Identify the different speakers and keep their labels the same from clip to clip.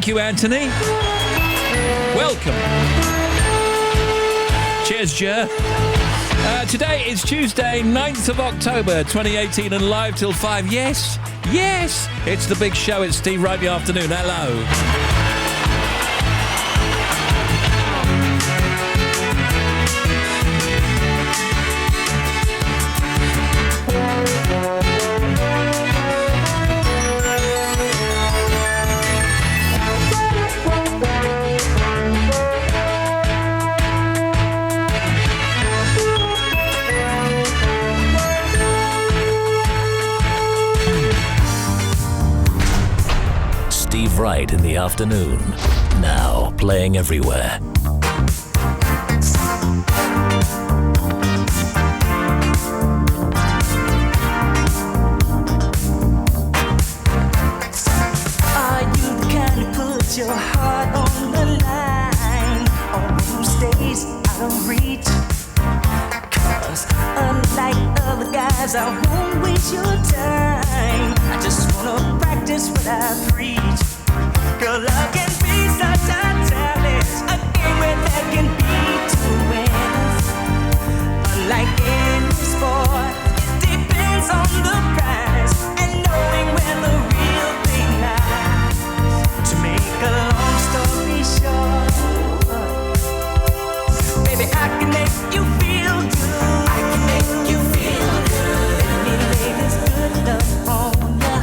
Speaker 1: you, Anthony. Welcome. Cheers, Jer. Today is Tuesday, 9th of October, 2018, and live till 5. Yes, it's the big show. It's Steve Wright in the afternoon. Hello.
Speaker 2: Right in the afternoon, now playing everywhere.
Speaker 3: Are you the kind who puts your heart on the line, or who stays out of reach? 'Cause unlike other guys, I won't waste your time. I just wanna practice what I preach. Girl, love can be such a challenge, a game where there can be two winners. Unlike any sport, it depends on the prize and knowing where the real thing lies. To make a long story short, baby, I can make you feel good. I can make you feel good. Let me lay this good love on ya.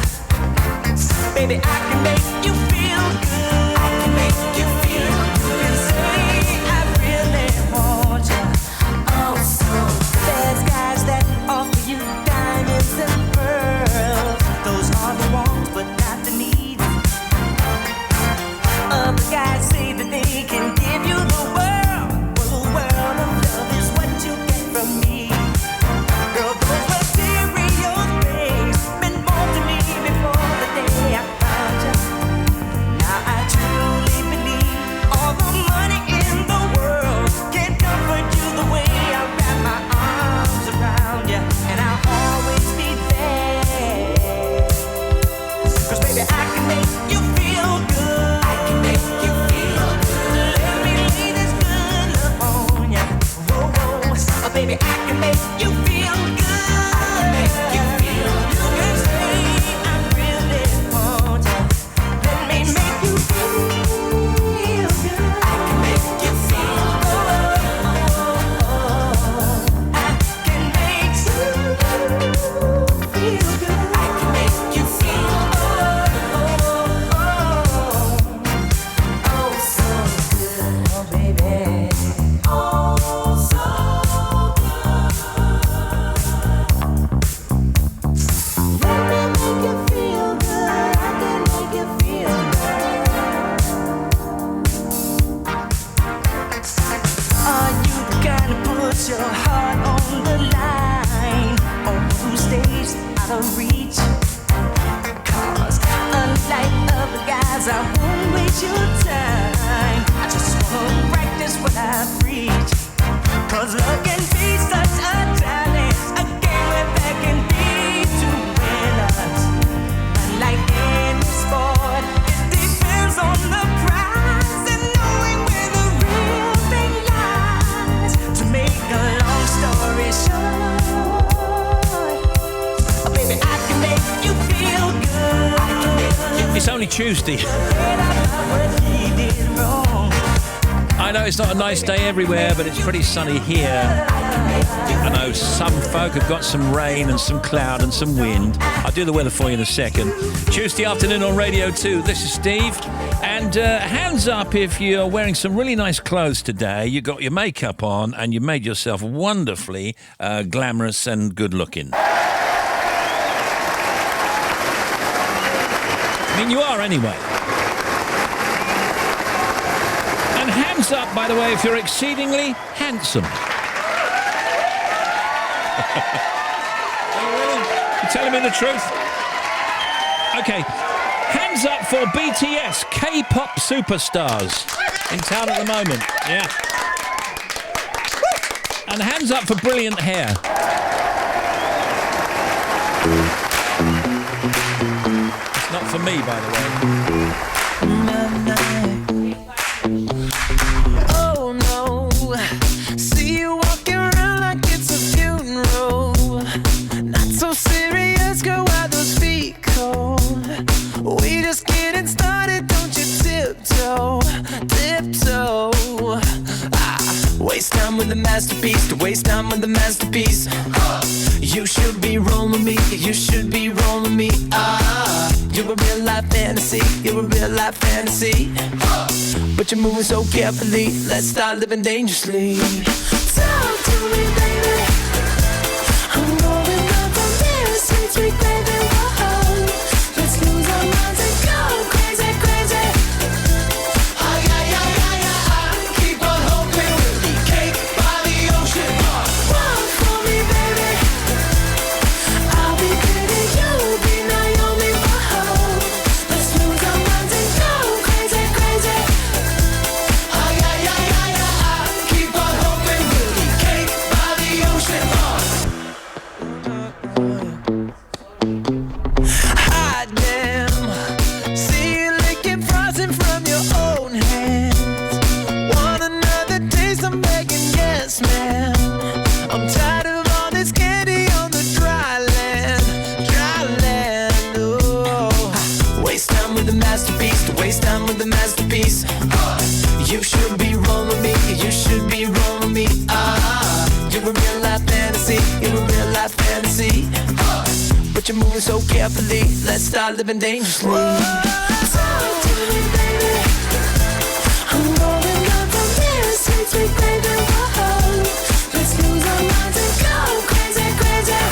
Speaker 3: Baby, I can make you feel good. I can make you feel good. And say I really want you. Oh, so there's guys that offer you diamonds and pearls. Those are the wants, but not the needs. Other guys say that they can give you the world. Well, the world of love is what you get from me. Girl, those material things meant more to me before the day I found you. Now I truly believe all the money in the world can't comfort you the way I wrap my arms around you, and I'll always be there. 'Cause baby, I can make you feel good. I can make you feel good. Let me lay this good love on you. Whoa, whoa. Oh, baby, I can make you feel good. I can make you feel good. You can say I really want you. Let me make you feel good. I can make you feel good. I can make you feel good. I can make you feel oh so good, oh baby, oh so good. Let me make you feel good. I can make you feel good. Are you the kind who puts your heart on the line, or who stays out of reach? 'Cause unlike other guys, I won't waste your time. I just wanna practice what I preach. 'Cause love can be such a challenge, a game where there can be two winners. Unlike any sport, it depends on the prize and knowing where the real thing lies. To make a long story short, oh baby, I can make you feel good. I can make you
Speaker 1: It's only Tuesday.
Speaker 3: forget about what he did wrong.
Speaker 1: I know it's not a nice day everywhere, but it's pretty sunny here. I know some folk have got some rain and some cloud and some wind. I'll do the weather for you in a second. Tuesday afternoon on Radio 2. This is Steve. And hands up if you're wearing some really nice clothes today. You got your makeup on and you made yourself wonderfully glamorous and good looking. I mean, you are anyway. And hands up, by the way, if you're exceedingly handsome. You telling me the truth? Okay. Hands up for BTS, K-pop superstars in town at the moment. Yeah. And hands up for brilliant hair. It's not for me, by the way.
Speaker 3: Oh no, see you walking around like it's a funeral. Not so serious, girl, why those feet cold? We just getting started, don't you tiptoe, tiptoe. Waste time with the masterpiece, to waste time with the masterpiece. You should be rolling me, you should be rolling me. You're a real life fantasy, you're a real life fantasy. But you're moving so carefully, let's start living dangerously. Talk to me, baby. I'm rolling up from this sweet, sweet baby. Whoa. Let's lose our minds and go crazy, crazy. Keep on hoping we'll be cake by the ocean. Walk for me, baby. I'll be pretty, you'll be Naomi. Whoa. Let's lose our minds and go crazy, crazy. Keep on hoping we'll be cake by the ocean. Hot damn, see you licking frosting from your own hands. Want another taste? I'm begging, yes, ma'am. I'm tired of all this candy on the dry land, dry land. Oh, waste time with the masterpiece, to waste time with the masterpiece. You should be rolling me, you should be rolling me. You're a real life fantasy, you're a real life fantasy. But you're moving so carefully, let's start living dangerously. Talk to me, baby. I'm rolling up from this sweet, sweet baby. Whoa. Let's lose our minds and go crazy, crazy.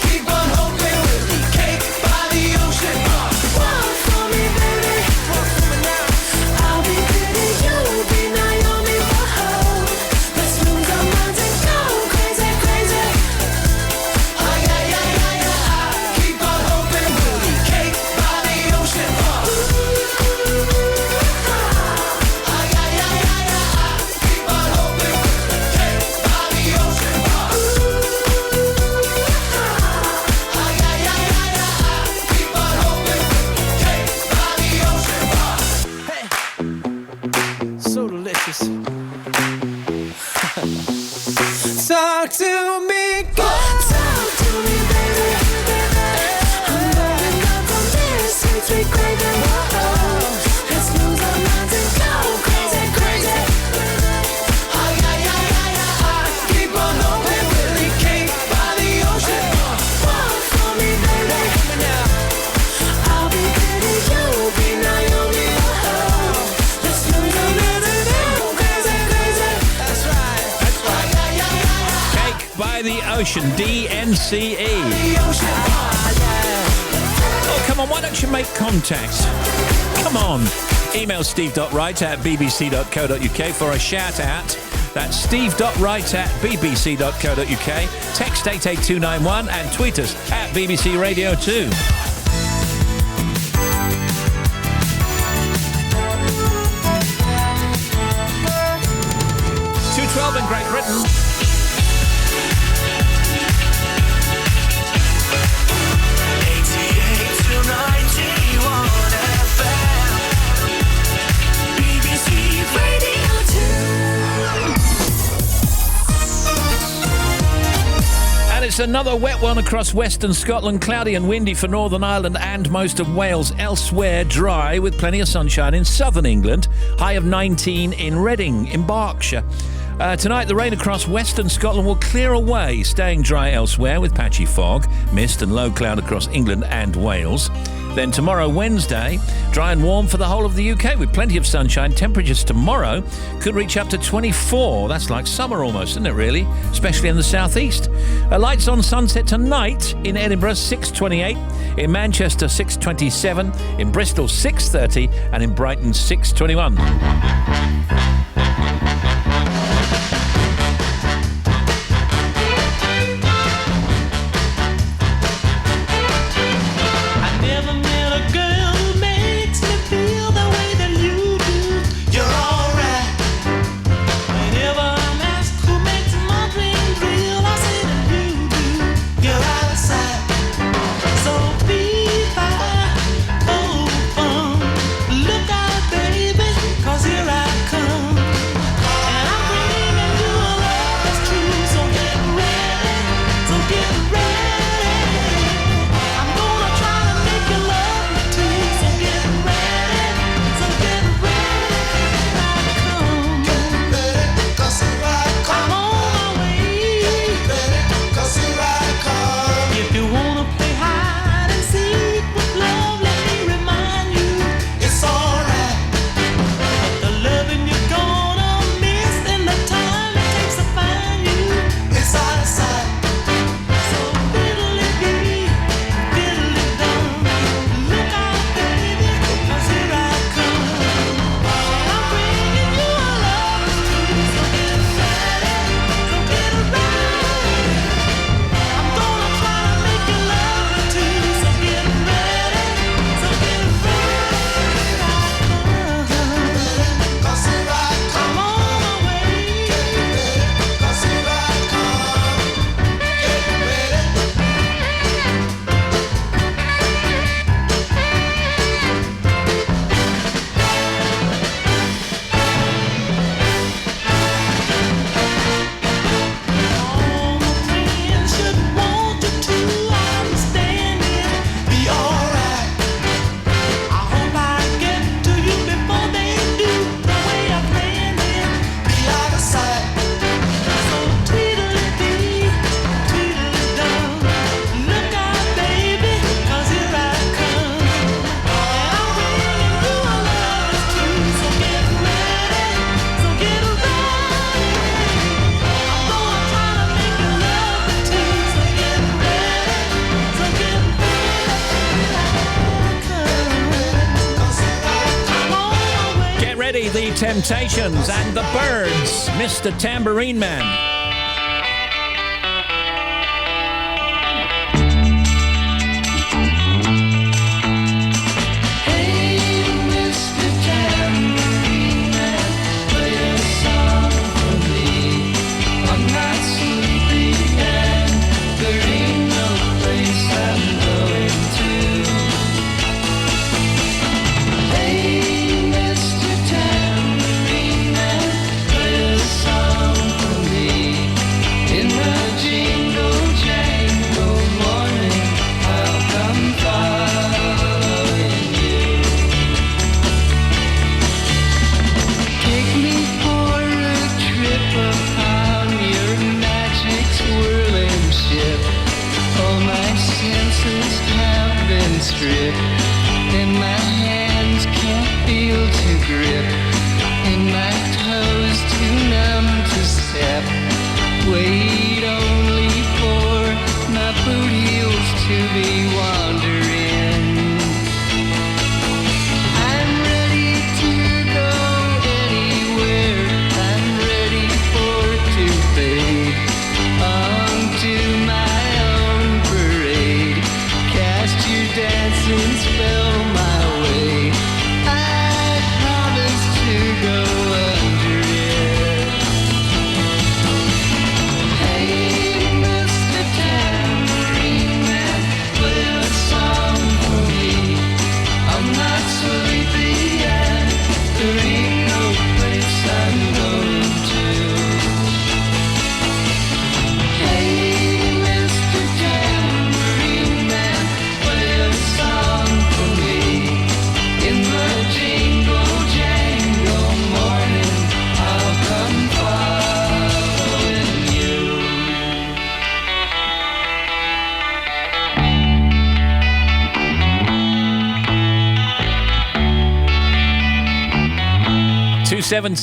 Speaker 3: Keep on hoping we'll be cake by the ocean. Walk for me, baby. Walk for me now. I'll be pretty, you'll be Naomi. Whoa. Let's lose our minds and go crazy, crazy. Keep on hoping we'll be cake by the ocean. Keep on hoping we'll be cake by the ocean. Keep on hoping we'll be cake by the ocean. Hey, so delicious. Talk to me, girl. Talk to me, baby. I'm rolling up from this sweet, sweet gravy. Whoa. Let's lose our minds and go crazy, crazy. Keep on hoping we'll be cake by the ocean. Walk for me, baby. I'll be pretty, you'll be Naomi. Whoa. Let's lose our minds and go crazy, crazy. That's right, that's right.
Speaker 1: Cake by the Ocean, DNCE. Oh, come on, why don't you make contact? Come on. Email steve.wright@bbc.co.uk for a shout out. That's steve.wright@bbc.co.uk. Text 88291 and tweet us at BBC Radio 2. 212 in Great Britain. It's another wet one across western Scotland, cloudy and windy for Northern Ireland and most of Wales. Elsewhere, dry with plenty of sunshine in southern England. High of 19 in Reading, in Berkshire. Tonight, the rain across western Scotland will clear away, staying dry elsewhere with patchy fog, mist and low cloud across England and Wales. Then tomorrow, Wednesday, dry and warm for the whole of the UK with plenty of sunshine. Temperatures tomorrow could reach up to 24. That's like summer almost, isn't it, really? Especially in the southeast. Lights on sunset tonight in Edinburgh, 6:28. In Manchester, 6:27. In Bristol, 6:30. And in Brighton, 6:21. Temptations and the Birds, Mr. Tambourine Man.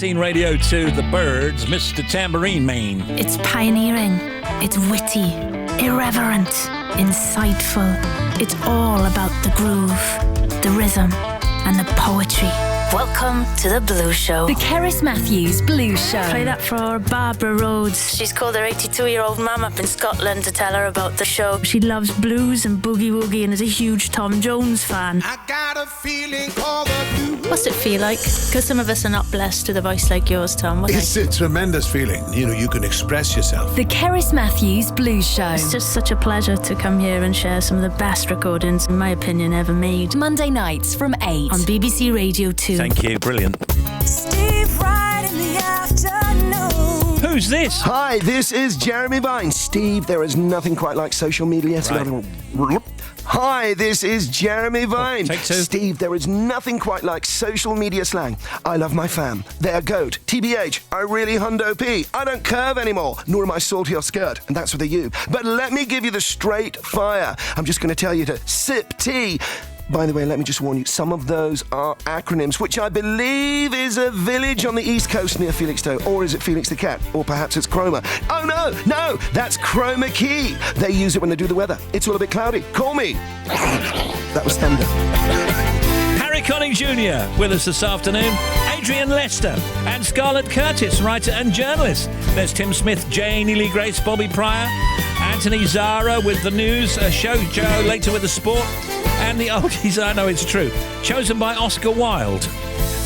Speaker 1: Radio 2, The Birds, Mr. Tambourine Man.
Speaker 4: It's pioneering, it's witty, irreverent, insightful. It's all about the groove, the rhythm, and the poetry. Welcome to the Blues Show.
Speaker 5: The Cerys Matthews Blues Show.
Speaker 4: Play that for Barbara Rhodes. She's called her 82-year-old mum up in Scotland to tell her about the show. She loves blues and boogie-woogie and is a huge Tom Jones fan.
Speaker 6: I got a feeling called the blues.
Speaker 4: What's it feel like? Because some of us are not blessed with a voice like yours, Tom.
Speaker 6: It's a tremendous feeling. You know, you can express yourself.
Speaker 5: The Cerys Matthews Blues Show.
Speaker 4: It's just such a pleasure to come here and share some of the best recordings, in my opinion, ever made.
Speaker 5: Monday nights from 8
Speaker 4: on BBC Radio 2.
Speaker 1: Thank you, brilliant.
Speaker 3: Steve Wright in the afternoon.
Speaker 1: Who's this?
Speaker 7: Hi, this is Jeremy Vine. Steve, there is nothing quite like social media.
Speaker 1: Right.
Speaker 7: Hi, this is Jeremy Vine.
Speaker 1: Take two.
Speaker 7: Steve, there is nothing quite like social media slang. I love my fam. They're goat. TBH, I really hundo P. I don't curve anymore, nor am I salty or skirt. And that's with a U. But let me give you the straight fire. I'm just going to tell you to sip tea. By the way, let me just warn you, some of those are acronyms, which I believe is a village on the East Coast near Felixstowe. Or is it Felix the Cat? Or perhaps it's Chroma. Oh, no, that's Chroma Key. They use it when they do the weather. It's all a bit cloudy. Call me. That was thunder.
Speaker 1: Harry Connick Jr. with us this afternoon. Adrian Lester and Scarlett Curtis, writer and journalist. There's Tim Smith, Janie Lee Grace, Bobby Pryor, Anthony Zara with the news, Show Joe later with the sport, and the oldies, I know it's true, chosen by Oscar Wilde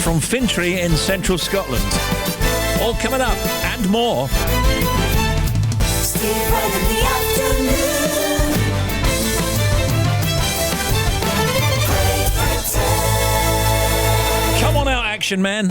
Speaker 1: from Fintry in central Scotland. All coming up and more.
Speaker 3: Steve Wright in the afternoon.
Speaker 1: Come on out, action man.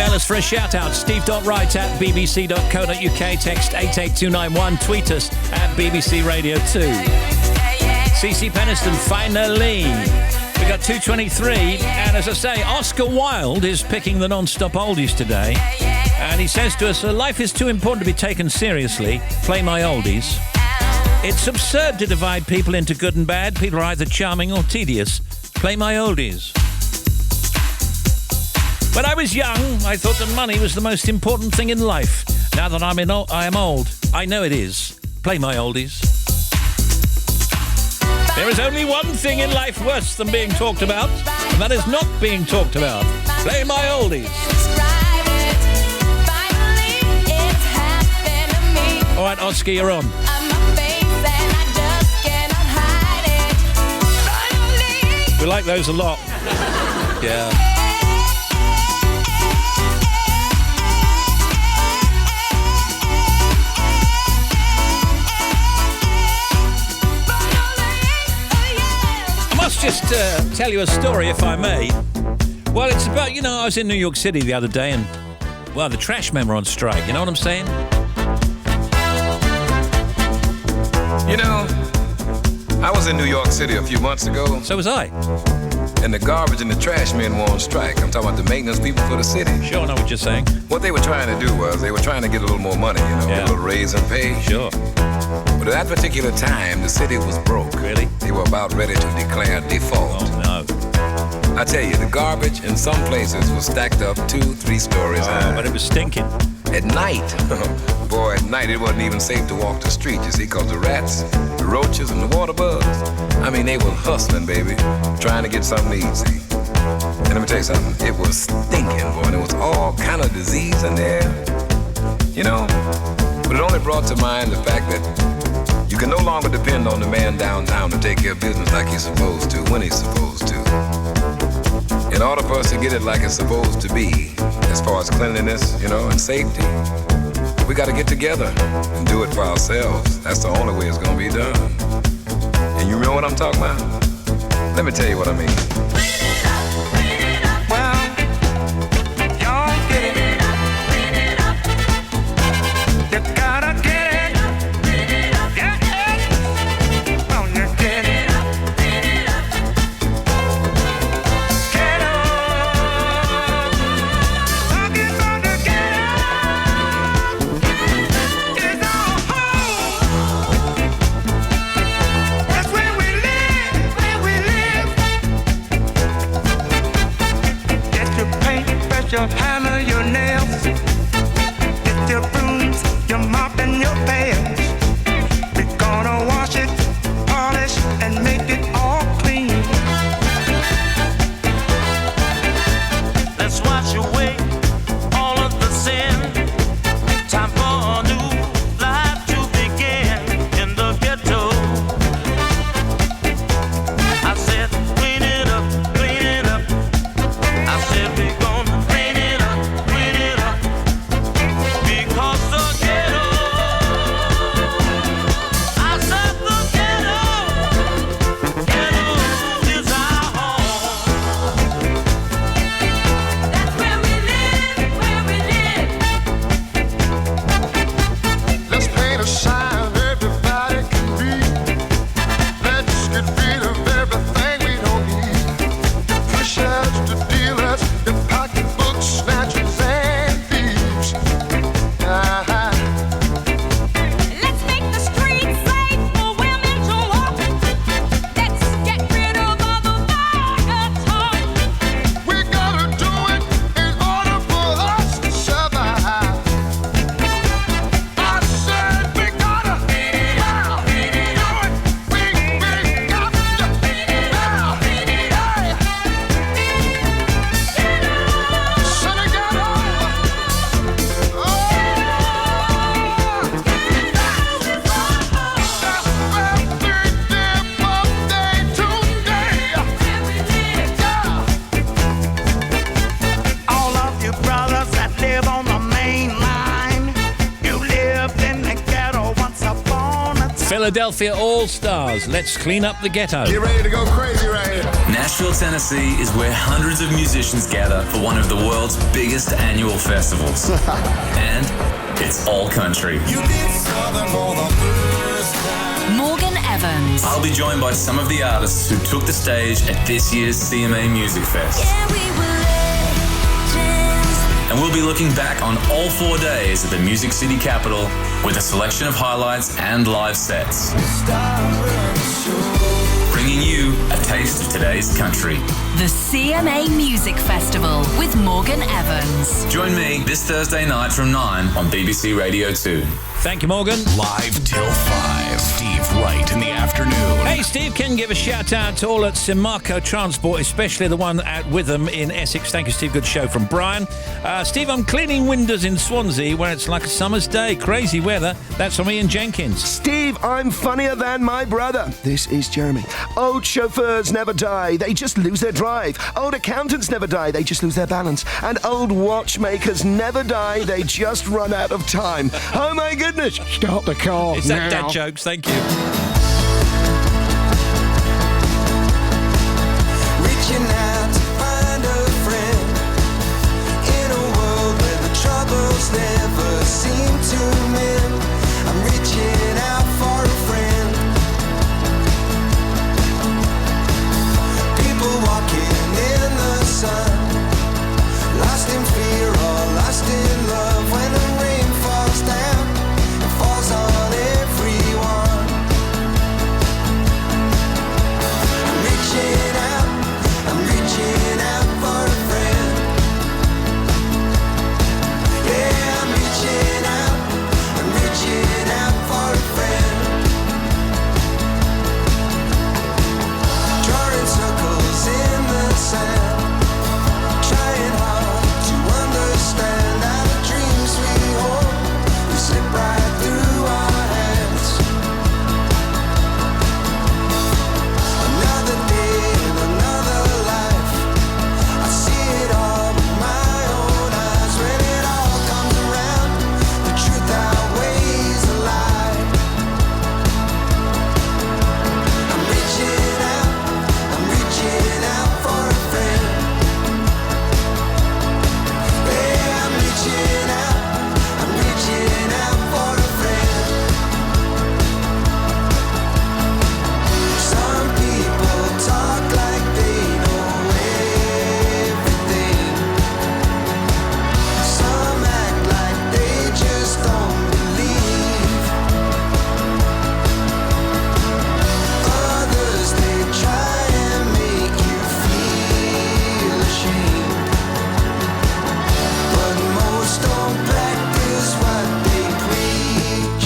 Speaker 1: email us for a shout-out, steve.wright@bbc.co.uk, text 88291, tweet us at BBC Radio 2. CC Peniston, finally. We got 2:23, and as I say, Oscar Wilde is picking the non-stop oldies today, and he says to us, life is too important to be taken seriously. Play my oldies. It's absurd to divide people into good and bad. People are either charming or tedious. Play my oldies. When I was young, I thought that money was the most important thing in life. Now that I am old, I know it is. Play my oldies. There is only one thing in life worse than being talked about, and that is not being talked about. Play my oldies. All right, Oscar, you're on. We like those a lot. Yeah. I must just tell you a story, if I may. Well, it's about, I was in New York City the other day, and, well, the trash men were on strike. You know what I'm saying?
Speaker 8: I was in New York City a few months ago.
Speaker 1: So was I.
Speaker 8: And the garbage and the trash men were on strike. I'm talking about the maintenance people for the city.
Speaker 1: Sure, I know what you're saying.
Speaker 8: What they were trying to do was they were trying to get a little more money, get a little raise in pay.
Speaker 1: Sure.
Speaker 8: But at that particular time, the city was broke.
Speaker 1: Really?
Speaker 8: They were about ready to declare default.
Speaker 1: Oh, no.
Speaker 8: I tell you, the garbage in some places was stacked up 2-3 stories high.
Speaker 1: But it was stinking.
Speaker 8: At night, boy, at night it wasn't even safe to walk the street, you see, because the rats, the roaches, and the water bugs, I mean, they were hustling, baby, trying to get something to eat, see. And let me tell you something, it was stinking, boy, and there was all kind of disease in there, but it only brought to mind the fact that you can no longer depend on the man downtown to take care of business like he's supposed to, when he's supposed to. In order for us to get it like it's supposed to be, as far as cleanliness, and safety, we got to get together and do it for ourselves. That's the only way it's going to be done. And you know what I'm talking about? Let me tell you what I mean.
Speaker 3: Well, y'all get it. You gotta get it. Yeah. Oh, you get it. Get up. Talking about the get up. It's our home. That's where we live. Get your paint, brush your hammer, your nails. Get your brooms, your mop and your pails. We're gonna wash it, polish, and make it all clean. Let's wash away all of the sin. Time for a new life to begin in the ghetto. I said, clean it up, clean it up. I said, we're gonna clean it up, because the
Speaker 1: Philadelphia All-Stars. Let's clean up the ghetto.
Speaker 6: Get ready to go crazy right here.
Speaker 9: Nashville, Tennessee is where hundreds of musicians gather for one of the world's biggest annual festivals. And it's all country.
Speaker 5: Morgan Evans.
Speaker 9: I'll be joined by some of the artists who took the stage at this year's CMA Music Fest.
Speaker 3: Yeah, we were legends.
Speaker 9: And we'll be looking back on all 4 days at the Music City Capital with a selection of highlights and live sets. Bringing you a taste of today's country.
Speaker 5: The CMA Music Festival with Morgan Evans.
Speaker 9: Join me this Thursday night from 9 on BBC Radio 2.
Speaker 1: Thank you, Morgan.
Speaker 2: Live till 5. Steve Wright in the afternoon.
Speaker 1: Hey, Steve, can you give a shout out to all at Simarco Transport, especially the one at Witham in Essex? Thank you, Steve. Good show from Brian. Steve, I'm cleaning windows in Swansea where it's like a summer's day. Crazy weather. That's from Ian Jenkins.
Speaker 7: Steve, I'm funnier than my brother. This is Jeremy. Old chauffeurs never die, they just lose their drive. Old accountants never die, they just lose their balance. And old watchmakers never die, they just run out of time. Oh my goodness, start the car
Speaker 1: Is that dad jokes? Thank you.
Speaker 3: Reaching out to find a friend in a world where the troubles never seem to mend. I'm reaching out for a friend. People walking in the sun, lost in fear or lost in love. When the rain falls down, it falls on everyone. I'm reaching out for a friend. Yeah, I'm reaching out for a friend. Drawing circles in the sand, trying hard to understand how the dreams we hold will slip right through our hands. Another day in another life, I see it all with my own eyes. When it all comes around, the truth outweighs the lie. I'm reaching out for a friend. Yeah, I'm reaching out for a friend. Some people talk like they know everything. Some act like they just don't believe. Others, they try and make you feel ashamed. But most don't practice what they preach.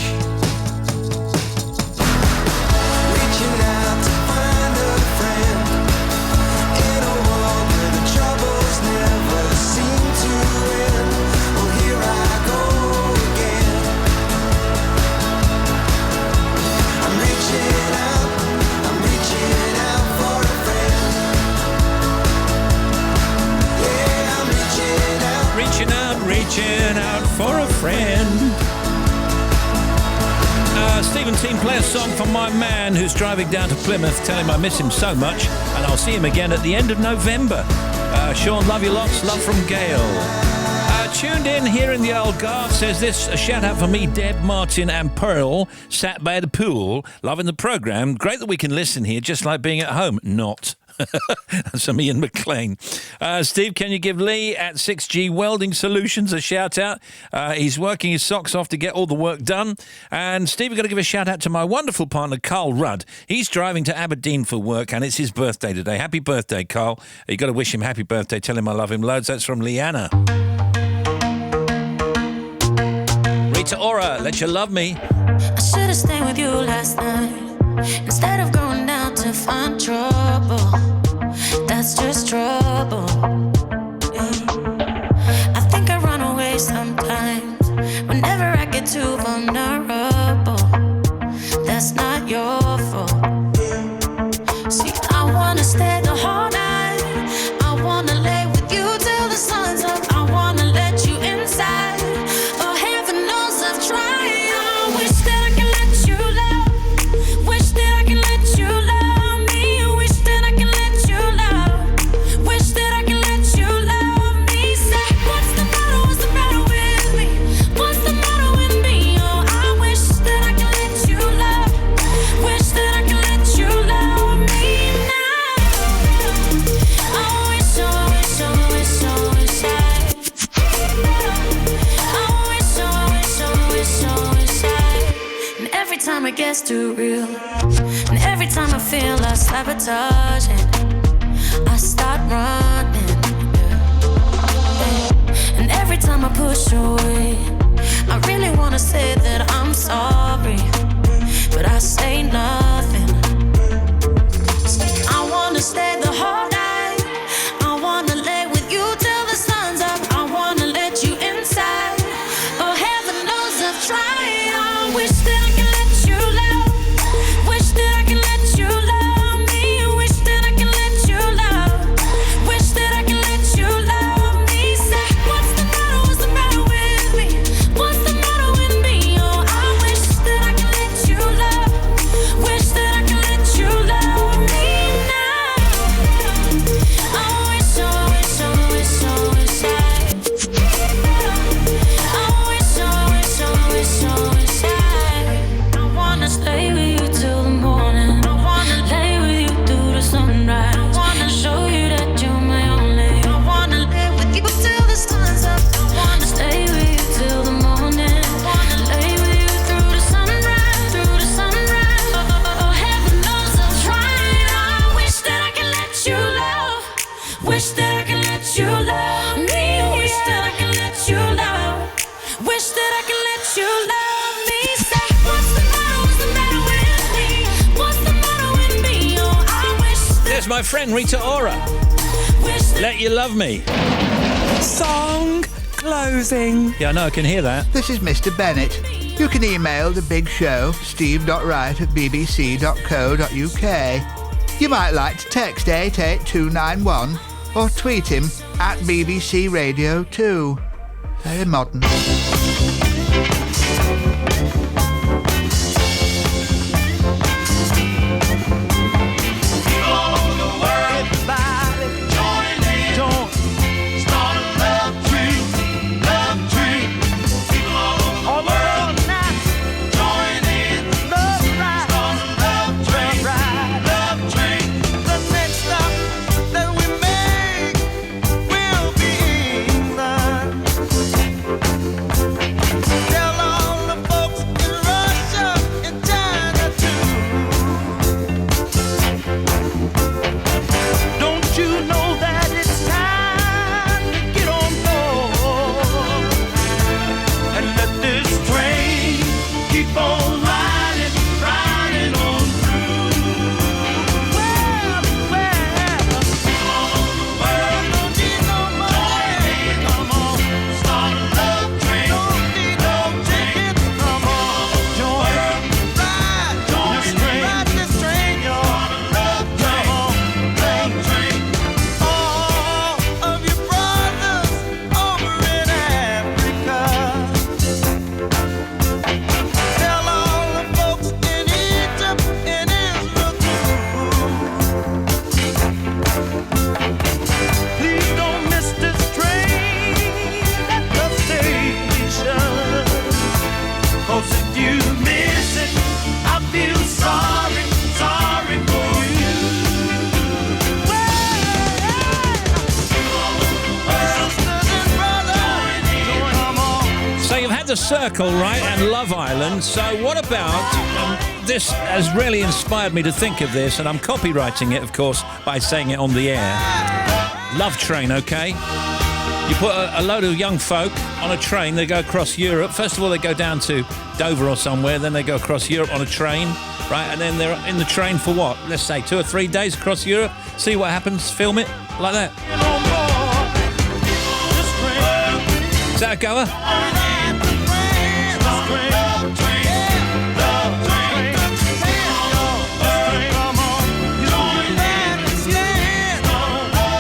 Speaker 3: Reaching out to find a friend in a world where the troubles never seem to end. Oh, here I go again. I'm reaching out for a friend. Yeah, I'm
Speaker 1: Reaching out for a friend. Stephen Team, play a song for my man who's driving down to Plymouth. Tell him I miss him so much, and I'll see him again at the end of November. Sean, love you lots. Love from Gail. Tuned in here in the old guard says this, a shout out for me, Deb, Martin and Pearl, sat by the pool, loving the programme. Great that we can listen here, just like being at home. Not. That's from Ian McLean. Steve, can you give Lee at 6G Welding Solutions a shout out? He's working his socks off to get all the work done. And Steve, we've got to give a shout out to my wonderful partner, Carl Rudd. He's driving to Aberdeen for work and it's his birthday today. Happy birthday, Carl. You got to wish him happy birthday. Tell him I love him loads. That's from Leanna. Rita Ora, Let You Love Me.
Speaker 10: I should have stayed with you last night instead of going out to find trouble. That's just trouble. Yeah. I think I run away sometimes whenever I get too vulnerable. That's not your fault. See, I wanna stay the whole night. I wanna lay with you till the sun's up. I wanna let you inside. Oh, heaven knows I've tried. I wish that I could let you love time it gets too real, and every time I feel like sabotaging, I start running, yeah. And every time I push away, I really wanna say that I'm sorry, but I say nothing. I wanna stay the whole night, I wanna lay with you till the sun's up, I wanna let you inside. Oh, heaven knows I've tried. I wish that I could let you love, wish that I could let you love me, wish that I could let you love, wish that I could let you love me. Say, what's the matter with me? What's the matter with me? Oh, I wish that I could let you love, wish that I could let you love me now. I wish, I wish, I wish, I wish I wanna stay with you till the morning. I wanna lay with you through the sunrise. I wanna show you that you're my only. I wanna live with you till the sun's up. I wanna stay with you till the morning. I wanna lay with you through the sunrise, through the sunrise. Oh, heaven knows I'm trying. I wish that I could let you love, wish that I could let you love me, wish that I could let you love, wish that I could let you love me. Say, what's the matter with me? What's the matter with me? Oh, I wish that
Speaker 1: There's my friend Rita Ora. Let You Love Me.
Speaker 11: Song closing.
Speaker 1: Yeah, I know, I can hear that.
Speaker 12: This is Mr. Bennett. You can email the big show, steve.wright@bbc.co.uk. You might like to text 88291 or tweet him at BBC Radio 2. Very modern.
Speaker 1: The Circle, right, and Love Island. So what about this has really inspired me to think of this, and I'm copywriting it, of course, by saying it on the air. Love Train, okay? You put a load of young folk on a train, they go across Europe. First of all, they go down to Dover or somewhere, then they go across Europe on a train, right, and then they're in the train for what? Let's say 2 or 3 days across Europe, see what happens, film it, like that. Is that a goer?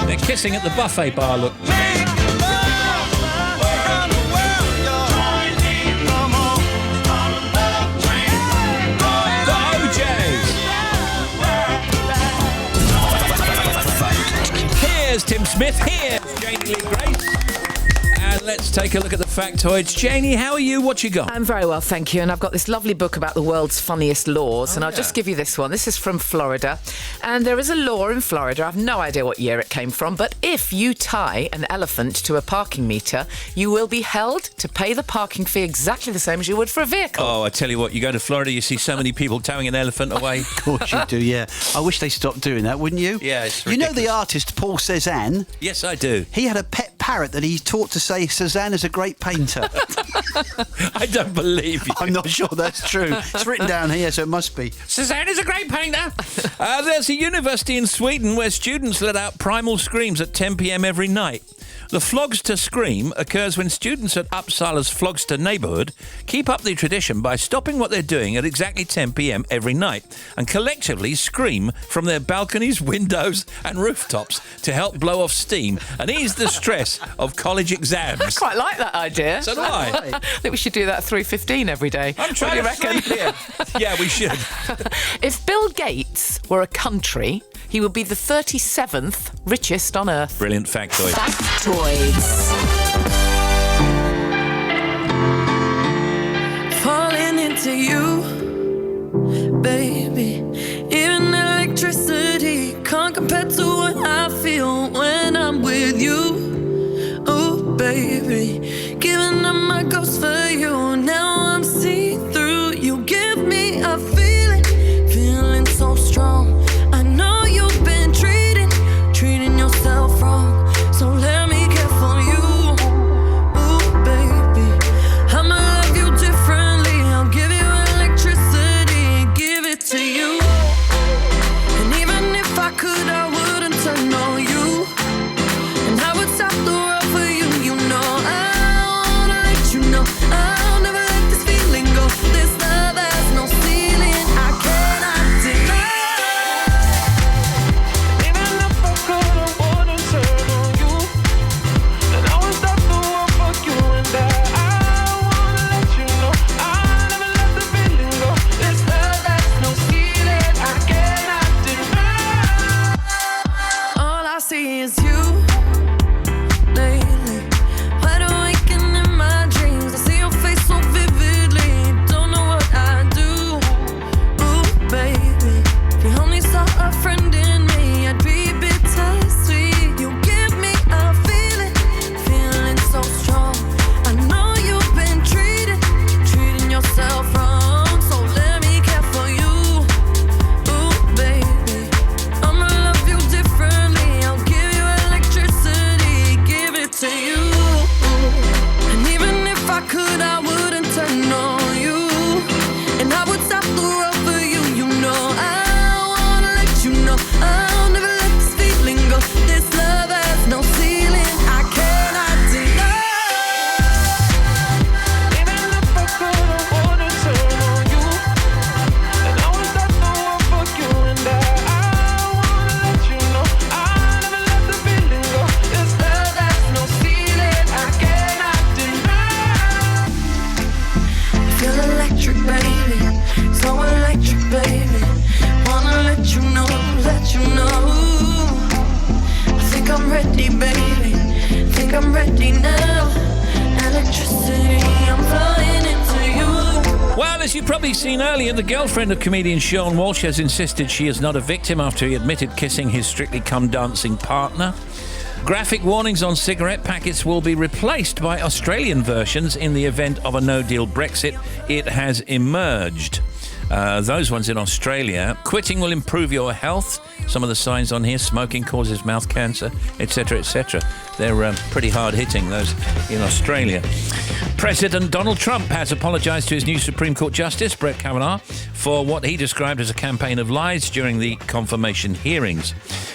Speaker 1: They're kissing at the buffet bar, look. The OJs. Here's Tim Smith, here's Janie Lee Grace. And let's Let's take a look at the factoids. Janie, how are you? What you got?
Speaker 13: I'm very well, thank you. And I've got this lovely book about the world's funniest laws. And I'll just give you this one. This is from Florida. And there is a law in Florida. I've no idea what year it came from. But if you tie an elephant to a parking meter, you will be held to pay the parking fee exactly the same as you would for a vehicle.
Speaker 1: Oh, I tell you what, you go to Florida, you see so many people towing an elephant away.
Speaker 14: Of course you do, yeah. I wish they stopped doing that, wouldn't you?
Speaker 1: Yeah, it's
Speaker 14: ridiculous. You know the artist Paul Cézanne?
Speaker 1: Yes, I do.
Speaker 14: He had a pet parrot that he taught to say Cézanne is a great painter.
Speaker 1: I don't believe you.
Speaker 14: I'm not sure that's true. It's written down here, so it must be.
Speaker 1: Cézanne is a great painter. There's a university in Sweden where students let out primal screams at 10 p.m. every night. The Flogster Scream occurs when students at Uppsala's Flogster neighbourhood keep up the tradition by stopping what they're doing at exactly 10 p.m. every night and collectively scream from their balconies, windows and rooftops to help blow off steam and ease the stress of college exams.
Speaker 13: I quite like that idea.
Speaker 1: So do I.
Speaker 13: I think we should do that at 3:15 every day.
Speaker 1: I'm trying
Speaker 13: what do you reckon?
Speaker 1: Yeah, we should.
Speaker 13: If Bill Gates were a country, he would be the 37th richest on Earth.
Speaker 1: Brilliant factoid.
Speaker 5: Factoids.
Speaker 3: Falling into you, baby. Even electricity can't compare to what I feel when I'm with you. Oh, baby, giving up my ghost for you. Now I'm see-through. You give me a feeling so strong. I know you've been treating yourself wrong. So let me care for you. Ooh, baby, I'ma love you differently. I'll give you electricity, give it to you. And even if I could, I wouldn't turn on you. And I would stop the world for you. You know I wanna let you know I'll never let this feeling go. This love has no ceiling, I cannot deny. Even if I could, I wouldn't turn on you. And I would stop the world for you. And I wanna let you know I'll never let the feeling go. This love has no ceiling, I cannot deny. All I see is you lately. Wide awake and in my dreams, I see your face so vividly. Don't know what I do. Ooh, baby, if you only saw a friend in me, I'd be bittersweet. You give me a feeling so strong. I know you've been treating yourself wrong. So let me care for you. Ooh, baby, I'ma love you differently. I'll give you electricity, give it to you. And even if I could, I wouldn't turn on you. And I would stop the world for you. You know I wanna let you know I'll never let this feeling go. This love has no ceiling, I cannot deny. Even if I could, I wouldn't turn on you. And I would stop the world for you. And I wanna let you know I'll never let the feeling go. This love has no ceiling, I cannot deny. Feel electric, baby, so electric, baby. Wanna let you know. I think I'm ready, baby. Think I'm ready now. Electricity, I'm flying into you.
Speaker 1: Well, as you've probably seen earlier, the girlfriend of comedian Sean Walsh has insisted she is not a victim after he admitted kissing his Strictly Come Dancing partner. Graphic warnings on cigarette packets will be replaced by Australian versions in the event of a no-deal Brexit. It has emerged. Those ones in Australia. Quitting will improve your health. Some of the signs on here: smoking causes mouth cancer, etc., etc. They're pretty hard-hitting, those in Australia. President Donald Trump has apologised to his new Supreme Court Justice, Brett Kavanaugh, for what he described as a campaign of lies during the confirmation hearings.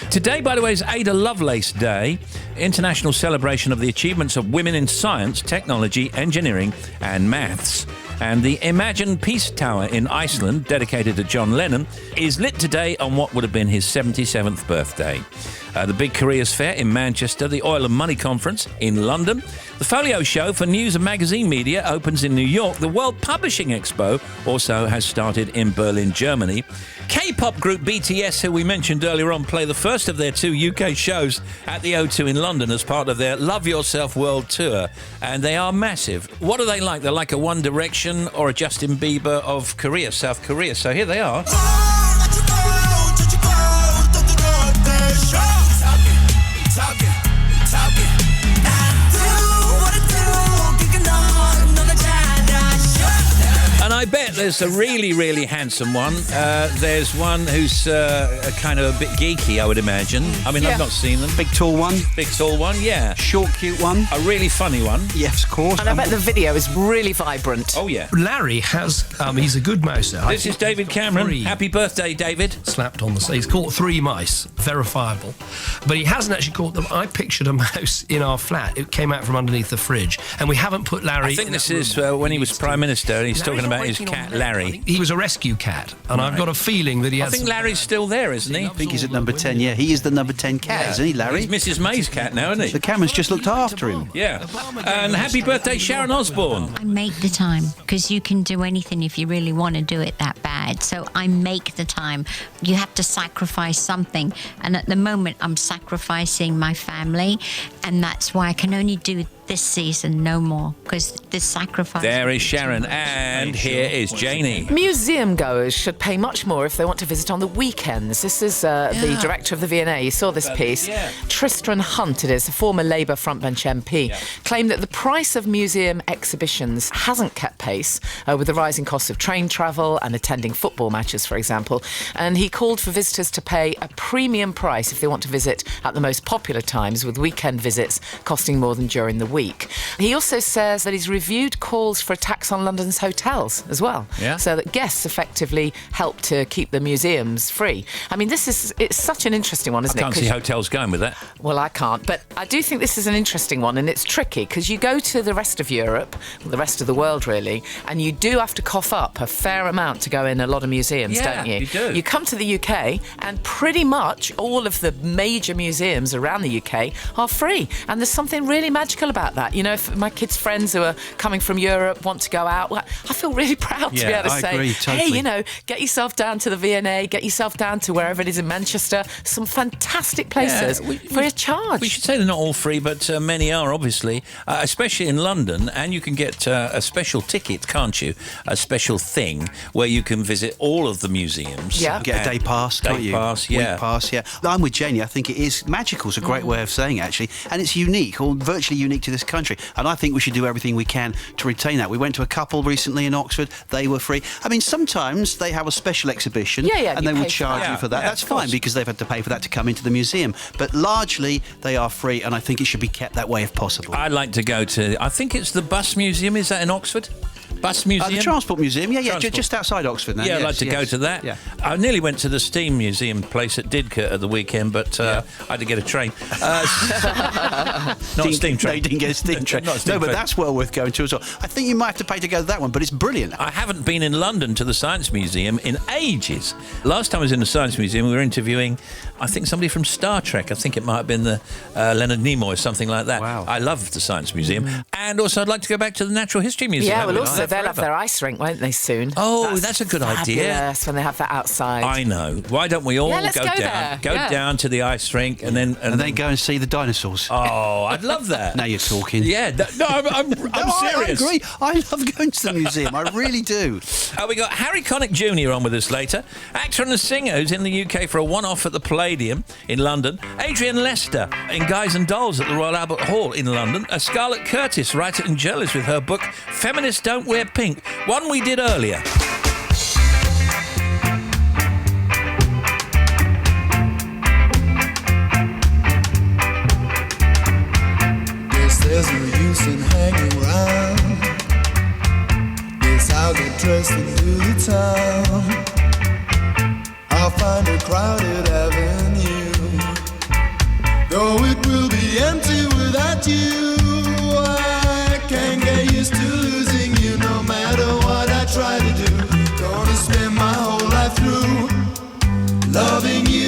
Speaker 1: Today, by the way, is Ada Lovelace Day, international celebration of the achievements of women in science, technology, engineering and maths. And the Imagine Peace Tower in Iceland, dedicated to John Lennon, is lit today on what would have been his 77th birthday. the Big Careers Fair in Manchester, the Oil and Money Conference in London. The Folio Show for news and magazine media opens in New York. The World Publishing Expo also has started in Berlin, Germany. K-pop group BTS, who we mentioned earlier on, play the first of their 2 UK shows at the O2 in London as part of their Love Yourself World Tour. And they are massive. What are they like? They're like a One Direction or a Justin Bieber of Korea, South Korea. So here they are. And I bet there's a really, really handsome one. There's one who's kind of a bit geeky, I would imagine. I mean, I've not seen them.
Speaker 14: Big tall one.
Speaker 1: Big tall one, yeah.
Speaker 14: Short, cute one.
Speaker 1: A really funny one.
Speaker 14: Yes, of course.
Speaker 13: And I bet the video is really vibrant.
Speaker 1: Oh, yeah.
Speaker 15: Larry has, he's a good mouser.
Speaker 1: This is David Cameron. Happy birthday, David.
Speaker 15: Slapped on the side. He's caught 3 mice, verifiable. But he hasn't actually caught them. I pictured a mouse in our flat. It came out from underneath the fridge. And we haven't put Larry...
Speaker 1: I think this is when he was Prime Minister and he's talking about his cat, Larry.
Speaker 15: He was a rescue cat, and I've got a feeling that he has...
Speaker 1: I think Larry's still there, isn't he?
Speaker 14: I think he's at number 10, yeah. He is the number 10 cat, isn't he, Larry?
Speaker 1: He's Mrs May's cat now, isn't he?
Speaker 14: The Cameron's just looked after him.
Speaker 1: Yeah. And happy birthday, Sharon Osbourne.
Speaker 16: I make the time, because you can do anything if you really want to do it that bad. So I make the time. You have to sacrifice something. And at the moment, I'm sacrificing my family. And that's why I can only do this season, no more, because this sacrifice...
Speaker 1: There is Sharon, and here is Janie.
Speaker 13: Museum goers should pay much more if they want to visit on the weekends. This is the director of the V&A. You saw this piece. Tristram Hunt, it is, a former Labour frontbench MP, claimed that the price of museum exhibitions hasn't kept pace with the rising costs of train travel and attending football matches, for example. And he called for visitors to pay a premium price if they want to visit at the most popular times, with weekend visits costing more than during the week. He also says that he's reviewed calls for a tax on London's hotels as well, so that guests effectively help to keep the museums free. I mean, it's such an interesting one, isn't it?
Speaker 1: I can't see hotels going with that.
Speaker 13: Well, I can't, but I do think this is an interesting one, and it's tricky because you go to the rest of Europe, the rest of the world really, and you do have to cough up a fair amount to go in a lot of museums, don't you?
Speaker 1: You do.
Speaker 13: You come to the UK and pretty much all of the major museums around the UK are free, and there's something really magical about that. You know, if my kids' friends who are coming from Europe want to go out, well, I feel really proud to be able to say,
Speaker 14: agree, totally.
Speaker 13: hey, you know, get yourself down to the V&A, get yourself down to wherever it is in Manchester, some fantastic places free of charge.
Speaker 1: We should say they're not all free, but many are, obviously, especially in London, and you can get a special ticket, can't you? A special thing where you can visit all of the museums.
Speaker 14: Yeah. Get a day pass, can't you?
Speaker 1: Day pass, yeah.
Speaker 14: Week pass, yeah. I'm with Janie. I think it is magical. It's a great way of saying it, actually. And it's unique, or virtually unique to this country. And I think we should do everything we can to retain that. We went to a couple recently in Oxford. They were free. I mean, sometimes they have a special exhibition and they would charge you for that. That's fine because they've had to pay for that to come into the museum. But largely, they are free, and I think it should be kept that way if possible.
Speaker 1: I'd like to go to, I think it's the Bus Museum. Is that in Oxford? Bus Museum?
Speaker 14: The Transport Museum, just outside Oxford now.
Speaker 1: Yeah, I'd like to go to that. Yeah. I nearly went to the Steam Museum place at Didcot at the weekend, but I had to get a train. Not a steam train.
Speaker 14: No, you didn't get a steam train. But that's well worth going to as well. I think you might have to pay to go to that one, but it's brilliant.
Speaker 1: I haven't been in London to the Science Museum in ages. Last time I was in the Science Museum, we were interviewing, I think, somebody from Star Trek. I think it might have been the Leonard Nimoy or something like that. Wow. I love the Science Museum. And also I'd like to go back to the Natural History Museum.
Speaker 13: Yeah, well, also they'll have their ice rink, won't they, soon?
Speaker 1: Oh, that's a good idea.
Speaker 13: Yes, when they have that outside.
Speaker 1: I know. Why don't we all go down to the ice rink and then
Speaker 14: go and see the dinosaurs?
Speaker 1: Oh, I'd love that.
Speaker 14: Now you're talking.
Speaker 1: Yeah, I'm serious.
Speaker 14: I agree. I love going to the museum. I really do.
Speaker 1: We got Harry Connick Jr. on with us later. Actor and a singer who's in the UK for a one-off at the Palladium in London. Adrian Lester in Guys and Dolls at the Royal Albert Hall in London. Scarlett Curtis, writer and journalist, with her book Feminists Don't Wear Pink, one we did earlier.
Speaker 17: Guess there's no use in hanging around. Guess I'll get dressed and do the town. I'll find a crowded avenue, though it will be empty without you. I can't get used to losing you, no matter what I try to do. Gonna spend my whole life through loving you.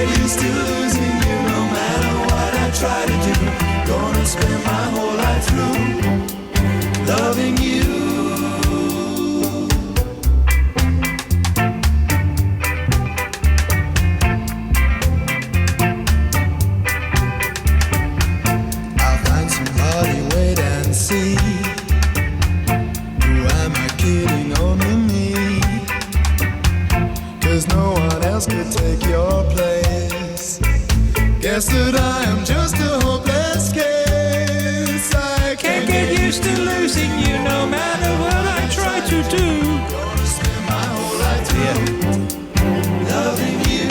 Speaker 17: get used to losing you no matter what I try to do. Gonna spend my whole life through loving you. I'll find somebody, wait and see. Who am I kidding? Only me. 'Cause no one else could take your place. Guess that I am just a hopeless case. I can't get used to losing you no matter what I try to do. Gonna spend my whole life through loving you.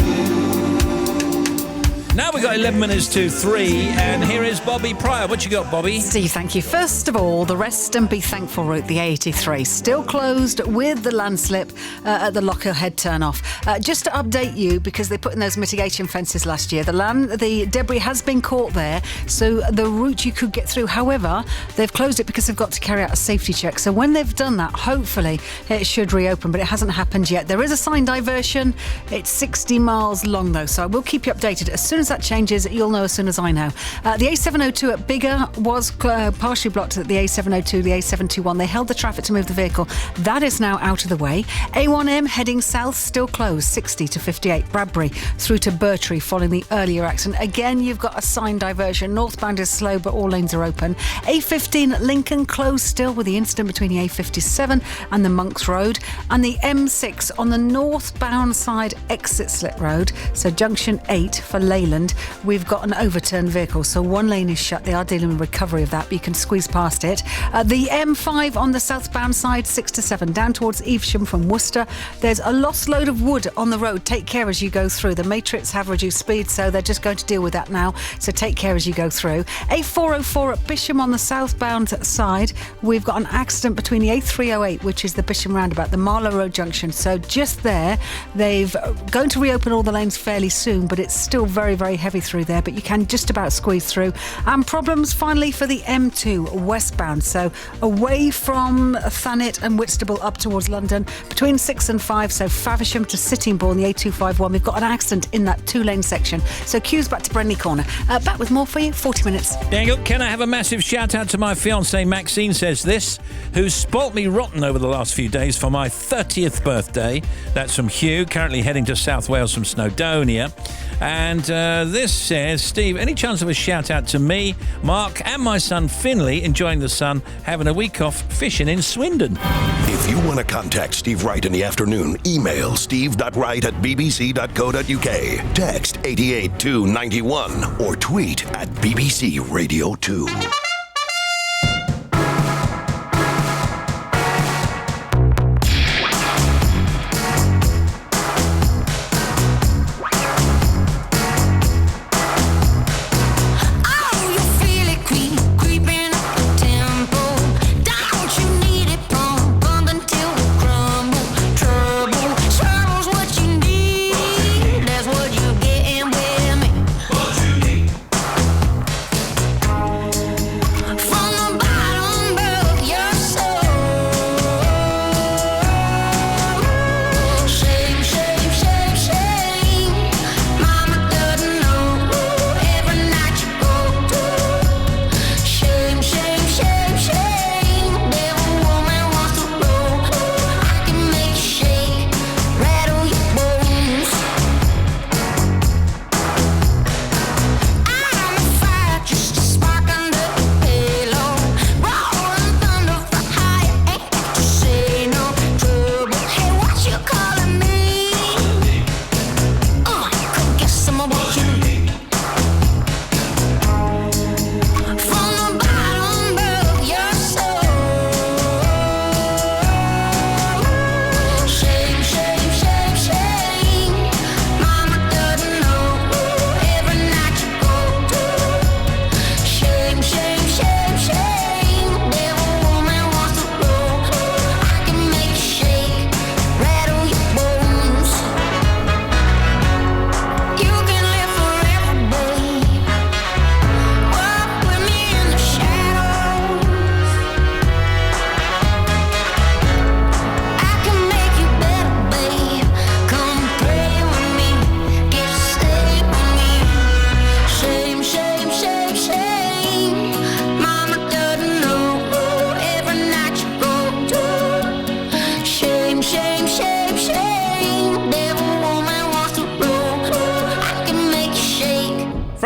Speaker 1: Now we've got 11 minutes to 3, and here is Bobby Pryor. What you got, Bobby?
Speaker 18: Steve, thank you. First of all, the Rest and Be Thankful route, the A83, still closed with the landslip at the Lockhill Head turn-off. Just to update you, because they put in those mitigation fences last year, the debris has been caught there, so the route you could get through. However, they've closed it because they've got to carry out a safety check. So when they've done that, hopefully it should reopen, but it hasn't happened yet. There is a sign diversion. It's 60 miles long, though, so I will keep you updated. As soon as that changes, you'll know as soon as I know. The A702 at Biggar was partially blocked at the A702, the A721. They held the traffic to move the vehicle. That is now out of the way. A1M heading south, still closed, 60 to 58. Bradbury through to Bertree following the earlier accident. Again, you've got a sign diversion. Northbound is slow, but all lanes are open. A15 Lincoln closed still with the incident between the A57 and the Monks Road. And the M6 on the northbound side, exit Slit Road, so junction 8 for Leyland, we've got an overturned vehicle, so one lane is shut. They are dealing with recovery of that, but you can squeeze past it. The M5 on the southbound side, 6 to 7, down towards Evesham from Worcester. There's a lost load of wood on the road. Take care as you go through. The Matrix have reduced speed, so they're just going to deal with that now, so take care as you go through. A404 at Bisham on the southbound side, we've got an accident between the A308, which is the Bisham roundabout, the Marlow Road junction, so just there. They've going to reopen all the lanes fairly soon, but it's still very, very heavy through there, but you can just about squeeze through. And problems finally for the M2 westbound, so away from Thanet and Whitstable up towards London, between 6 and 5, so Faversham to Sittingbourne, the A251. We've got an accident in that 2-lane section, so queues back to Brenley Corner. Back with more for you, 40 minutes.
Speaker 1: Daniel, can I have a massive shout out to my fiancée Maxine, says this, who's spoilt me rotten over the last few days for my 30th birthday. That's from Hugh, currently heading to South Wales from Snowdonia. And this says, Steve, any chance of a shout out to me, Mark, and my son Finley enjoying the sun, having a week off fishing in Swindon?
Speaker 19: If you want to contact Steve Wright in the afternoon, email steve.wright@bbc.co.uk, text 88291, or tweet at BBC Radio 2.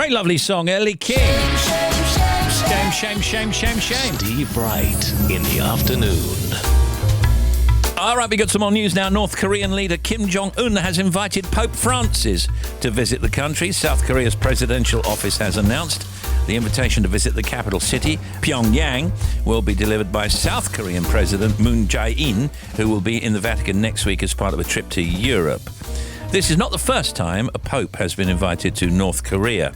Speaker 1: Very lovely song, Ellie King. Shame, shame, shame, shame, shame.
Speaker 2: Steve Wright in the afternoon.
Speaker 1: All right, we got some more news now. North Korean leader Kim Jong-un has invited Pope Francis to visit the country. South Korea's presidential office has announced the invitation to visit the capital city, Pyongyang, will be delivered by South Korean President Moon Jae-in, who will be in the Vatican next week as part of a trip to Europe. This is not the first time a pope has been invited to North Korea.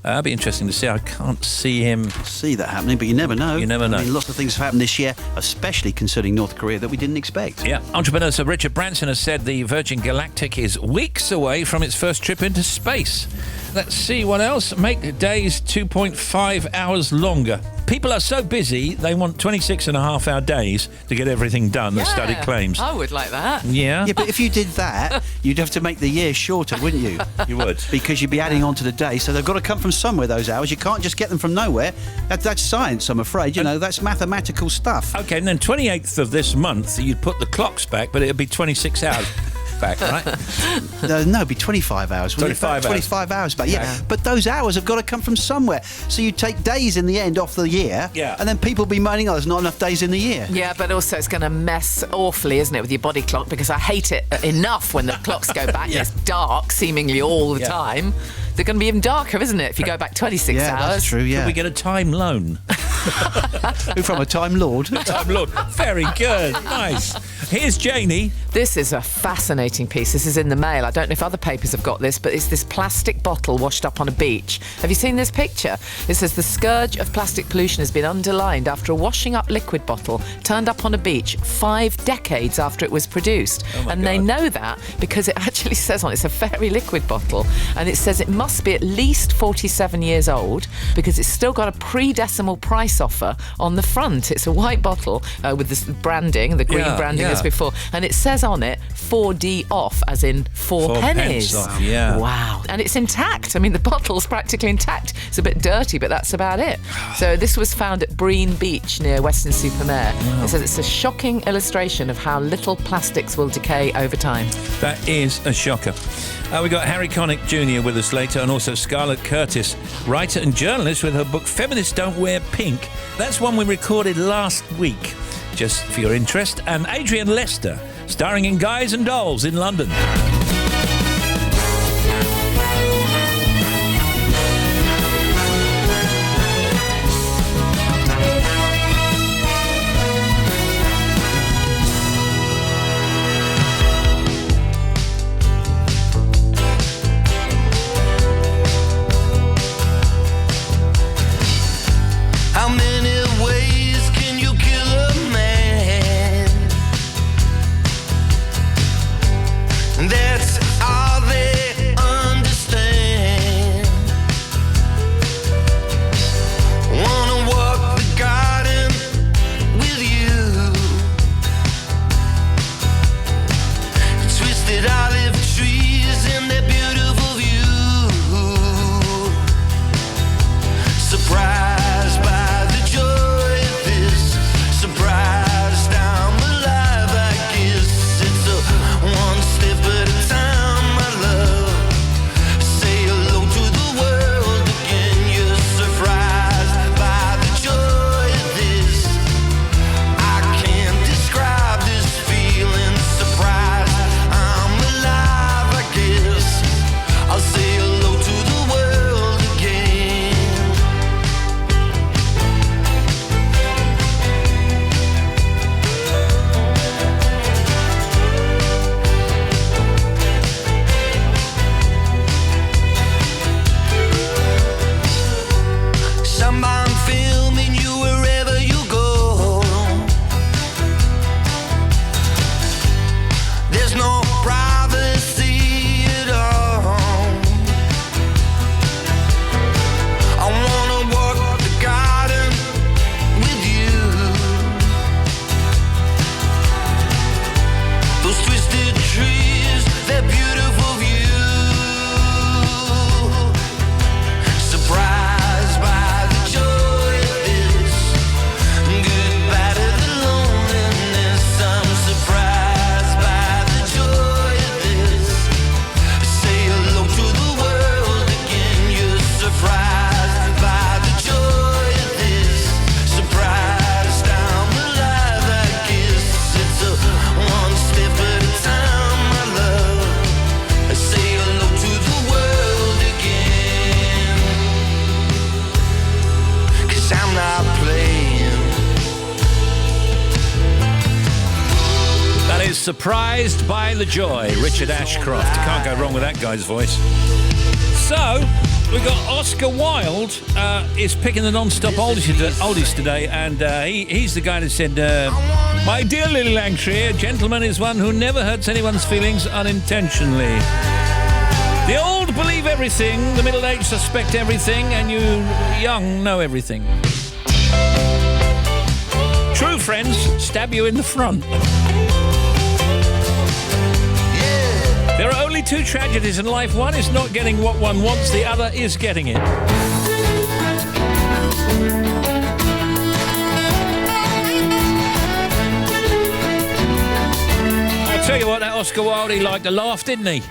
Speaker 1: It'll be interesting to see. I can't see
Speaker 14: that happening, but you never know.
Speaker 1: You never know.
Speaker 14: I mean, lots of things have happened this year, especially concerning North Korea, that we didn't expect.
Speaker 1: Yeah. Entrepreneur Sir Richard Branson has said the Virgin Galactic is weeks away from its first trip into space. Let's see what else. Make days 2.5 hours longer. People are so busy, they want 26.5-hour days to get everything done, the study claims.
Speaker 13: I would like that.
Speaker 1: Yeah.
Speaker 14: Yeah, but if you did that, you'd have to make the year shorter, wouldn't you?
Speaker 1: You would.
Speaker 14: Because you'd be adding on to the day, so they've got to come from somewhere, those hours. You can't just get them from nowhere. That's science, I'm afraid. You know, that's mathematical stuff.
Speaker 1: Okay, and then 28th of this month, you'd put the clocks back, but it'd be 26 hours back, right?
Speaker 14: No, it'd be 25 hours.
Speaker 1: 25
Speaker 14: hours back, yeah. But those hours have got to come from somewhere. So you take days in the end off the year, and then people be moaning, there's not enough days in the year.
Speaker 13: Yeah, but also it's going to mess awfully, isn't it, with your body clock, because I hate it enough when the clocks go back. It's dark seemingly all the time. They're going to be even darker, isn't it, if you go back 26 hours?
Speaker 14: That's true, yeah.
Speaker 1: Could we get a time loan?
Speaker 14: From a Time Lord?
Speaker 1: Time Lord. Very good. Nice. Here's Janie.
Speaker 13: This is a fascinating piece. This is in the Mail. I don't know if other papers have got this, but it's this plastic bottle washed up on a beach. Have you seen this picture? It says the scourge of plastic pollution has been underlined after a washing up liquid bottle turned up on a beach 5 decades after it was produced. And they know that because it actually says on it, it's a very liquid bottle, and it says it must be at least 47 years old because it's still got a pre-decimal price offer on the front. It's a white bottle with this branding, the green branding as before, and it says on it 4D off, as in 4 pennies.
Speaker 1: Off, yeah.
Speaker 13: Wow. And it's intact. I mean, the bottle's practically intact. It's a bit dirty, but that's about it. So this was found at Breen Beach near Weston-super-Mare. It says it's a shocking illustration of how little plastics will decay over time.
Speaker 1: That is a shocker. We got Harry Connick Jr. with us later, and also Scarlett Curtis, writer and journalist, with her book Feminists Don't Wear Pink. That's one we recorded last week, just for your interest. And Adrian Lester, starring in Guys and Dolls in London.
Speaker 3: There
Speaker 1: Surprised by the Joy, Richard Ashcroft. Can't go wrong with that guy's voice. So, we've got Oscar Wilde is picking the non-stop oldies today, and he's the guy that said, my dear little Langtry, a gentleman is one who never hurts anyone's feelings unintentionally. The old believe everything, the middle-aged suspect everything, and you young know everything. True friends stab you in the front. There are only two tragedies in life. One is not getting what one wants, the other is getting it. I'll tell you what, that Oscar Wilde, he liked to laugh, didn't he?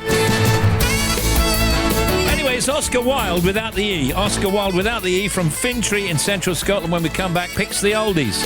Speaker 1: Anyway, it's Oscar Wilde without the E. Oscar Wilde without the E from Fintry in central Scotland. When we come back, picks the oldies.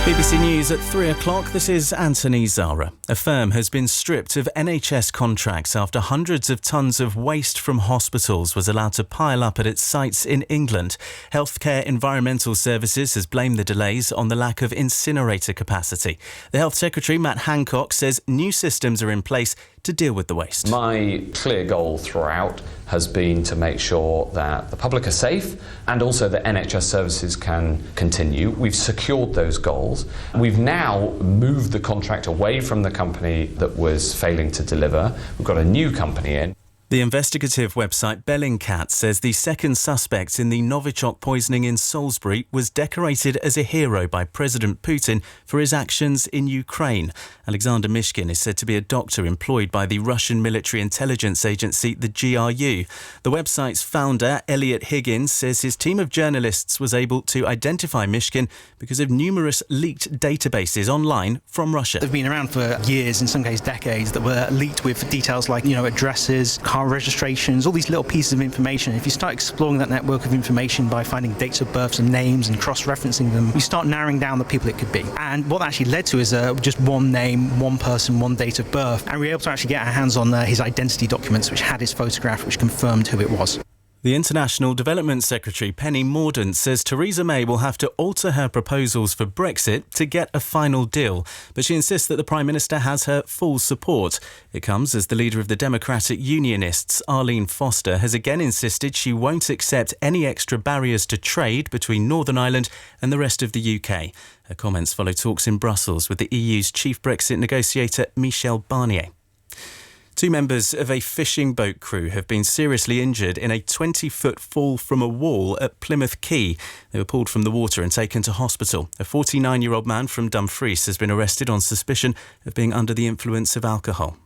Speaker 20: BBC News at 3 o'clock. This is Anthony Zara. A firm has been stripped of NHS contracts after hundreds of tonnes of waste from hospitals was allowed to pile up at its sites in England. Healthcare Environmental Services has blamed the delays on the lack of incinerator capacity. The Health Secretary, Matt Hancock, says new systems are in place to deal with the waste.
Speaker 21: My clear goal throughout has been to make sure that the public are safe and also that NHS services can continue. We've secured those goals. We've now moved the contract away from the company that was failing to deliver. We've got a new company in.
Speaker 20: The investigative website Bellingcat says the second suspect in the Novichok poisoning in Salisbury was decorated as a hero by President Putin for his actions in Ukraine. Alexander Mishkin is said to be a doctor employed by the Russian military intelligence agency, the GRU. The website's founder, Elliot Higgins, says his team of journalists was able to identify Mishkin because of numerous leaked databases online from Russia.
Speaker 22: They've been around for years, in some cases decades, that were leaked with details like, addresses, car registrations, all these little pieces of information. If you start exploring that network of information by finding dates of births and names and cross-referencing them, you start narrowing down the people it could be. And what that actually led to is just one name, one person, one date of birth. And we were able to actually get our hands on his identity documents, which had his photograph, which confirmed who it was.
Speaker 20: The International Development Secretary, Penny Mordaunt, says Theresa May will have to alter her proposals for Brexit to get a final deal, but she insists that the Prime Minister has her full support. It comes as the leader of the Democratic Unionists, Arlene Foster, has again insisted she won't accept any extra barriers to trade between Northern Ireland and the rest of the UK. Her comments follow talks in Brussels with the EU's chief Brexit negotiator, Michel Barnier. Two members of a fishing boat crew have been seriously injured in a 20-foot fall from a wall at Plymouth Quay. They were pulled from the water and taken to hospital. A 49-year-old man from Dumfries has been arrested on suspicion of being under the influence of alcohol.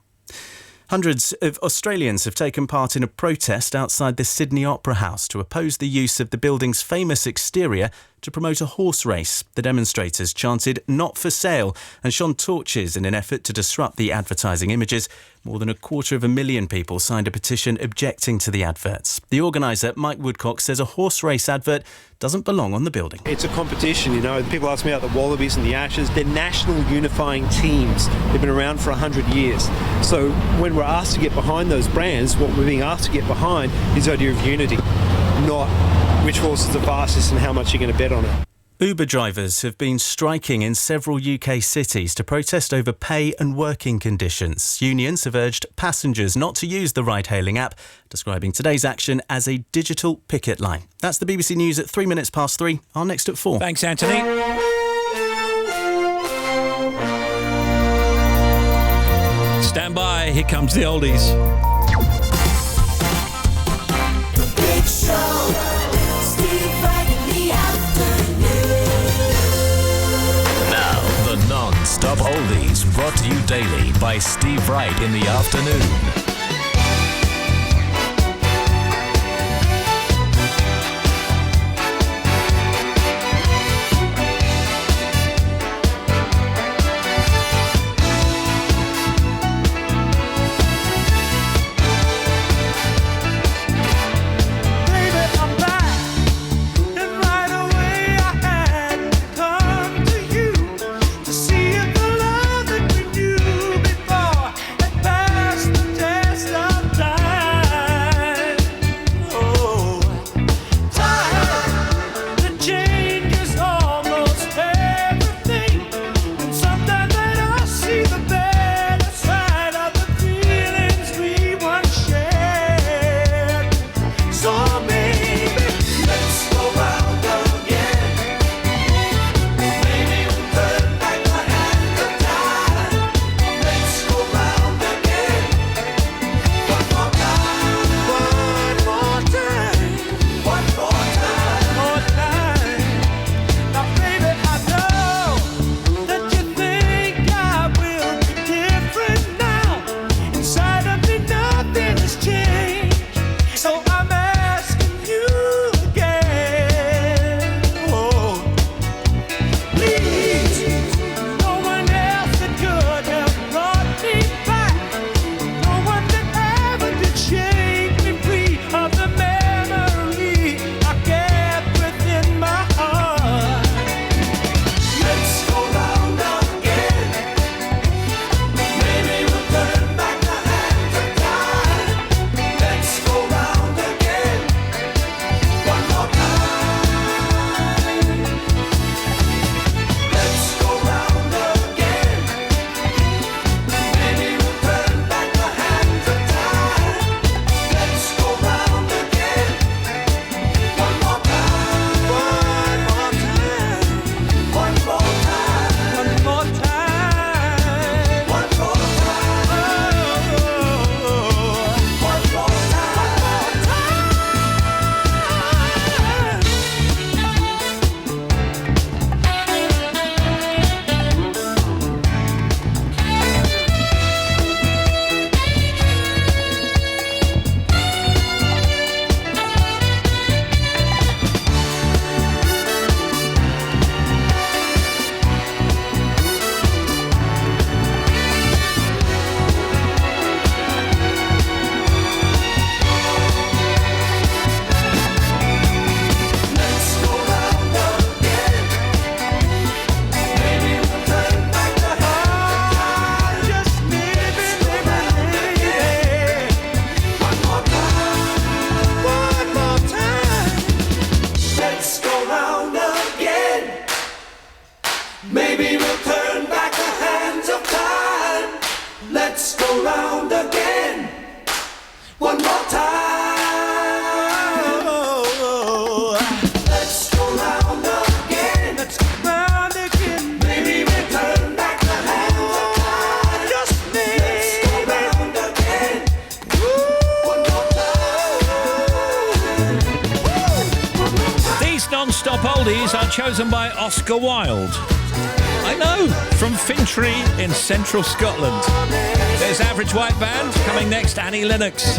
Speaker 20: Hundreds of Australians have taken part in a protest outside the Sydney Opera House to oppose the use of the building's famous exterior to promote a horse race. The demonstrators chanted "Not for sale" and shone torches in an effort to disrupt the advertising images. More than 250,000 people signed a petition objecting to the adverts. The organiser, Mike Woodcock, says a horse race advert doesn't belong on the building.
Speaker 23: It's a competition, People ask me about the Wallabies and the Ashes. They're national unifying teams. They've been around for 100 years. So when we're asked to get behind those brands, what we're being asked to get behind is the idea of unity, not which horse is the fastest and how much you're going to bet on it.
Speaker 20: Uber drivers have been striking in several UK cities to protest over pay and working conditions. Unions have urged passengers not to use the ride-hailing app, describing today's action as a digital picket line. That's the BBC News at 3:03. Our next at 4.
Speaker 1: Thanks, Anthony. Stand by, here comes the oldies.
Speaker 3: The Big Show. Steve Wright in the afternoon.
Speaker 2: Now, the non-stop oldies brought to you daily by Steve Wright in the afternoon.
Speaker 1: oldies are chosen by Oscar Wilde. I know, from Fintry in central Scotland. There's Average White Band. Coming next, Annie Lennox.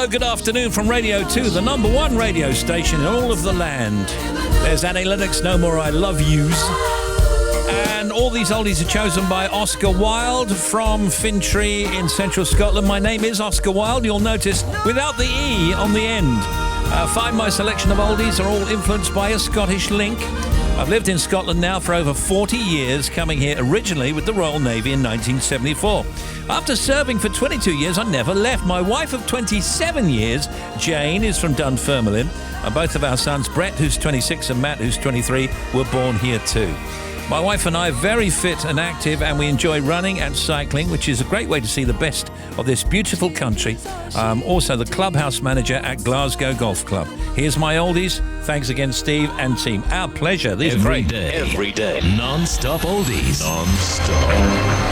Speaker 1: Good afternoon from Radio 2, the number one radio station in all of the land. There's Annie Lennox, No More I Love Yous. And all these oldies are chosen by Oscar Wilde from Fintry in central Scotland. My name is Oscar Wilde, you'll notice, without the E on the end. Find my selection of oldies are all influenced by a Scottish link. I've lived in Scotland now for over 40 years, coming here originally with the Royal Navy in 1974. After serving for 22 years, I never left. My wife of 27 years, Jane, is from Dunfermline, and both of our sons, Brett, who's 26, and Matt, who's 23, were born here too. My wife and I are very fit and active, and we enjoy running and cycling, which is a great way to see the best of this beautiful country. Also the clubhouse manager at Glasgow Golf Club. Here's my oldies. Thanks again, Steve and team. Our pleasure. These are great.
Speaker 2: Every day. Non-stop oldies. Non-stop.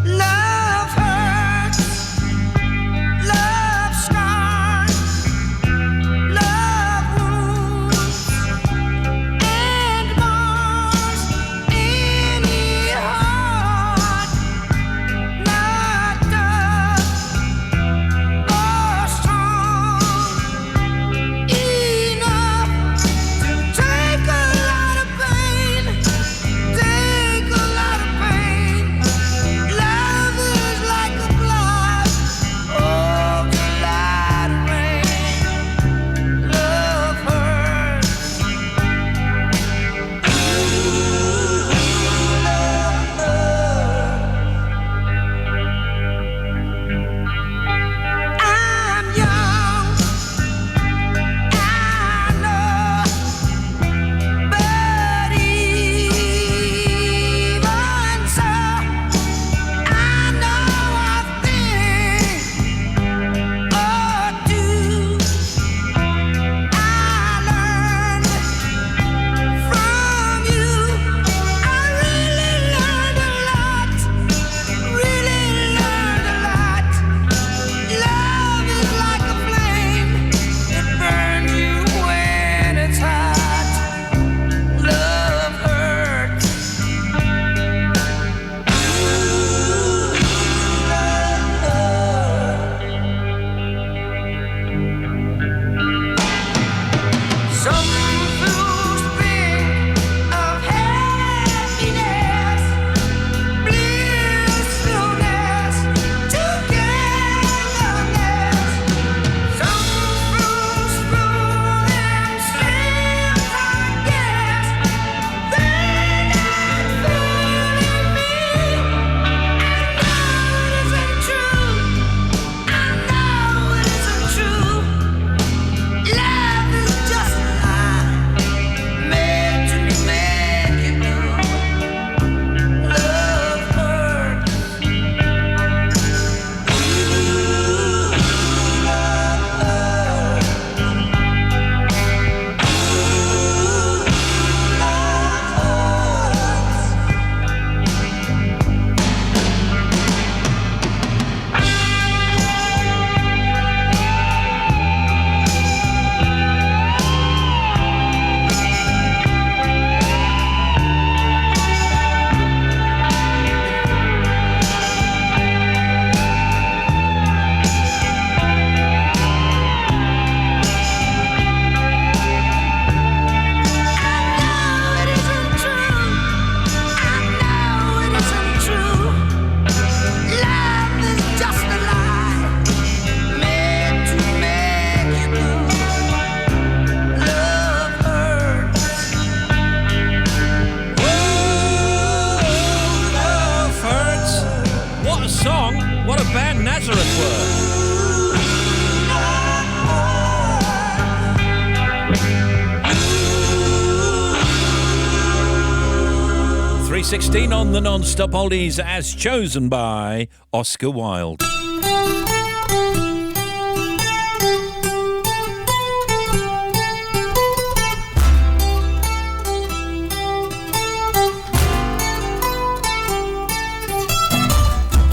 Speaker 3: Love hurts.
Speaker 1: 3:16 on the non-stop oldies, as chosen by Oscar Wilde.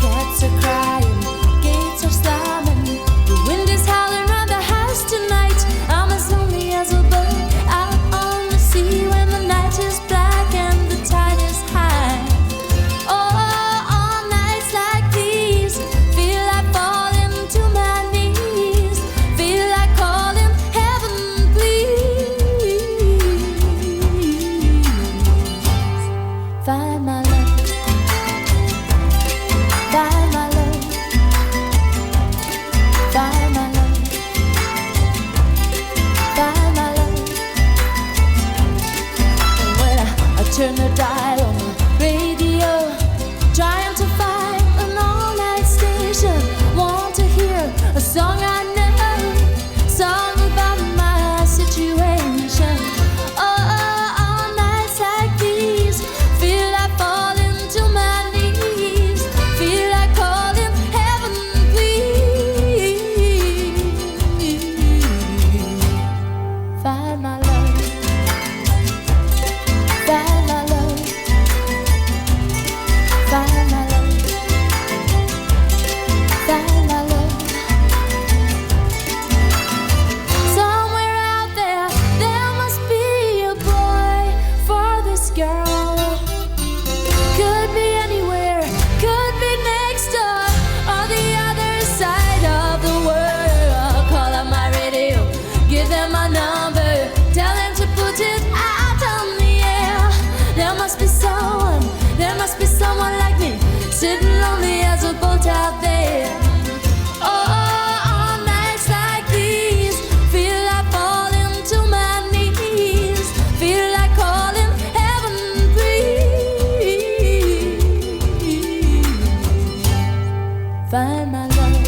Speaker 10: Cats are crying, gates are slamming. The wind is howling round the house tonight. I'm as lonely as a boat out on the sea when the night is black and the tide is high. Oh, on nights like these, feel like falling to my knees. Feel like calling heaven, please. Find my love. Find my love. Find my love. Find my love. And when I turn the dial on the radio, trying to find an all-night station, want to hear a song I know, song about my situation. Oh, on nights like these, feel like falling to my knees. Feel like calling heaven, please. Find my love. Find my love. Find my love. Find my love. Somewhere out there, there must be a boy for this girl. Could be anywhere, could be next door, or the other side of the world. Call up my radio, give them my number, tell them to put it out on the air. There must be someone like me, sitting lonely as a boat out there. Oh, on nights like these, feel like falling to my knees. Feel like calling heaven, please. Find my love.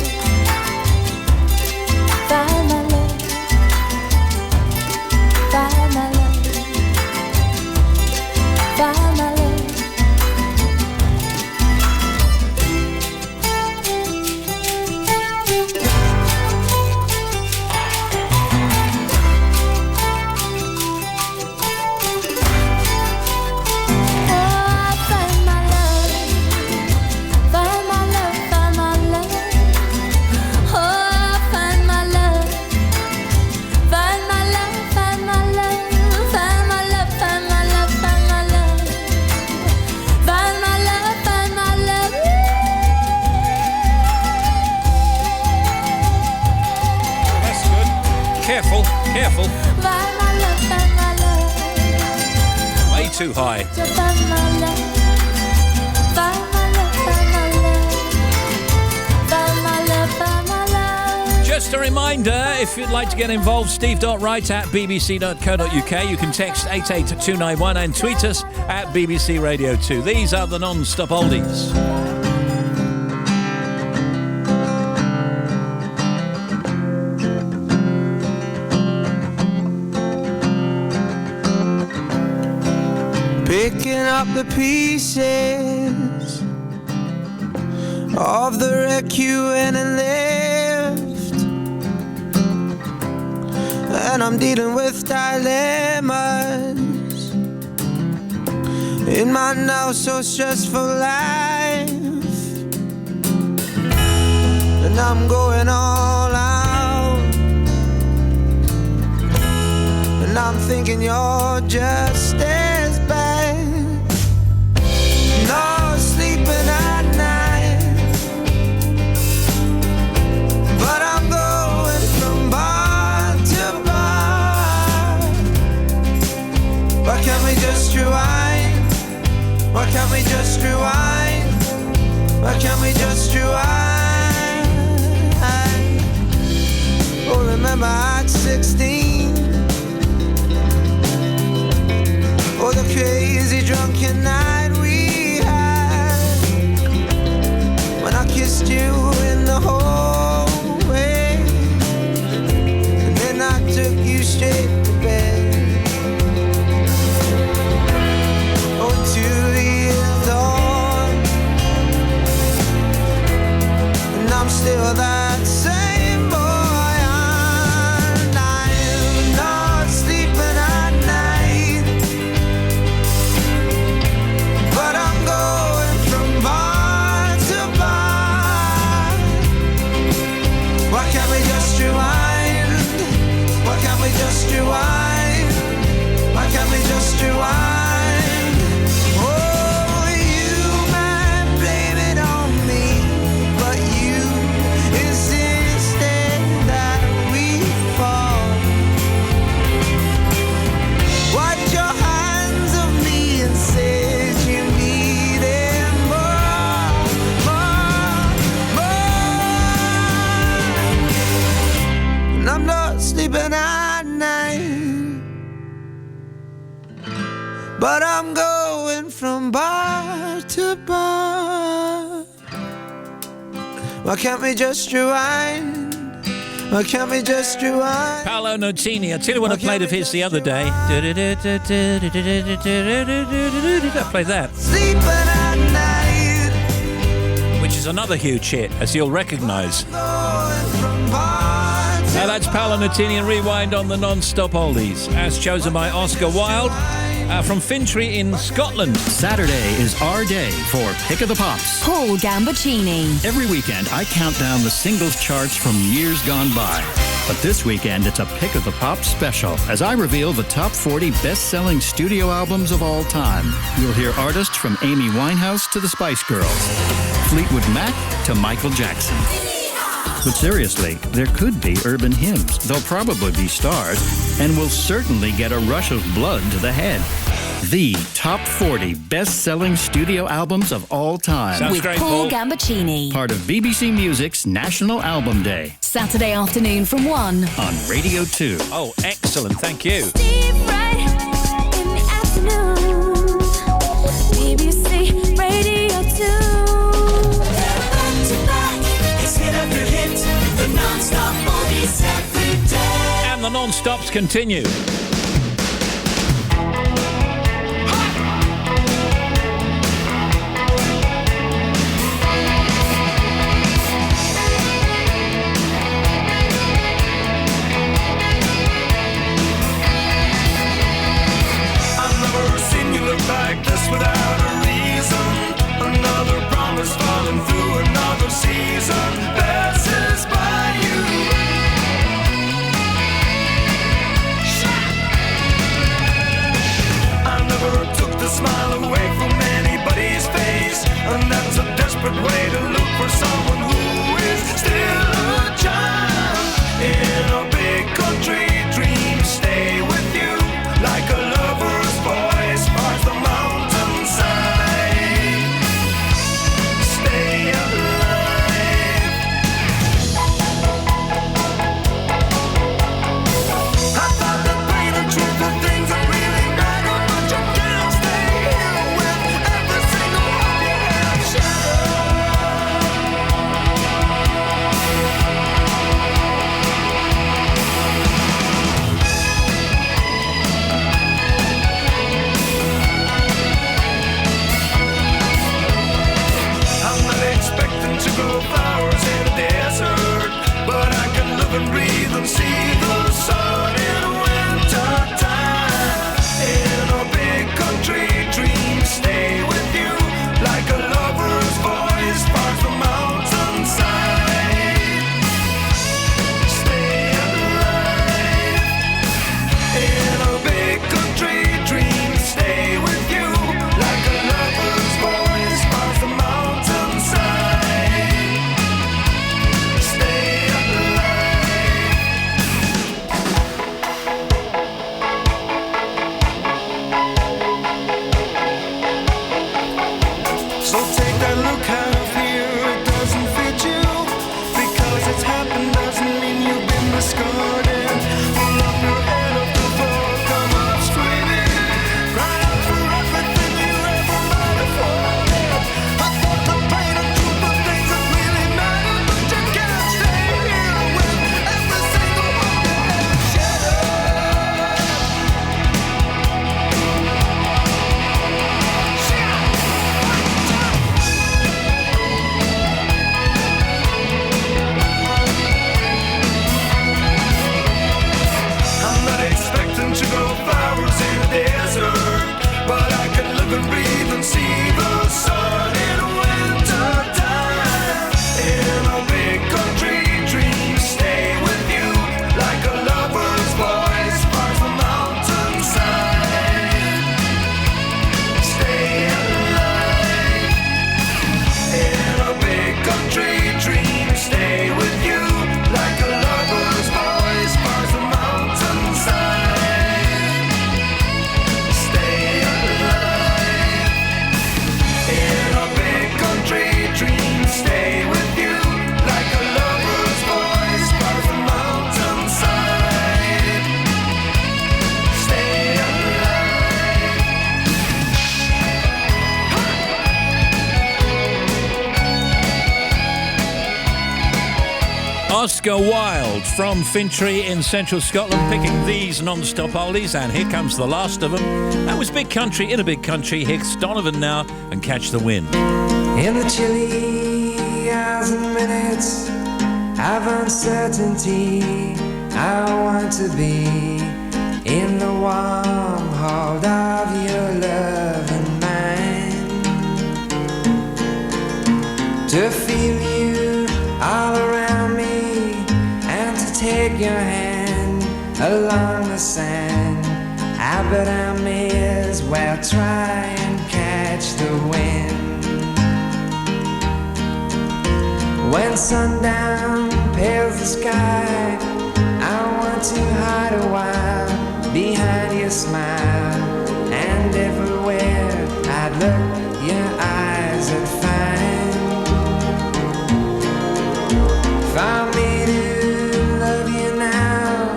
Speaker 10: Find my love. Find my love. Find my love.
Speaker 1: Careful, careful. Way too high. Just a reminder, if you'd like to get involved, steve.wright at bbc.co.uk. You can text 88291 and tweet us at BBC Radio 2. These are the non-stop oldies.
Speaker 4: Picking up the pieces of the wreck you went and left, and I'm dealing with dilemmas in my now so stressful life, and I'm going all out, and I'm thinking you're just as bad. No sleeping at night, but I'm going from bar to bar. Why can't we just rewind? Why can't we just rewind? Why can't we just rewind? Oh, remember at 16, oh, the crazy drunken night we had, when I kissed you in the hallway, and then I took you straight to bed. Oh, 2 years but I'm going from bar to bar. Why can't we just rewind? Why can't we just rewind?
Speaker 1: Paolo Nutini. I tell you what I played of his the other day. I played that.
Speaker 4: Sleeping at night.
Speaker 1: Which is another huge hit, as you'll recognise. Now that's Paolo Nutini and Rewind on the Non-Stop Oldies, as chosen by Oscar Wilde from Fintry in Scotland.
Speaker 6: Saturday is our day for Pick of the Pops.
Speaker 5: Paul Gambaccini.
Speaker 6: Every weekend, I count down the singles charts from years gone by. But this weekend, it's a Pick of the Pops special, as I reveal the top 40 best-selling studio albums of all time. You'll hear artists from Amy Winehouse to the Spice Girls, Fleetwood Mac to Michael Jackson. But seriously, there could be urban hymns. They'll probably be stars and will certainly get a rush of blood to the head. The top 40 best-selling studio albums of all time.
Speaker 5: Sounds with great, Paul Gambaccini.
Speaker 6: Part of BBC Music's National Album Day.
Speaker 5: Saturday afternoon from 1
Speaker 6: on Radio 2.
Speaker 1: Oh, excellent. Thank you.
Speaker 10: Steve Wright in the afternoon. BBC Radio 2. The non-stop oldies every day.
Speaker 1: And the non-stops continue.
Speaker 17: I've never seen you look like this without a reason. Another promise falling through another season passes by you. I never took the smile away from anybody's face, and that's a desperate way to look for someone who is still a child in a big country. Dreams stay with you like a lover's voice parts the mountainside. Stay alive. I thought that pain and truth are things that really matter, but you can't stay here with every single one you have shattered.
Speaker 1: Go Wild from Fintry in central Scotland, picking these non-stop oldies, and here comes the last of them. That was Big Country in a Big Country. Hicks Donovan now and Catch the Wind.
Speaker 7: In the chilly hours and minutes of uncertainty, I want to be in the warm hold of your love and mine, to feel you all around me and to take your hand along the sand. I bet I may as well try and catch the wind. When sundown pales the sky, I want to hide a while behind your smile, and everywhere I'd look, your eyes would find. For me to love you now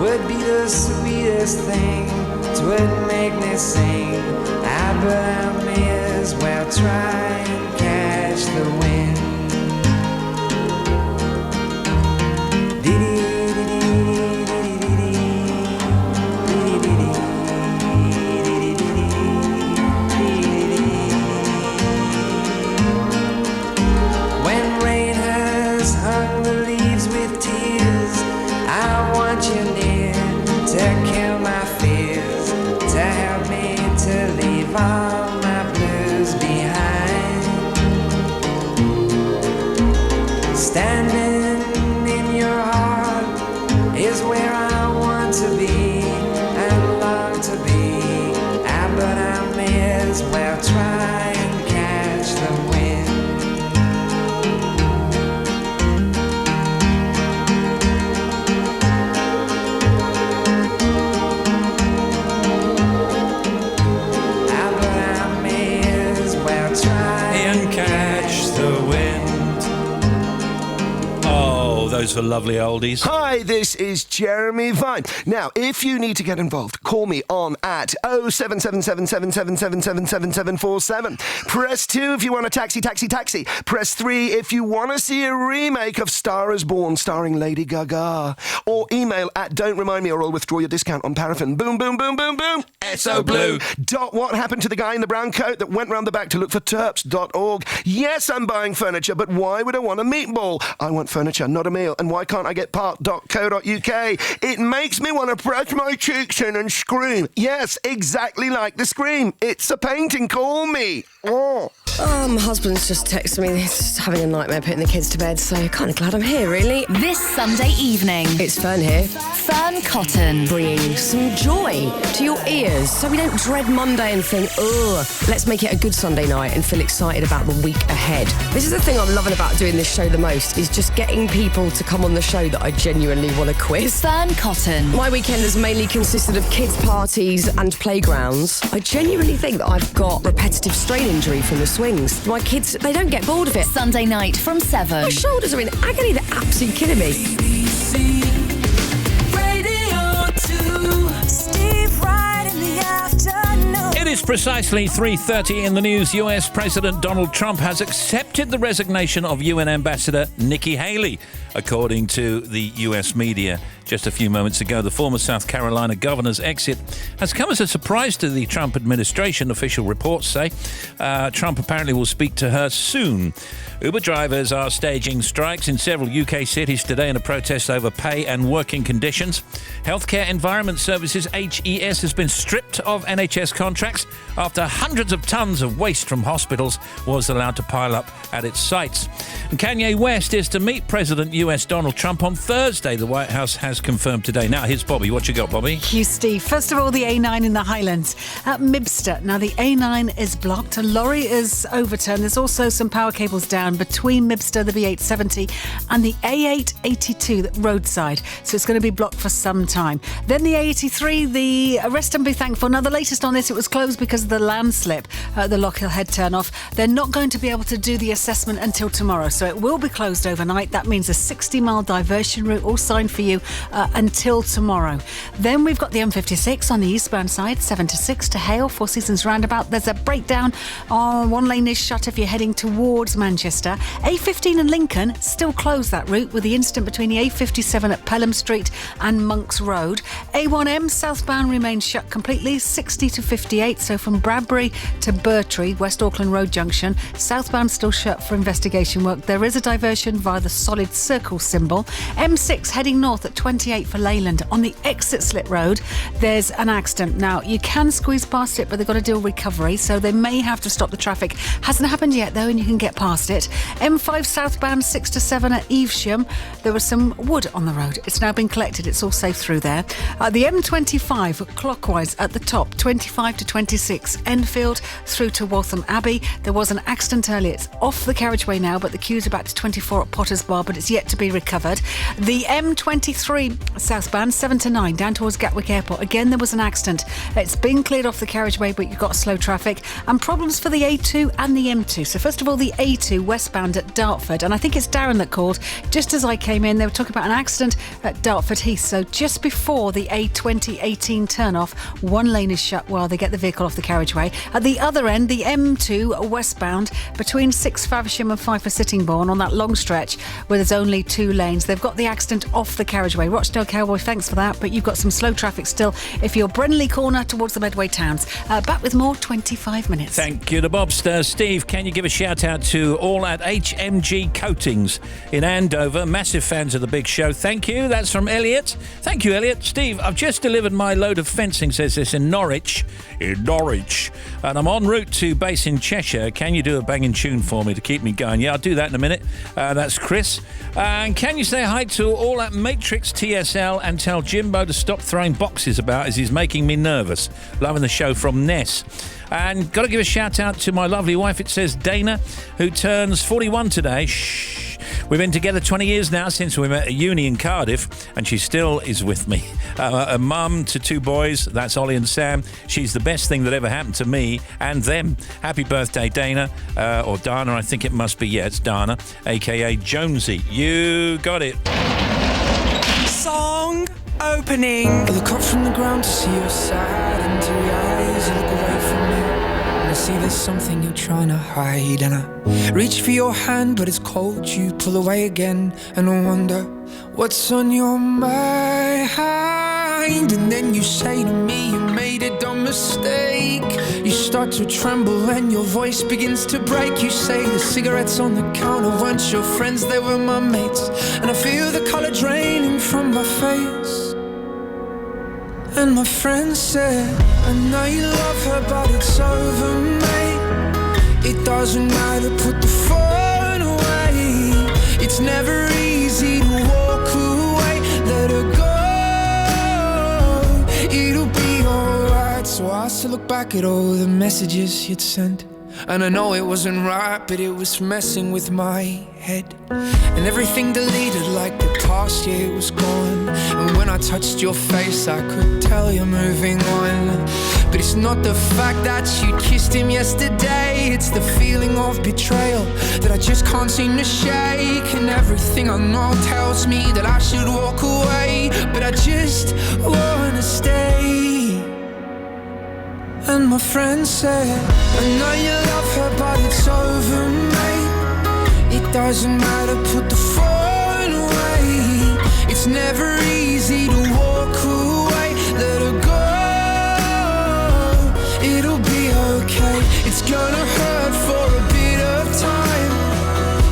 Speaker 7: would be the sweetest thing, 'twould make me sing. But I may as well try and catch the wind. All my blues behind. Standing in your heart is where I want to be and long to be. But I may as well try and catch the wind.
Speaker 1: Those are lovely oldies.
Speaker 8: Hi, this is Jeremy Vine. Now, if you need to get involved, call me on at 07777777747. Press 2 if you want a taxi. Press 3 if you want to see a remake of Star is Born starring Lady Gaga. Or email at don't remind me or I'll withdraw your discount on paraffin. Boom, boom, boom, boom, boom.
Speaker 1: SO Blue.
Speaker 8: What happened to the guy in the brown coat that went round the back to look for terps.org. Yes, I'm buying furniture, but why would I want a meatball? I want furniture, not a meal. And why can't I get part.co.uk? It makes me want to press my cheeks in and scream. Yes, exactly like the scream. It's a painting. Call me. Oh.
Speaker 9: My husband's just texted me. He's just having a nightmare putting the kids to bed, so kind of glad I'm here, really.
Speaker 5: This Sunday evening,
Speaker 9: it's Fern here.
Speaker 5: Fern Cotton.
Speaker 9: Bringing some joy to your ears so we don't dread Monday and think, ugh. Let's make it a good Sunday night and feel excited about the week ahead. This is the thing I'm loving about doing this show the most, is just getting people to come on the show that I genuinely want to quiz.
Speaker 5: Fern Cotton.
Speaker 9: My weekend has mainly consisted of kids' parties and playgrounds. I genuinely think that I've got repetitive strain injury from the swings. My kids, they don't get bored of it.
Speaker 5: Sunday night from 7.
Speaker 9: My shoulders are in agony. They're absolutely killing me.
Speaker 3: BBC Radio 2. Steve Wright in the afternoon.
Speaker 1: It is precisely 3:30 in the news. US President Donald Trump has accepted the resignation of UN Ambassador Nikki Haley, according to the US media. Just a few moments ago, the former South Carolina governor's exit has come as a surprise to the Trump administration, official reports say. Trump apparently will speak to her soon. Uber drivers are staging strikes in several UK cities today in a protest over pay and working conditions. Healthcare Environment Services, HES, has been stripped of NHS contracts after hundreds of tons of waste from hospitals was allowed to pile up at its sites. And Kanye West is to meet President US Donald Trump on Thursday, the White House has confirmed today. Now, here's Bobby. What you got, Bobby?
Speaker 18: Thank you, Steve. First of all, the A9 in the Highlands at Mibster. Now, the A9 is blocked. A lorry is overturned. There's also some power cables down between Mibster, the B870, and the A882 roadside. So it's going to be blocked for some time. Then the A83, the Rest and Be Thankful. Now, the latest on this, it was closed closed because of the landslip at the Lockhill Head turnoff. They're not going to be able to do the assessment until tomorrow, so it will be closed overnight. That means a 60-mile diversion route all signed for you until tomorrow. Then we've got the M56 on the eastbound side, 7 to 6 to Hale, Four Seasons roundabout. There's a breakdown. One lane is shut if you're heading towards Manchester. A15 and Lincoln still closed that route with the incident between the A57 at Pelham Street and Monks Road. A1M southbound remains shut completely, 60 to 58, so from Bradbury to Burtree, West Auckland Road Junction. Southbound still shut for investigation work. There is a diversion via the solid circle symbol. M6 heading north at 28 for Leyland. On the exit Slit Road, there's an accident. Now, you can squeeze past it, but they've got to do a recovery, so they may have to stop the traffic. Hasn't happened yet, though, and you can get past it. M5 southbound 6 to 7 at Evesham. There was some wood on the road. It's now been collected. It's all safe through there. The M25 clockwise at the top, 25 to 26 Enfield through to Waltham Abbey. There was an accident earlier. It's off the carriageway now, but the queue's about to 24 at Potter's Bar, but it's yet to be recovered. The M23 southbound 7 to 9 down towards Gatwick Airport. Again, there was an accident. It's been cleared off the carriageway, but you've got slow traffic and problems for the A2 and the M2. So first of all, the A2 westbound at Dartford, and I think it's Darren that called. Just as I came in, they were talking about an accident at Dartford Heath. So just before the A2018 turnoff, one lane is shut while they get the vehicle off the carriageway. At the other end, the M2 westbound between 6 Faversham and 5 for Sittingbourne on that long stretch where there's only 2 lanes. They've got the accident off the carriageway. Rochdale Cowboy, thanks for that, but you've got some slow traffic still if you're Brenley Corner towards the Medway Towns. Back with more 25 minutes.
Speaker 1: Thank you to Bobster. Steve, can you give a shout out to all at HMG Coatings in Andover? Massive fans of the big show. Thank you. That's from Elliot. Thank you, Elliot. Steve, I've just delivered my load of fencing, says this, in Norwich. And I'm en route to base in Cheshire. Can you do a banging tune for me to keep me going? Yeah, I'll do that in a minute. That's Chris. And can you say hi to all at Matrix TSL and tell Jimbo to stop throwing boxes about as he's making me nervous. Loving the show from Ness. And got to give a shout out to my lovely wife, it says Dana, who turns 41 today. Shh. We've been together 20 years now since we met at uni in Cardiff, and she still is with me. A mum to 2 boys, that's Ollie and Sam. She's the best thing that ever happened to me and them. Happy birthday, Dana, or Dana, I think it must be. Yeah, it's Dana, a.k.a. Jonesy. You got it.
Speaker 3: Song opening. I look up from the ground to see your sad into your eyes. You look away from me and I see there's something you're trying to hide. And I reach for your hand, but it's cold. You pull away again, and I wonder what's on your mind. And then you say to me you made a dumb mistake. You start to tremble and your voice begins to break. You say the cigarettes on the counter weren't your friends, they were my mates. And I feel the colour draining from my face. And my friend said, I know you love her, but it's over, mate. It doesn't matter, put the phone away. It's never easy to walk away. Let her go, it'll be alright. So I still look back at all the messages you'd sent, and I know it wasn't right, but it was messing with my head. And everything deleted like the past year was gone. And when I touched your face I could tell you're moving on. But it's not the fact that you kissed him yesterday, it's the feeling of betrayal that I just can't seem to shake. And everything I know tells me that I should walk away, but I just wanna stay. And my friend said, I know you love her, but it's over, mate. It doesn't matter, put the phone away. It's never easy to walk away. Let her go, it'll be okay. It's gonna hurt for a bit of time.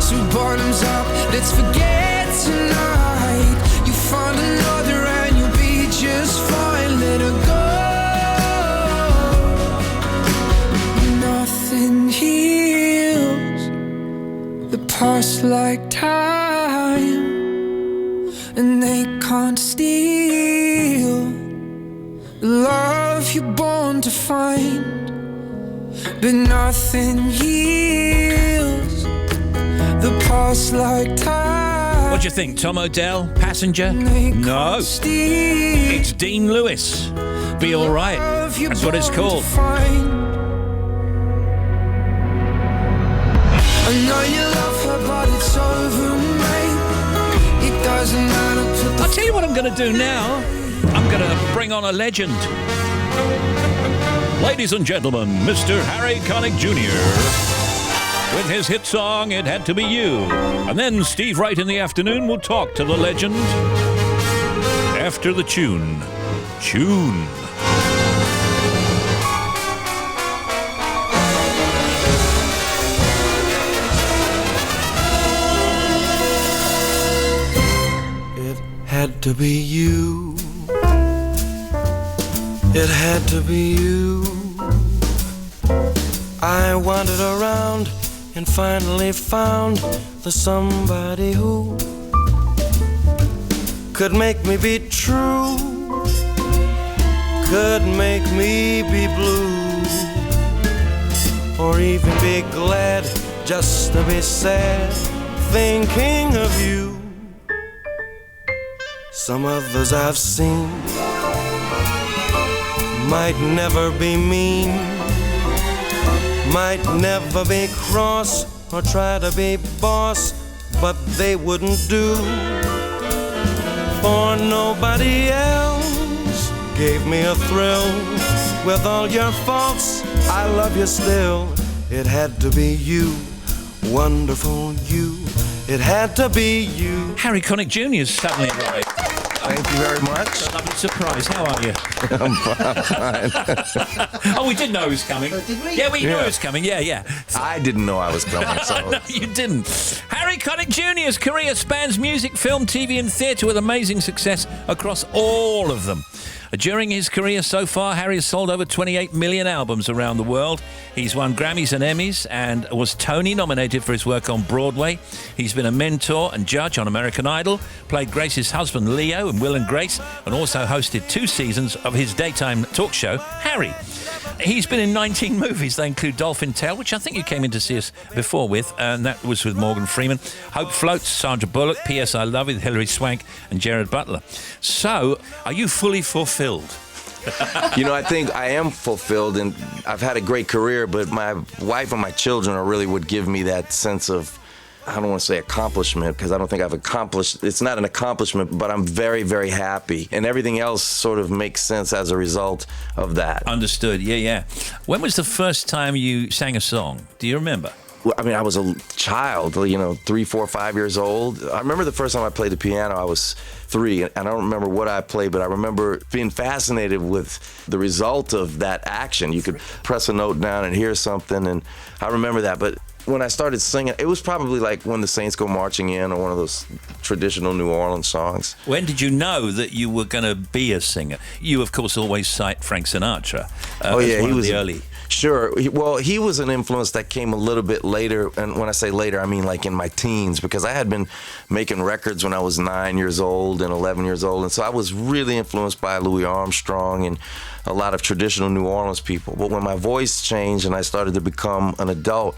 Speaker 3: So bottoms up, let's forget tonight. You find another and you'll be just fine. Let her go. Nothing heals the past like time, and they can't steal the love you're born to find. But nothing heals the past like time.
Speaker 1: What do you think, Tom O'Dell? Passenger? No. It's Dean Lewis. Be All Right. That's what it's called.
Speaker 4: I know you love her, but it's over, mate. It doesn't matter to the...
Speaker 1: I'll tell you what I'm going to do now. I'm going to bring on a legend. Ladies and gentlemen, Mr. Harry Connick Jr. with his hit song, It Had to Be You. And then Steve Wright in the afternoon will talk to the legend after the tune. Tune.
Speaker 4: Had to be you. It had to be you. I wandered around and finally found the somebody who could make me be true, could make me be blue, or even be glad just to be sad thinking of you. Some others I've seen might never be mean, might never be cross or try to be boss, but they wouldn't do. For nobody else gave me a thrill. With all your faults, I love you still. It had to be you, wonderful you. It had to be you.
Speaker 1: Harry Connick Jr. is suddenly right.
Speaker 11: Thank you very much.
Speaker 1: A lovely surprise. How are you?
Speaker 11: I'm fine.
Speaker 1: Oh, we did know he was coming. Did we? Yeah, we knew he was coming. Yeah.
Speaker 11: I didn't know I was coming, so...
Speaker 1: No, you didn't. Harry Connick Jr.'s career spans music, film, TV and theatre with amazing success across all of them. During his career so far, Harry has sold over 28 million albums around the world. He's won Grammys and Emmys and was Tony nominated for his work on Broadway. He's been a mentor and judge on American Idol, played Grace's husband Leo in Will and Grace, and also hosted 2 seasons of his daytime talk show, Harry. He's been in 19 movies. They include Dolphin Tale, which I think you came in to see us before with, and that was with Morgan Freeman. Hope Floats, Sandra Bullock, P.S. I Love You, Hilary Swank, and Gerard Butler. So, are you fully fulfilled?
Speaker 11: You know, I think I am fulfilled, and I've had a great career, but my wife and my children are really what give me that sense of, I don't want to say accomplishment, because I don't think I've accomplished, it's not an accomplishment, but I'm very, very happy. And everything else sort of makes sense as a result of that.
Speaker 1: Understood, yeah. When was the first time you sang a song? Do you remember?
Speaker 11: Well, I mean, I was a child, 3, 4, 5 years old. I remember the first time I played the piano, I was 3, and I don't remember what I played, but I remember being fascinated with the result of that action. You could press a note down and hear something, and I remember that. But when I started singing, it was probably like When the Saints Go Marching In, or one of those traditional New Orleans songs.
Speaker 1: When did you know that you were going to be a singer? You, of course, always cite Frank Sinatra.
Speaker 11: He was
Speaker 1: the early.
Speaker 11: Sure. Well, he was an influence that came a little bit later, and when I say later, I mean like in my teens, because I had been making records when I was 9 years old and 11 years old, and so I was really influenced by Louis Armstrong and a lot of traditional New Orleans people. But when my voice changed and I started to become an adult,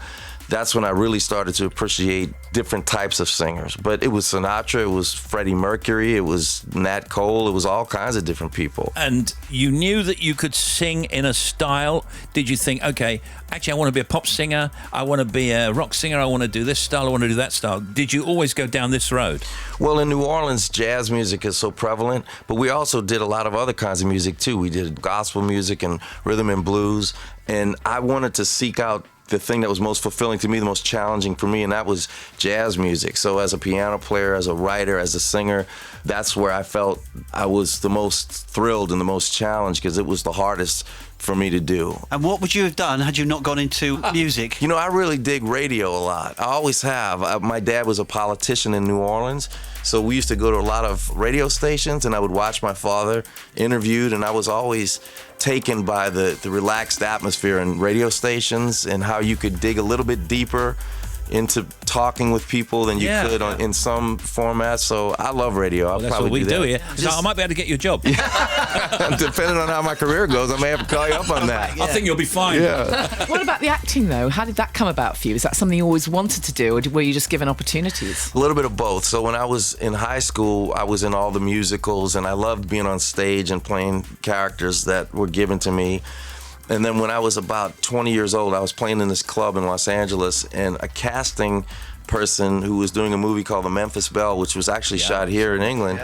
Speaker 11: that's when I really started to appreciate different types of singers. But it was Sinatra, it was Freddie Mercury, it was Nat Cole, it was all kinds of different people.
Speaker 1: And you knew that you could sing in a style. Did you think, okay, actually I want to be a pop singer, I want to be a rock singer, I want to do this style, I want to do that style? Did you always go down this road?
Speaker 11: Well, in New Orleans, jazz music is so prevalent, but we also did a lot of other kinds of music too. We did gospel music and rhythm and blues, and I wanted to seek out the thing that was most fulfilling to me, the most challenging for me, and that was jazz music. So as a piano player, as a writer, as a singer, that's where I felt I was the most thrilled and the most challenged, because it was the hardest for me to do.
Speaker 14: And what would you have done had you not gone into music?
Speaker 11: You know, I really dig radio a lot. I always have. My dad was a politician in New Orleans, so we used to go to a lot of radio stations, and I would watch my father interviewed, and I was always taken by the relaxed atmosphere in radio stations and how you could dig a little bit deeper into talking with people than you could in some formats. So I love radio. I'll
Speaker 1: That's
Speaker 11: probably
Speaker 1: what we do
Speaker 11: that.
Speaker 1: here. So I might be able to get you a job.
Speaker 11: Depending on how my career goes, I may have to call you up on that.
Speaker 1: I think you'll be fine.
Speaker 11: Yeah.
Speaker 13: What about the acting, though? How did that come about for you? Is that something you always wanted to do, or were you just given opportunities?
Speaker 11: A little bit of both. So when I was in high school, I was in all the musicals, and I loved being on stage and playing characters that were given to me. And then when I was about 20 years old, I was playing in this club in Los Angeles, and a casting person who was doing a movie called The Memphis Belle, which was actually shot here in England,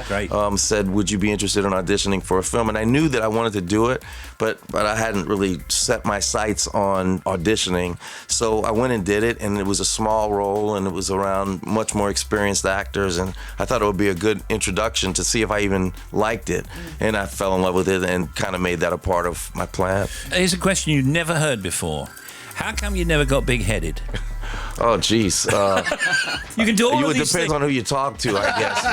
Speaker 11: said, would you be interested in auditioning for a film? And I knew that I wanted to do it, but I hadn't really set my sights on auditioning. So I went and did it, and it was a small role, and it was around much more experienced actors, and I thought it would be a good introduction to see if I even liked it. And I fell in love with it and kind of made that a part of my plan.
Speaker 1: Here's a question you've never heard before. How come you never got big-headed?
Speaker 11: Oh, jeez.
Speaker 1: You can do all of
Speaker 11: It
Speaker 1: these
Speaker 11: depends on who you talk to, I guess.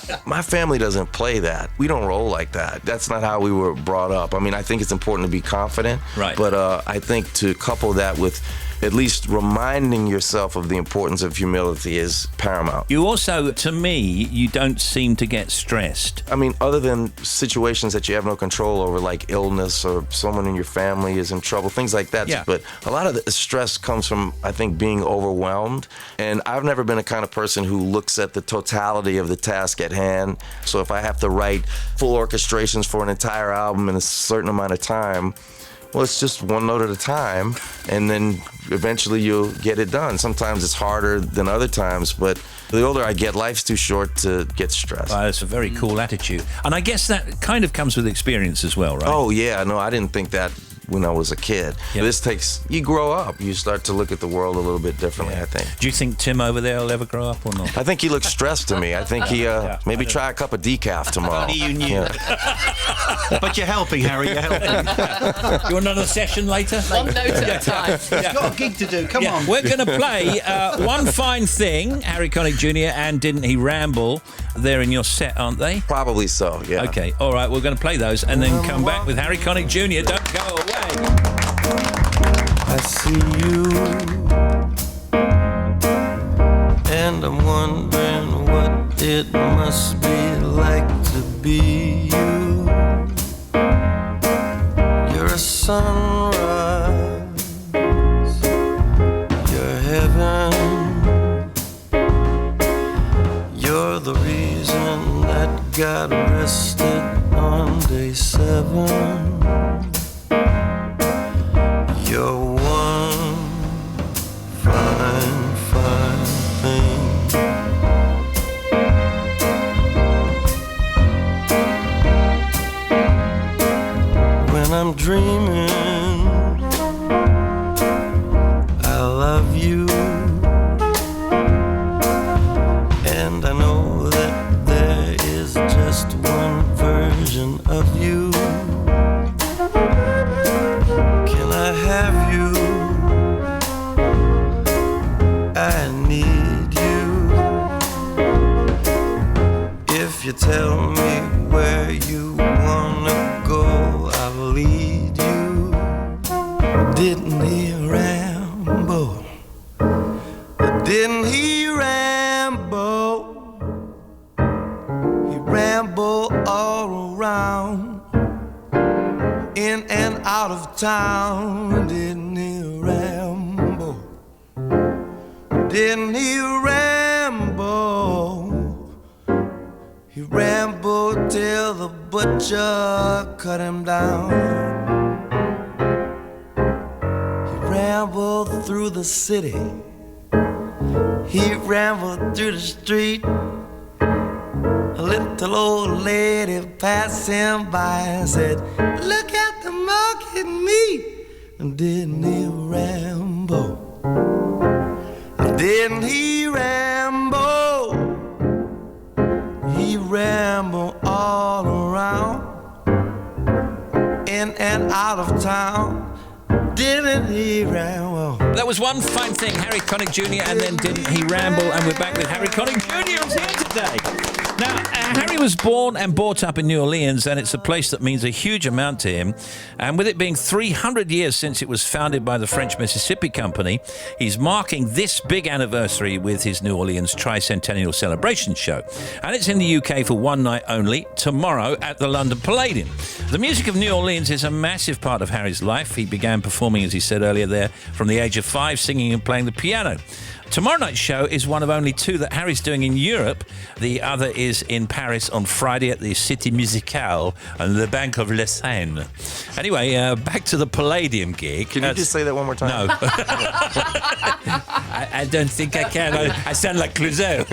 Speaker 11: But my family doesn't play that. We don't roll like that. That's not how we were brought up. I mean, I think it's important to be confident.
Speaker 1: Right.
Speaker 11: But I think to couple that with at least reminding yourself of the importance of humility is paramount.
Speaker 1: You also, to me, you don't seem to get stressed.
Speaker 11: I mean, other than situations that you have no control over, like illness or someone in your family is in trouble, things like that.
Speaker 1: Yeah.
Speaker 11: But a lot of the stress comes from, I think, being overwhelmed. And I've never been a kind of person who looks at the totality of the task at hand. So if I have to write full orchestrations for an entire album in a certain amount of time, well, it's just one note at a time, and then eventually you'll get it done. Sometimes it's harder than other times, but the older I get, life's too short to get stressed.
Speaker 1: That's a very cool attitude. And I guess that kind of comes with experience as well, right?
Speaker 11: Oh, yeah. No, I didn't think that when I was a kid.
Speaker 1: Yep.
Speaker 11: This takes, you grow up. You start to look at the world a little bit differently, I think.
Speaker 1: Do you think Tim over there will ever grow up or not?
Speaker 11: I think he looks stressed to me. I think he maybe try a cup of decaf tomorrow.
Speaker 14: Only you knew. But you're helping, Harry. You're helping.
Speaker 1: You want another session later?
Speaker 13: One note at a time.
Speaker 14: He's got a gig to do. Come on.
Speaker 1: We're going to play One Fine Thing, Harry Connick Jr. and Didn't He Ramble? They're in your set, aren't they?
Speaker 11: Probably so, yeah.
Speaker 1: Okay, all right, we're going to play those and then come back with Harry Connick Jr. Don't go away.
Speaker 4: I see you, and I'm wondering what it must be like to be you. You're a sunrise, you're heaven, you're the reason that God rested on day 7. You're one fine, fine thing. When I'm dreaming, I love you, and I know that there is just one version of you. Can I have you? I need you. If you tell me where you wanna go, I'll lead you. Didn't he ramble? Didn't he ramble? He rambled all around, in and out of town. Didn't he ramble? Didn't he ramble? He rambled till the butcher cut him down. He rambled through the city, he rambled through the street. A little old lady passed him by and said, look at the market meat. Didn't he ramble? Didn't he ramble? He rambled all around, in and out of town. Didn't he ramble?
Speaker 1: That was One Fine Thing, Harry Connick Jr. and then Didn't He Ramble? And we're back with Harry Connick Jr. who's here today. Now, Now, Harry was born and brought up in New Orleans, and it's a place that means a huge amount to him. And with it being 300 years since it was founded by the French Mississippi Company, he's marking this big anniversary with his New Orleans Tricentennial Celebration show. And it's in the UK for one night only, tomorrow at the London Palladium. The music of New Orleans is a massive part of Harry's life. He began performing, as he said earlier there, from the age of 5, singing and playing the piano. Tomorrow night's show is one of only 2 that Harry's doing in Europe. The other is in Paris on Friday at the Cité Musicale on the bank of La Seine. Anyway, back to the Palladium gig.
Speaker 11: Can you just say that one more time?
Speaker 1: No. I don't think I can. I sound like Clouseau.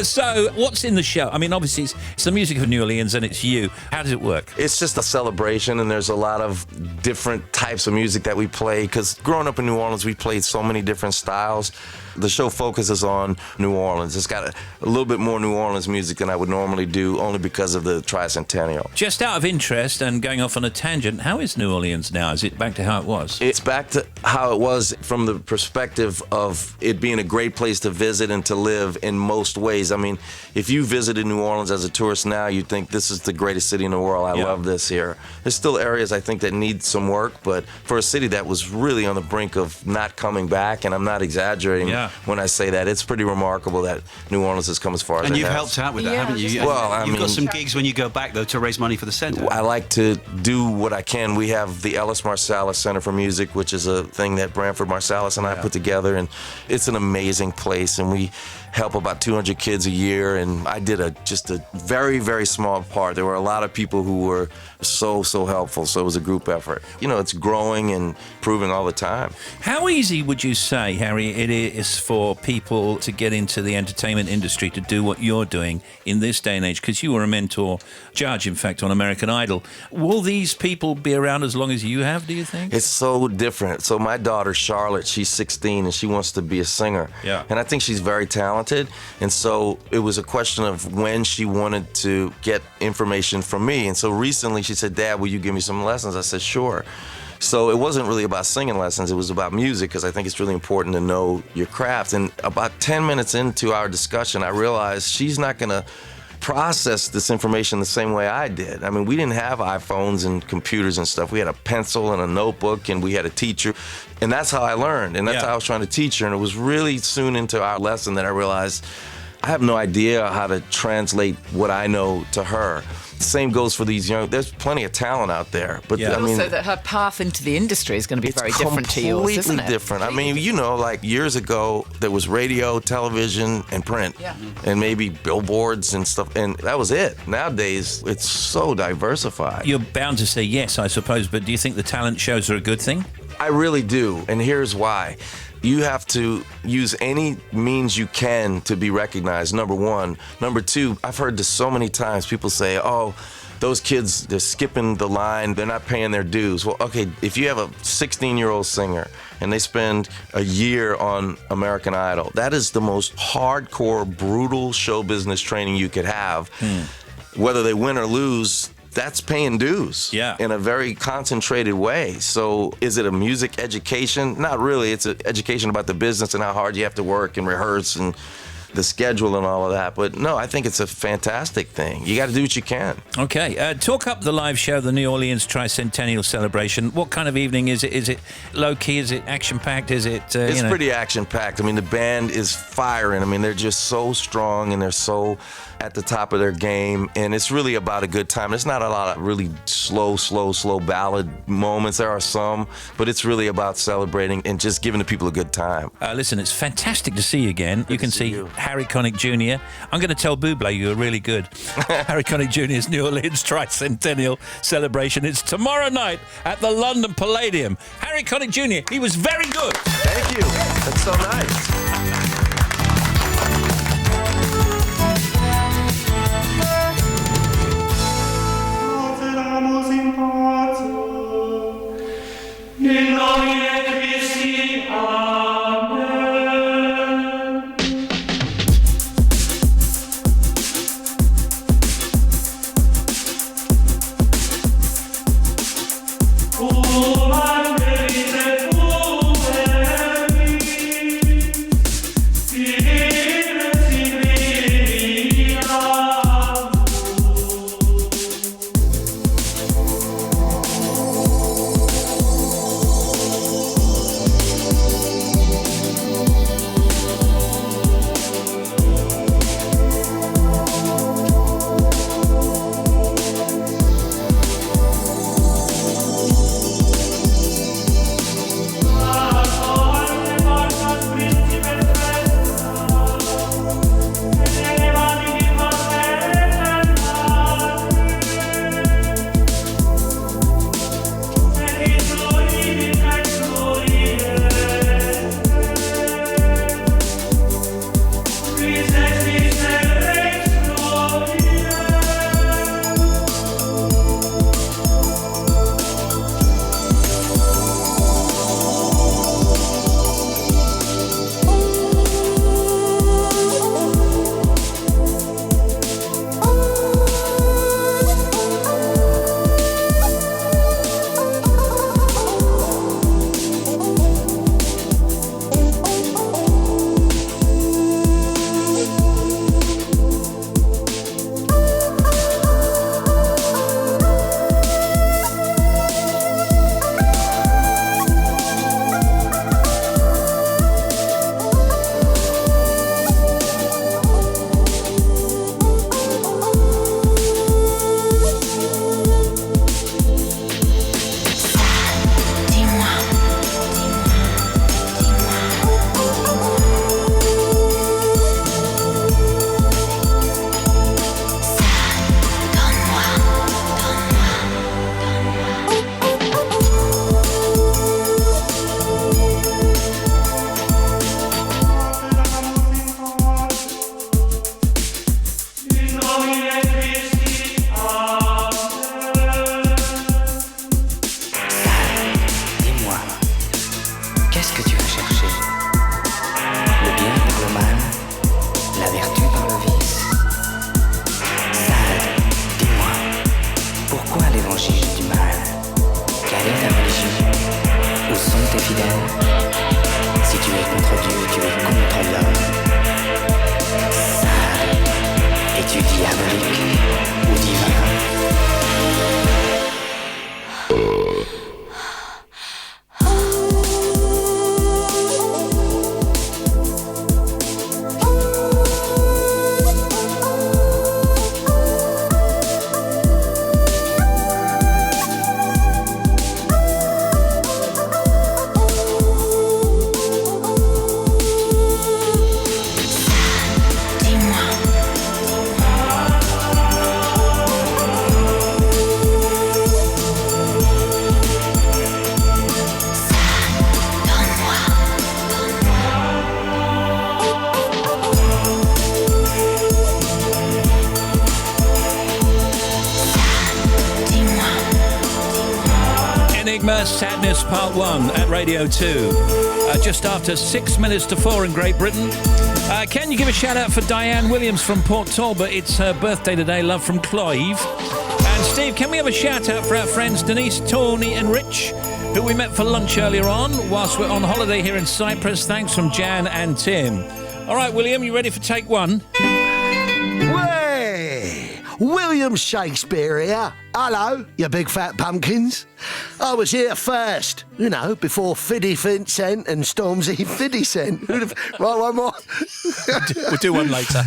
Speaker 1: So, what's in the show? I mean, obviously, it's the music of New Orleans and it's you. How does it work?
Speaker 11: It's just a celebration, and there's a lot of different types of music that we play, because growing up in New Orleans, we played so many different styles. The show focuses on New Orleans. It's got a little bit more New Orleans music than I would normally do, only because of the Tricentennial.
Speaker 1: Just out of interest and going off on a tangent, how is New Orleans now? Is it back to how it was?
Speaker 11: It's back to how it was from the perspective of it being a great place to visit and to live in most ways. I mean, if you visited New Orleans as a tourist now, you'd think this is the greatest city in the world. I love this here. There's still areas I think that need some work, but for a city that was really on the brink of not coming back, and I'm not exaggerating when I say that, it's pretty remarkable that New Orleans has come as far as it has.
Speaker 14: And you've helped out with that, haven't you?
Speaker 11: Well,
Speaker 14: You've got some gigs when you go back, though, to raise money for the centre.
Speaker 11: I like to do what I can. We have the Ellis Marsalis Center for Music, which is a thing that Branford Marsalis and I put together, and it's an amazing place, and we help about 200 kids a year, and I did just a very, very small part. There were a lot of people who were so helpful, so it was a group effort. You know, it's growing and improving all the time.
Speaker 1: How easy would you say, Harry, it is for people to get into the entertainment industry, to do what you're doing in this day and age? Because you were a mentor judge, in fact, on American Idol. Will these people be around as long as you have, do you think?
Speaker 11: It's so different. So my daughter, Charlotte, she's 16, and she wants to be a singer.
Speaker 1: Yeah.
Speaker 11: And I think she's very talented. And so it was a question of when she wanted to get information from me. And so recently she said, "Dad, will you give me some lessons?" I said, "Sure." So it wasn't really about singing lessons, it was about music, because I think it's really important to know your craft. And about 10 minutes into our discussion, I realized she's not going to process this information the same way I did. I mean, we didn't have iPhones and computers and stuff. We had a pencil and a notebook, and we had a teacher. And that's how I learned, and that's how I was trying to teach her. And it was really soon into our lesson that I realized I have no idea how to translate what I know to her. Same goes for these young. There's plenty of talent out there, but I mean,
Speaker 13: also that her path into the industry is going to be very different to yours, isn't it?
Speaker 11: Completely different. I mean, you know, like years ago, there was radio, television, and print, and maybe billboards and stuff, and that was it. Nowadays, it's so diversified.
Speaker 1: You're bound to say yes, I suppose, but do you think the talent shows are a good thing?
Speaker 11: I really do, and here's why. You have to use any means you can to be recognized, number one. Number two, I've heard this so many times. People say, "Oh, those kids, they're skipping the line, they're not paying their dues." Well, okay, if you have a 16-year-old singer and they spend a year on American Idol, that is the most hardcore, brutal show business training you could have. Whether they win or lose, that's paying dues in a very concentrated way. So is it a music education? Not really. It's an education about the business and how hard you have to work and rehearse and the schedule and all of that. But no, I think it's a fantastic thing. You got to do what you can.
Speaker 1: Okay, talk up the live show, the New Orleans Tricentennial Celebration. What kind of evening is it? Is it low-key? Is it action-packed? Is it,
Speaker 11: It's pretty action-packed. I mean, the band is firing. I mean, they're just so strong, and they're so at the top of their game, and it's really about a good time. There's not a lot of really slow ballad moments. There are some, but it's really about celebrating and just giving the people a good time.
Speaker 1: Listen, it's fantastic to see you again. You can see Harry Connick Jr. I'm going to tell Bublé you were really good. Harry Connick Jr.'s New Orleans Tricentennial Celebration. It's tomorrow night at the London Palladium. Harry Connick Jr., he was very good.
Speaker 11: Thank you. That's so nice.
Speaker 3: In nomine Christi, Amen. Oh,
Speaker 12: Si tu es contre Dieu, tu es contre l'homme. Sale. Es-tu diabolique ou divin?
Speaker 1: Sadness Part 1 at Radio 2. Just after 6 minutes to 4 in Great Britain. Can you give a shout out for Diane Williams from Port Talbot? It's her birthday today. Love from Clive. And Steve, can we have a shout out for our friends Denise, Tony and Rich, who we met for lunch earlier on whilst we're on holiday here in Cyprus? Thanks from Jan and Tim. All right, William, you ready for take one?
Speaker 15: Way! William Shakespeare here. Hello, you big fat pumpkins. I was here first, you know, before Fiddy Vincent and Stormzy Fiddicent. Right, one more.
Speaker 1: We'll do one later.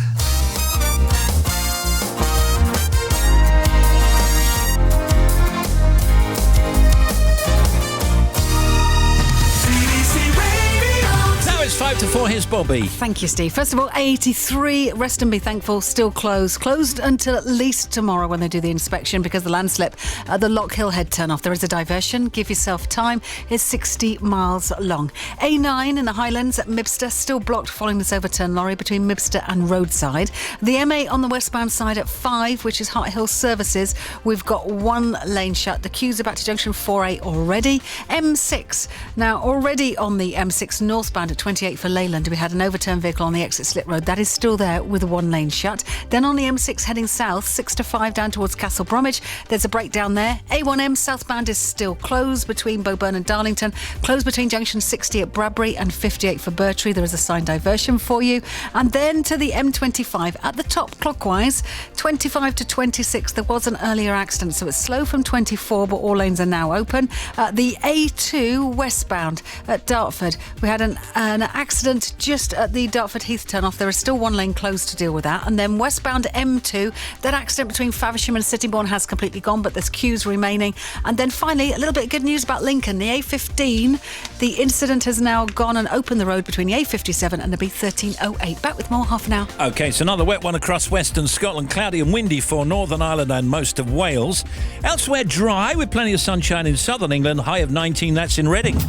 Speaker 1: It's 5 to 4. Here's Bobby.
Speaker 18: Thank you, Steve. First of all, 83 Rest and Be Thankful still closed. Closed until at least tomorrow when they do the inspection because the landslip at the Lock Hill Head turn-off. There is a diversion. Give yourself time. It's 60 miles long. A9 in the Highlands at Mibster still blocked following this overturned lorry between Mibster and Roadside. The M8 on the westbound side at 5, which is Hart Hill Services. We've got one lane shut. The queues are back to junction 4A already. M6 now already on the M6 northbound at 28 for Leyland. We had an overturned vehicle on the exit slip road. That is still there with one lane shut. Then on the M6 heading south, 6 to 5 down towards Castle Bromwich. There's a breakdown there. A1M southbound is still closed between Boburn and Darlington. Closed between junction 60 at Bradbury and 58 for Bertree. There is a signed diversion for you. And then to the M25 at the top clockwise, 25 to 26. There was an earlier accident, so it's slow from 24, but all lanes are now open. The A2 westbound at Dartford. We had an accident just at the Dartford Heath turn-off. There is still one lane closed to deal with that. And then westbound M2, that accident between Faversham and Sittingbourne has completely gone, but there's queues remaining. And then finally, a little bit of good news about Lincoln. The A15, the incident has now gone and opened the road between the A57 and the B1308. Back with more, half an hour.
Speaker 1: OK, it's another wet one across western Scotland. Cloudy and windy for Northern Ireland and most of Wales. Elsewhere dry with plenty of sunshine in southern England. High of 19, that's in Reading.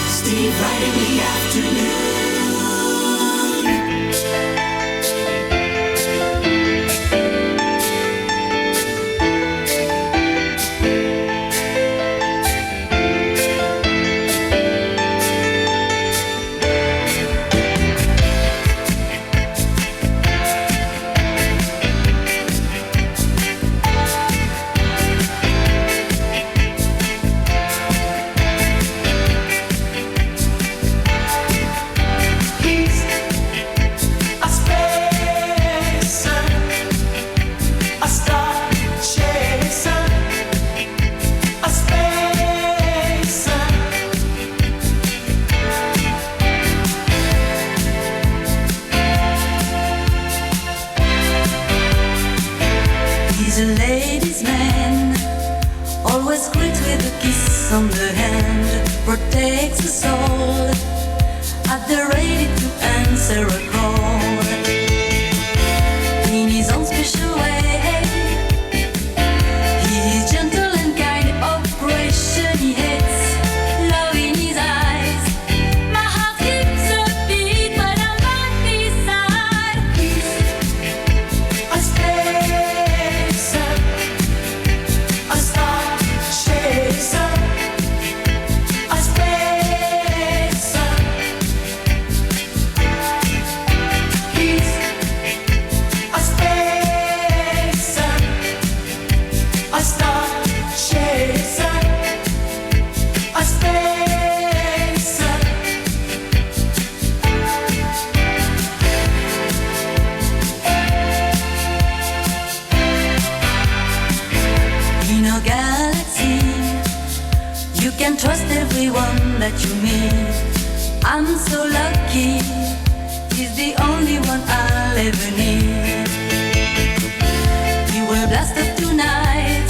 Speaker 3: Steve Wright in the afternoon.
Speaker 16: He's a ladies' man, always greet with a kiss on the hand, protects us all, at the ready to answer a call. In his own special way, he's gentle and kind, operation he hates, love in his eyes. My heart keeps a beat when I'm by his side. He's a spacer, a star chaser, a spacer. that you mean. I'm so lucky, he's the only one I'll ever need. We were blessed up tonight.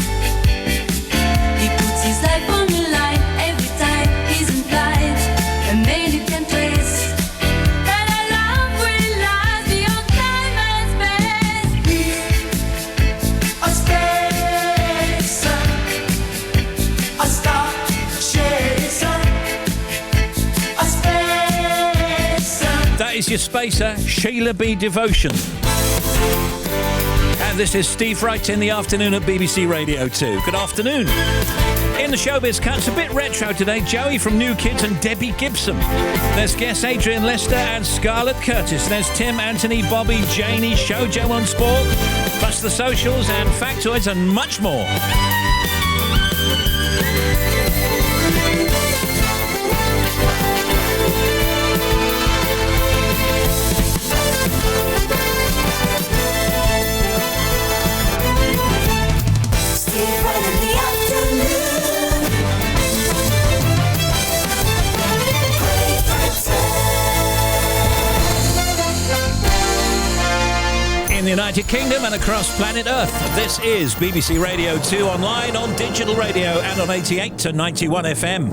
Speaker 16: He puts his life on the line every time he's in flight. And many can trace that our love will last beyond time and space.
Speaker 3: A spacer, a star chaser, a spacer.
Speaker 1: That is your spacer, Sheila B. Devotion. And this is Steve Wright in the afternoon at BBC Radio 2. Good afternoon. In the showbiz cuts, a bit retro today. Joey from New Kids and Debbie Gibson. There's guests Adrian Lester and Scarlett Curtis. There's Tim, Anthony, Bobby, Janie, Shoujo on Sport, plus the socials and factoids and much more.
Speaker 3: Steve Wright in the afternoon. Great
Speaker 1: In the United Kingdom and across planet Earth, this is BBC Radio 2 online, on digital radio and on 88 to 91 FM.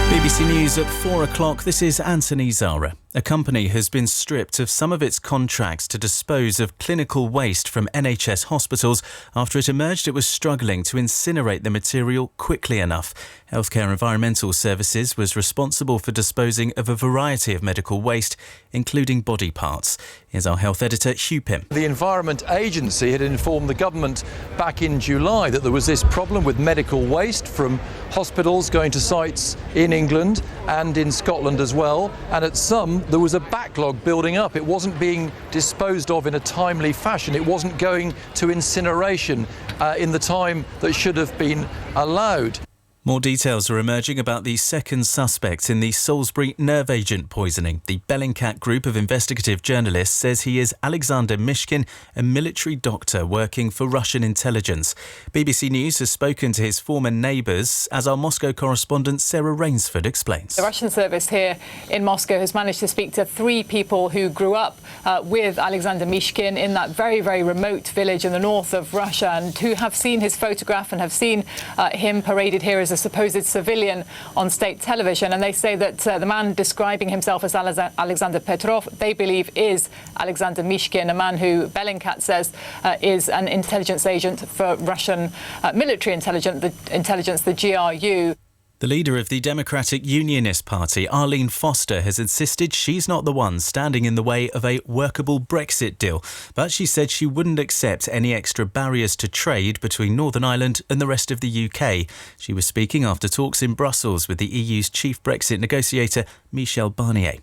Speaker 20: BBC News at 4 o'clock. This is Anthony Zara. A company has been stripped of some of its contracts to dispose of clinical waste from NHS hospitals after it emerged it was struggling to incinerate the material quickly enough. Healthcare Environmental Services was responsible for disposing of a variety of medical waste, including body parts. Here's our health editor, Hugh Pym.
Speaker 19: The Environment Agency had informed the government back in July that there was this problem with medical waste from hospitals going to sites in England and in Scotland as well, and at some there was a backlog building up. It wasn't being disposed of in a timely fashion. It wasn't going to incineration in the time that should have been allowed.
Speaker 20: More details are emerging about the second suspect in the Salisbury nerve agent poisoning. The Bellingcat group of investigative journalists says he is Alexander Mishkin, a military doctor working for Russian intelligence. BBC News has spoken to his former neighbours, as our Moscow correspondent Sarah Rainsford explains.
Speaker 21: The Russian service here in Moscow has managed to speak to 3 people who grew up with Alexander Mishkin in that very, very remote village in the north of Russia, and who have seen his photograph and have seen him paraded here as a supposed civilian on state television. And they say that the man describing himself as Alexander Petrov, they believe is Alexander Mishkin, a man who Bellingcat says is an intelligence agent for Russian military intelligence, the GRU.
Speaker 20: The leader of the Democratic Unionist Party, Arlene Foster, has insisted she's not the one standing in the way of a workable Brexit deal. But she said she wouldn't accept any extra barriers to trade between Northern Ireland and the rest of the UK. She was speaking after talks in Brussels with the EU's chief Brexit negotiator, Michel Barnier.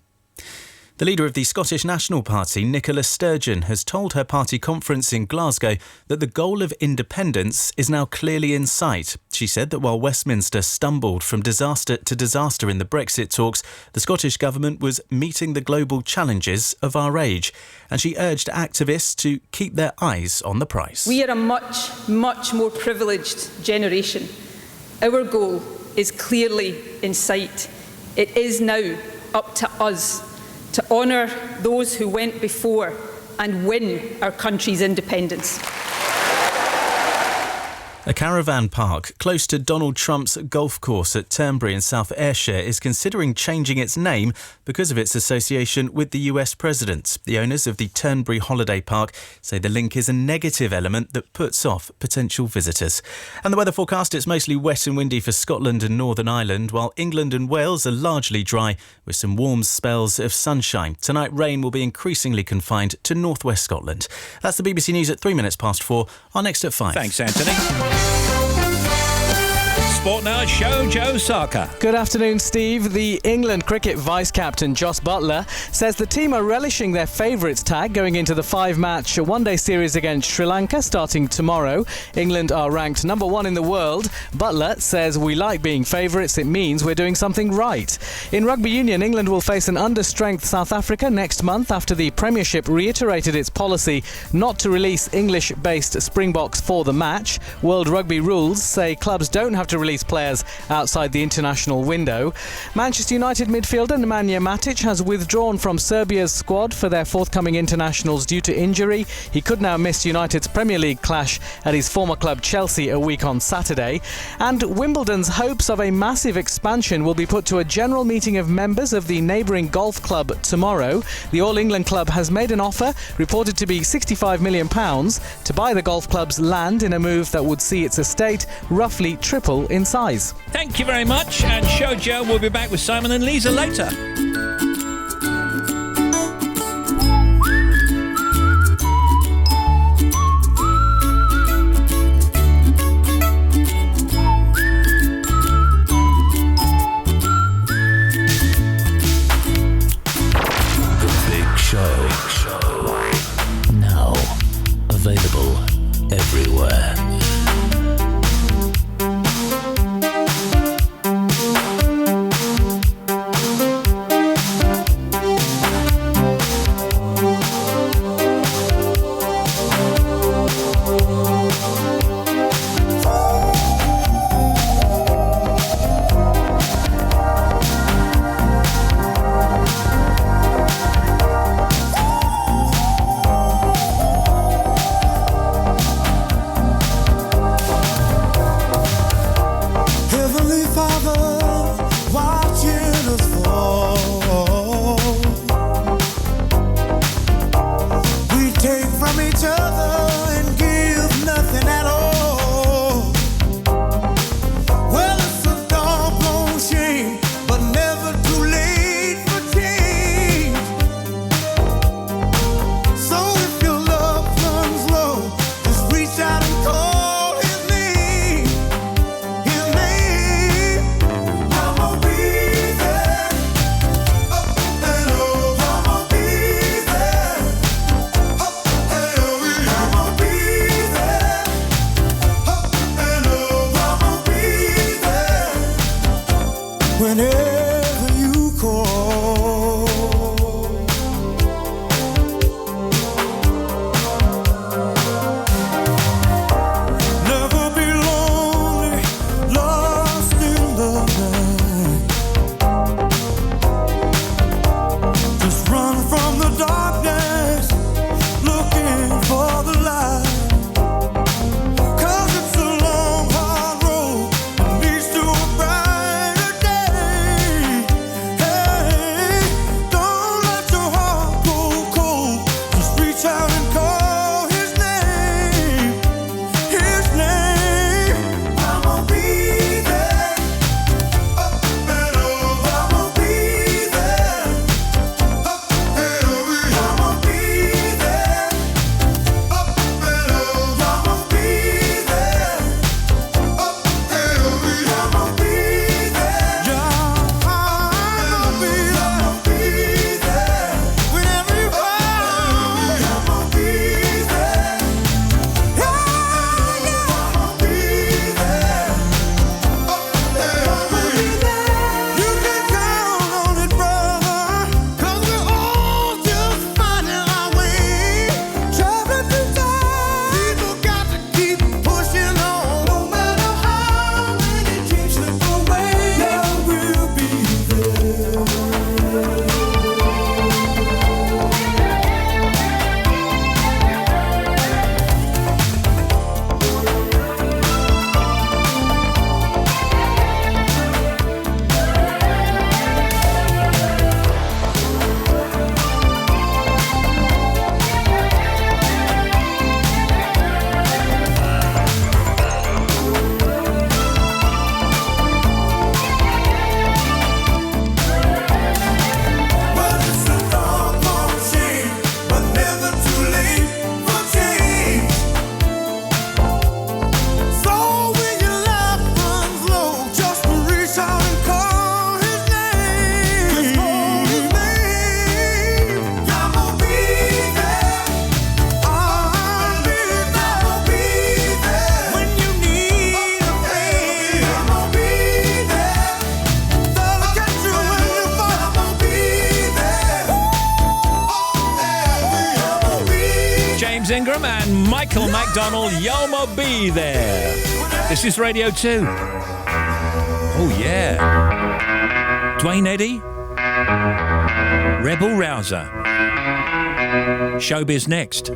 Speaker 20: The leader of the Scottish National Party, Nicola Sturgeon, has told her party conference in Glasgow that the goal of independence is now clearly in sight. She said that while Westminster stumbled from disaster to disaster in the Brexit talks, the Scottish Government was meeting the global challenges of our age. And she urged activists to keep their eyes on the prize.
Speaker 22: We are a much, much more privileged generation. Our goal is clearly in sight. It is now up to us to honour those who went before and win our country's independence.
Speaker 20: A caravan park close to Donald Trump's golf course at Turnberry in South Ayrshire is considering changing its name because of its association with the US president. The owners of the Turnberry Holiday Park say the link is a negative element that puts off potential visitors. And the weather forecast, it's mostly wet and windy for Scotland and Northern Ireland, while England and Wales are largely dry with some warm spells of sunshine. Tonight, rain will be increasingly confined to northwest Scotland. That's the BBC News at 4 minutes past. Our next at 5.
Speaker 1: Thanks, Anthony. sport now. Show Joe Sarker.
Speaker 2: Good afternoon, Steve. The England cricket vice-captain, Jos Buttler, says the team are relishing their favourites tag going into the 5-match one-day series against Sri Lanka starting tomorrow. England are ranked number 1 in the world. Buttler says we like being favourites. It means we're doing something right. In rugby union, England will face an understrength South Africa next month after the Premiership reiterated its policy not to release English-based Springboks for the match. World Rugby rules say clubs don't have to release players outside the international window. Manchester United midfielder Nemanja Matic has withdrawn from Serbia's squad for their forthcoming internationals due to injury. He could now miss United's Premier League clash at his former club Chelsea a week on Saturday. And Wimbledon's hopes of a massive expansion will be put to a general meeting of members of the neighbouring golf club tomorrow. The All England club has made an offer, reported to be £65 million, to buy the golf club's land in a move that would see its estate roughly triple in size.
Speaker 1: Thank you very much. And Show Joe will be back with Simon and Lisa later.
Speaker 6: Now available everywhere.
Speaker 17: Heavenly Father, watching us fall. We take from each other and give nothing at all. Well, it's a doggone shame, but never too late for change. So if your love runs low, just reach out and call his name. His name. I'ma be there. Up and over. I'ma be there. Up and over. I'ma be there. Up and over. I'ma be there. Whenever you call. Never be lonely, lost in the night. Just run from the darkness, looking for the light. 'Cause it's a long, hard road that leads to a brighter day. Hey,
Speaker 1: Ingram and Michael McDonald, Yoma B there. This is Radio 2. Oh, yeah. Dwayne Eddy, Rebel Rouser. Showbiz next.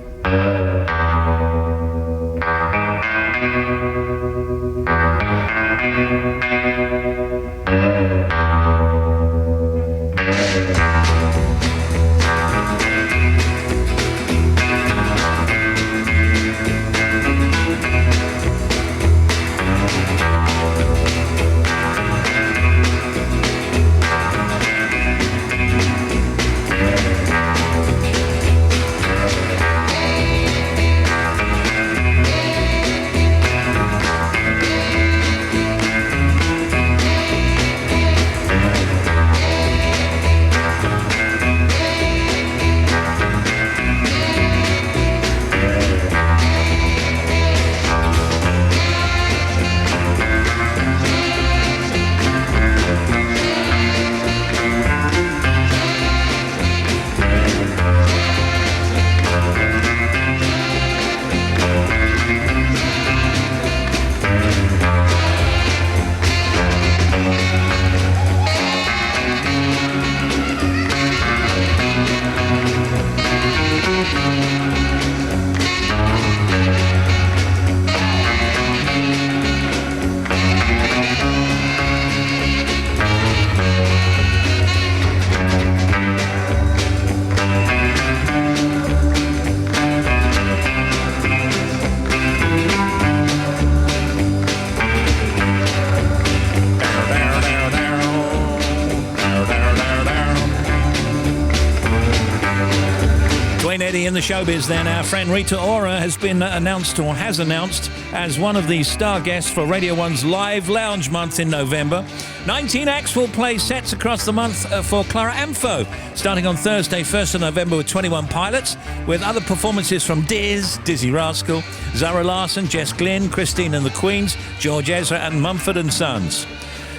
Speaker 1: In the showbiz then, our friend Rita Ora has been announced as one of the star guests for Radio 1's Live Lounge month in November. 19 acts will play sets across the month for Clara Amfo, starting on Thursday, 1st of November with 21 Pilots, with other performances from Dizzy Rascal, Zara Larson, Jess Glynn, Christine and the Queens, George Ezra and Mumford & Sons.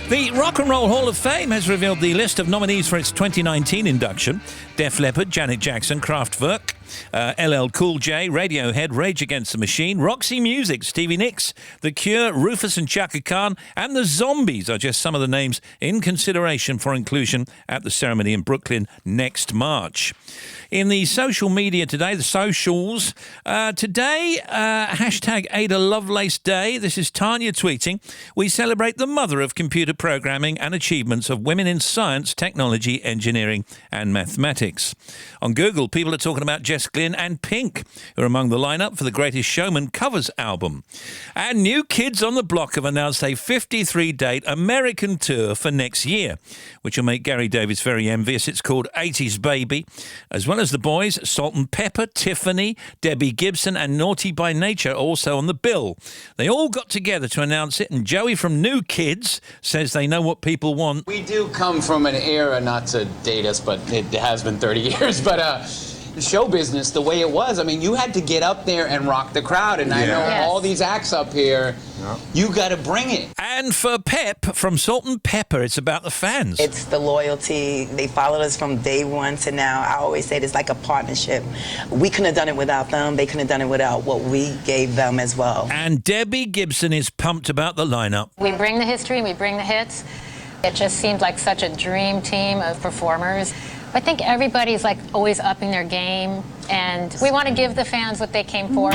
Speaker 1: The Rock and Roll Hall of Fame has revealed the list of nominees for its 2019 induction. Def Leppard, Janet Jackson, Kraftwerk, LL Cool J, Radiohead, Rage Against the Machine, Roxy Music, Stevie Nicks, The Cure, Rufus and Chaka Khan, and the Zombies are just some of the names in consideration for inclusion at the ceremony in Brooklyn next March. In the social media today, the socials, today, hashtag Ada Lovelace Day. This is Tanya tweeting, we celebrate the mother of computer programming and achievements of women in science, technology, engineering and mathematics. On Google, people are talking about Jess Glynn and Pink, who are among the lineup for the Greatest Showman covers album. And New Kids on the Block have announced a 53-date American tour for next year, which will make Gary Davis very envious. It's called 80s Baby, as well as the boys, Salt and Pepper, Tiffany, Debbie Gibson and Naughty by Nature are also on the bill. They all got together to announce it, and Joey from New Kids says they know what people want.
Speaker 7: We do come from an era, not to date us, but it has been 30 years, but the show business, the way it was, I mean, you had to get up there and rock the crowd, and I know all these acts up here, you got to bring it.
Speaker 1: And for Pep, from Salt and Pepper, it's about the fans.
Speaker 10: It's the loyalty. They followed us from day one to now. I always say it's like a partnership. We couldn't have done it without them. They couldn't have done it without what we gave them as well.
Speaker 1: And Debbie Gibson is pumped about the lineup.
Speaker 23: We bring the history, we bring the hits. It just seemed like such a dream team of performers. I think everybody's like always upping their game, and we want to give the fans what they came for.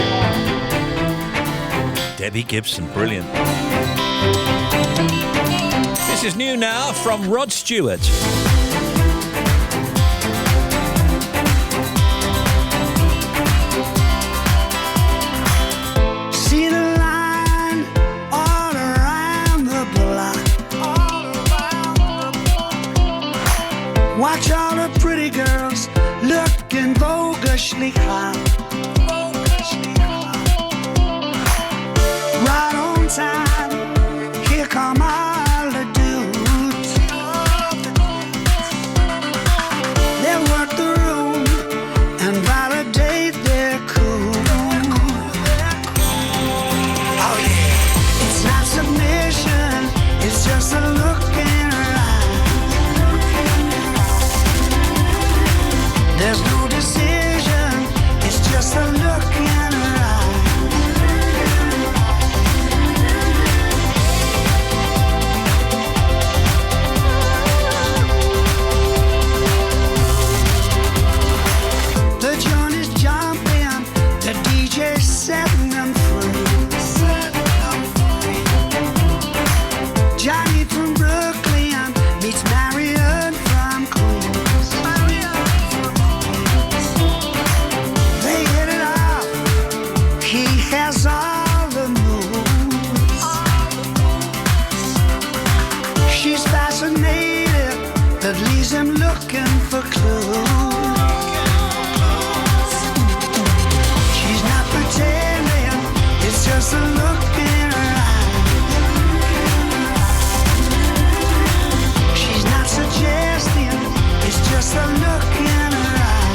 Speaker 1: Debbie Gibson, brilliant. This is new now from Rod Stewart.
Speaker 3: See the line all around the block. Watch all the pretty girls looking bogusly hot. Right on time, here come all the dudes. They work the room and validate their cool. Oh yeah, it's not submission, it's just a look in her eyes. There's no decision, it's just a look in her eyes.
Speaker 5: that leaves him looking for clues. She's not pretending, it's just a look in her eye. She's not suggesting, it's just a look in her eye.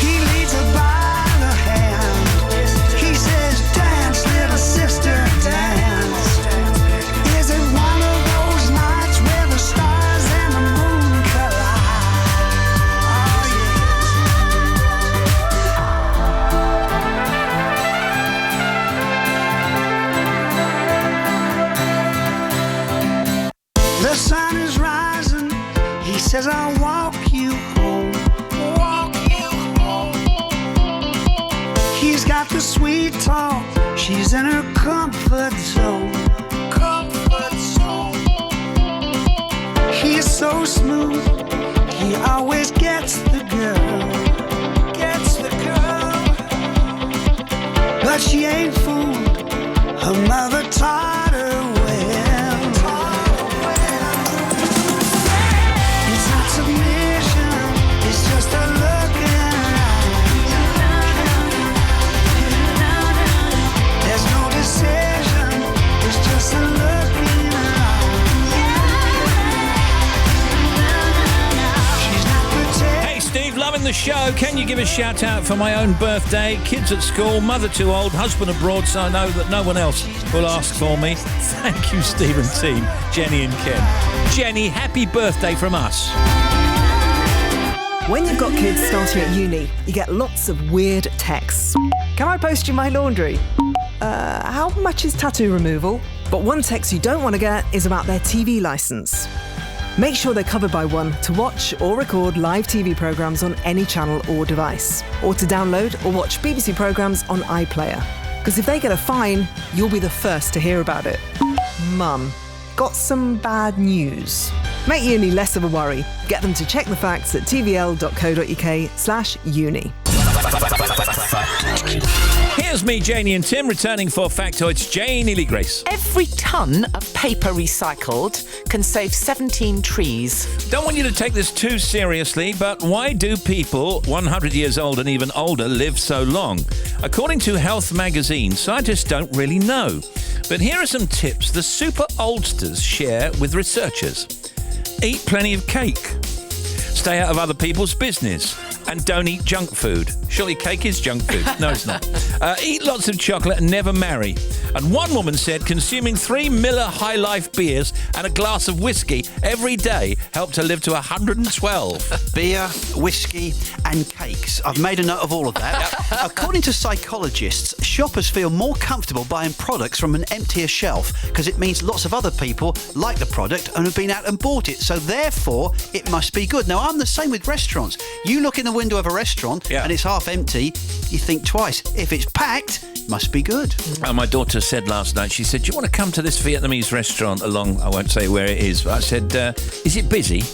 Speaker 5: He leads her by the hand. He says, dance, little sister, dance. Is it one of those nights where the stars and the moon collide? The sun is rising. He says, I'll walk you home. Walk you home. He's got the sweet talk. She's in her comfort zone. Comfort zone. He's so smooth. He always gets the girl. Gets the girl. But she ain't fooled. Her mother taught her well. It's not submission. It's just a look in her eyes. There's no decision. It's just a look in her eyes. She's not pretending.
Speaker 1: Hey Steve, loving the show. Can you give a shout out for my own birthday? Kids at school, mother too old, husband abroad, so I know that no one else will ask for me. Thank you, Steve and team, Jenny and Ken. Jenny, happy birthday from us.
Speaker 8: When you've got kids starting at uni, you get lots of weird texts. Can I post you my laundry? How much is tattoo removal? But one text you don't want to get is about their TV licence. Make sure they're covered by one to watch or record live TV programmes on any channel or device, or to download or watch BBC programmes on iPlayer. Because if they get a fine, you'll be the first to hear about it. Mum, got some bad news. Make uni less of a worry. Get them to check the facts at tvl.co.uk/uni.
Speaker 1: Here's me, Janie and Tim, returning for Factoids. Janie Lee Grace.
Speaker 13: Every tonne of paper recycled can save 17 trees.
Speaker 1: Don't want you to take this too seriously, but why do people 100 years old and even older live so long? According to Health magazine, scientists don't really know. But here are some tips the super oldsters share with researchers. Eat plenty of cake. Stay out of other people's business. And don't eat junk food. Surely cake is junk food. No, it's not. Eat lots of chocolate and never marry. And one woman said consuming 3 Miller High Life beers and a glass of whiskey every day helped her live to 112.
Speaker 14: Beer, whiskey and cakes. I've made a note of all of that. According to psychologists, shoppers feel more comfortable buying products from an emptier shelf because it means lots of other people like the product and have been out and bought it. So therefore, it must be good. Now, I'm the same with restaurants. You look in the window of a restaurant and it's half empty, you think twice. If it's packed, it must be good.
Speaker 1: My daughter said last night, she said, do you want to come to this Vietnamese restaurant along, I won't say where it is, but I said, is it busy?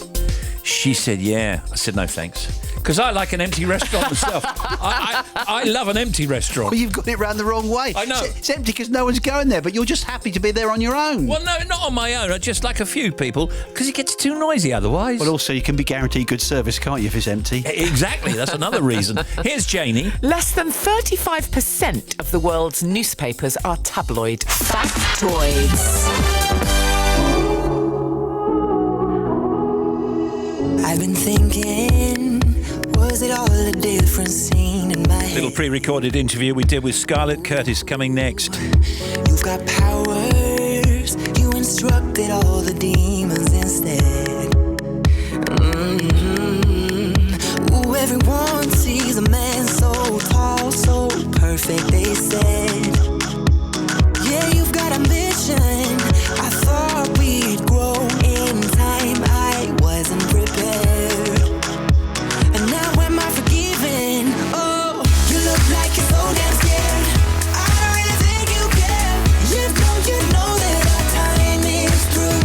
Speaker 1: She said, yeah. I said, no thanks. Because I like an empty restaurant myself. I love an empty restaurant.
Speaker 14: Well, you've got it round the wrong way.
Speaker 1: I know.
Speaker 14: It's empty because no one's going there, but you're just happy to be there on your own.
Speaker 1: Well, no, not on my own. I just like a few people because it gets too noisy otherwise.
Speaker 14: Well, also, you can be guaranteed good service, can't you, if it's empty?
Speaker 1: Exactly. That's another reason. Here's Janie.
Speaker 13: Less than 35% of the world's newspapers are tabloid.
Speaker 3: Factoids. I've been thinking, was it all a different scene in my head?
Speaker 1: Little pre-recorded interview we did with Scarlett Curtis coming next.
Speaker 3: You've got powers, you instructed all the demons instead. Ooh, everyone sees a man so tall, so perfect, they said. Yeah, you've got ambition, I thought we'd grow in time, I wasn't prepared. And now am I forgiven? Oh, you look like you're so damn scared. I don't really think you care. You know that our time is through.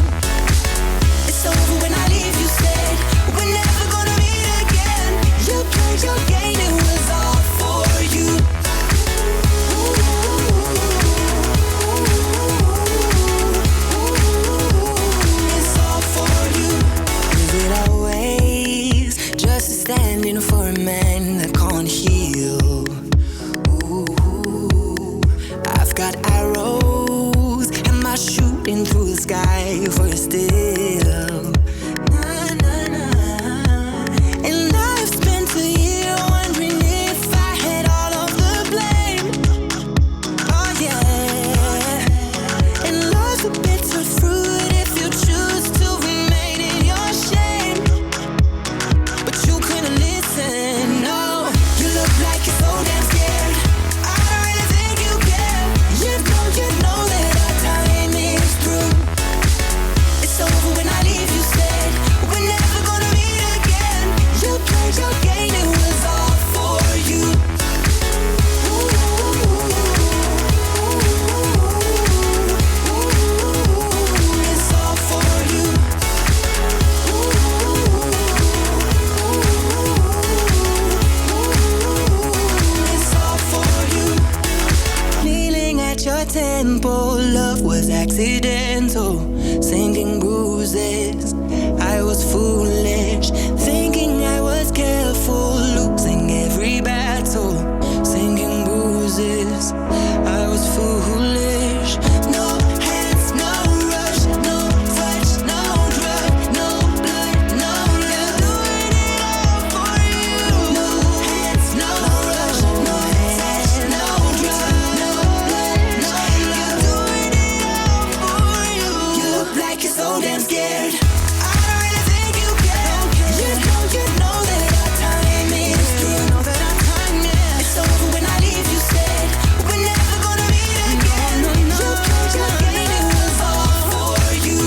Speaker 3: reaching through the sky for you still. Na, na, na. And I've spent a year wondering if I had all of the blame. Oh yeah. And love's a bitter fruit if you choose to remain in your shame. But you couldn't listen, no. You look like you're so damn scared. I don't really think you care. You know that our time is through. It's over when I leave, you said. We're never gonna meet again. You played your game, it was all for you. It's all for you. It's all for you. Kneeling at your temple, love was accidental. Sinking bruises, I was foolish. Thinking I was careful, losing every battle. Sinking bruises, I was foolish. No hands, no rush, no touch, no drug, no blood, no love. Doing it all for you. No hands, no rush, no touch, no drug, no blood, no love. Doing it all for you. You look like you're so damn scared. I don't really think you care. You know that our time is through. It's over when I leave, you said. We're never gonna meet again. You played your game, it was all for you.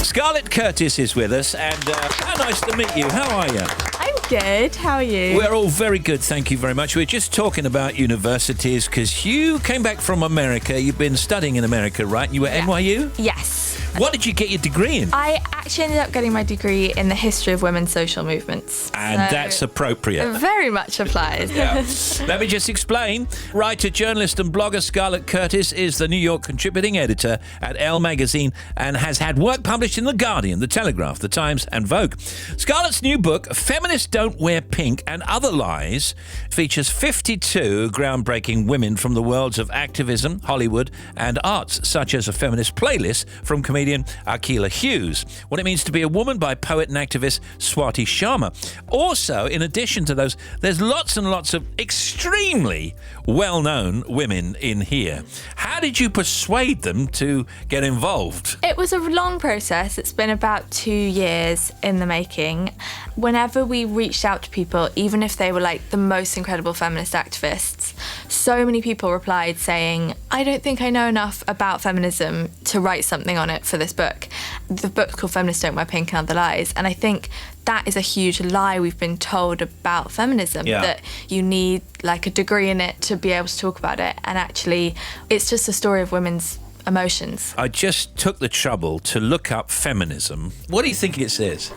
Speaker 1: Scarlett Curtis is with us, and how nice to meet you. How are you?
Speaker 4: I'm good. How are you?
Speaker 1: We're all very good, thank you very much. We're just talking about universities because you came back from America. You've been studying in America, right? And you were at NYU?
Speaker 4: Yes.
Speaker 1: What did you get your degree in?
Speaker 4: I actually ended up getting my degree in the history of women's social movements.
Speaker 1: And
Speaker 4: So
Speaker 1: that's appropriate.
Speaker 4: it very much applies.
Speaker 1: Yeah. Let me just explain. Writer, journalist and blogger Scarlett Curtis is the New York contributing editor at Elle magazine and has had work published in The Guardian, The Telegraph, The Times and Vogue. Scarlett's new book, Feminists Don't Wear Pink and Other Lies, features 52 groundbreaking women from the worlds of activism, Hollywood and arts, such as a feminist playlist from comedian Akilah Hughes. What it means to be a woman by poet and activist Swati Sharma. Also, in addition to those, there's lots and lots of extremely well-known women in here. How did you persuade them to get involved?
Speaker 4: It was a long process. It's been about 2 years in the making. Whenever we reached out to people, even if they were like the most incredible feminist activists, so many people replied saying, I don't think I know enough about feminism to write something on it for this book. The book's called Feminists Don't Wear Pink and Other Lies, and I think that is a huge lie we've been told about feminism, that you need like a degree in it to be able to talk about it, and actually it's just a story of women's emotions.
Speaker 1: I just took the trouble to look up feminism. What do you think it says?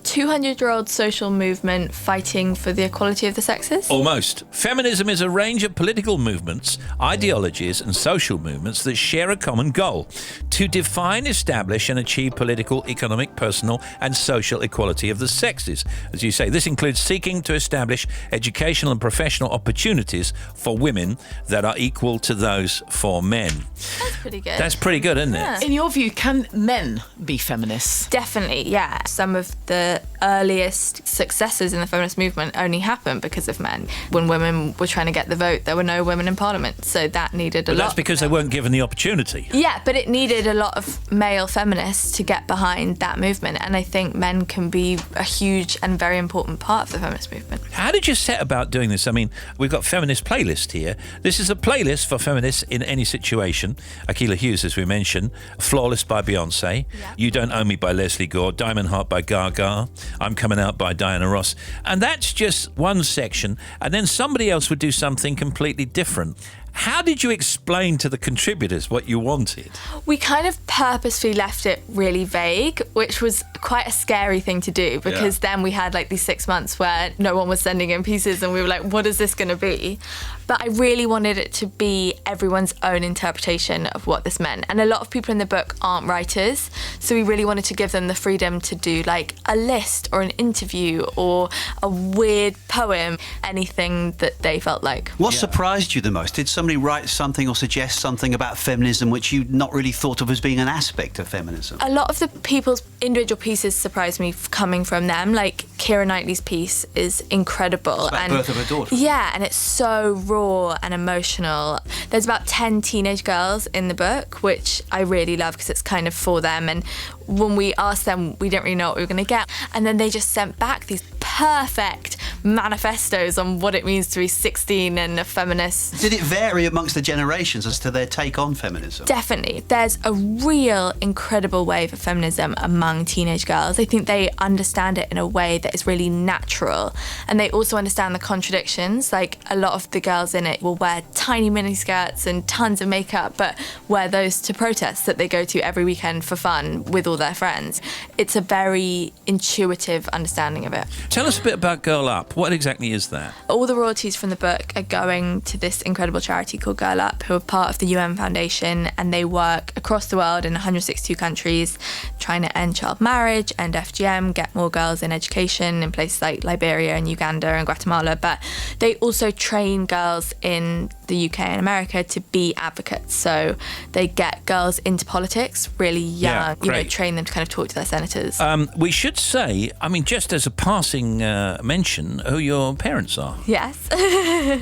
Speaker 4: 200-year-old social movement fighting for the equality of the sexes?
Speaker 1: Almost. Feminism is a range of political movements, ideologies and social movements that share a common goal: to define, establish and achieve political, economic, personal and social equality of the sexes. As you say, this includes seeking to establish educational and professional opportunities for women that are equal to those for men.
Speaker 4: That's pretty good.
Speaker 1: That's pretty good, isn't it?
Speaker 13: In your view, can men be feminists?
Speaker 4: Definitely, yeah. Some of the earliest successes in the feminist movement only happened because of men. When women were trying to get the vote, there were no women in parliament, so that needed a lot.
Speaker 1: But that's because they weren't given the opportunity.
Speaker 4: Yeah, but it needed a lot of male feminists to get behind that movement, and I think men can be a huge and very important part of the feminist movement.
Speaker 1: How did you set about doing this? I mean, we've got feminist playlist here. This is a playlist for feminists in any situation. Akilah Hughes, as we mentioned, Flawless by Beyonce, You Don't Own Me by Leslie Gore, Diamond Heart by Gaga, I'm Coming Out by Diana Ross. And that's just one section, and then somebody else would do something completely different. How did you explain to the contributors what you wanted?
Speaker 4: We kind of purposefully left it really vague, which was quite a scary thing to do, because then we had like these 6 months where no one was sending in pieces and we were like, what is this going to be? But I really wanted it to be everyone's own interpretation of what this meant. And a lot of people in the book aren't writers, so we really wanted to give them the freedom to do like a list or an interview or a weird poem, anything that they felt like.
Speaker 14: What surprised you the most? Did somebody writes something or suggests something about feminism which you'd not really thought of as being an aspect of feminism?
Speaker 4: A lot of the people's individual pieces surprised me coming from them. Like Keira Knightley's piece is incredible.
Speaker 14: It's about the birth of her daughter.
Speaker 4: Yeah, and it's so raw and emotional. There's about 10 teenage girls in the book, which I really love because it's kind of for them. And when we asked them, we didn't really know what we were going to get. And then they just sent back these perfect manifestos on what it means to be 16 and a feminist.
Speaker 14: Did it vary amongst the generations as to their take on feminism?
Speaker 4: Definitely. There's a real incredible wave of feminism among teenage girls. I think they understand it in a way that is really natural. And they also understand the contradictions. Like a lot of the girls in it will wear tiny miniskirts and tons of makeup, but wear those to protests that they go to every weekend for fun with all their friends. It's a very intuitive understanding of it.
Speaker 1: Tell us a bit about Girl Up. What exactly is that?
Speaker 4: All the royalties from the book are going to this incredible charity called Girl Up, who are part of the UN Foundation, and they work across the world in 162 countries trying to end child marriage, end FGM, get more girls in education in places like Liberia and Uganda and Guatemala. But they also train girls in the UK and America to be advocates. So they get girls into politics really young, train them to kind of talk to their senators.
Speaker 1: We should say, I mean, just as a passing mention, who your parents are.
Speaker 4: Yes.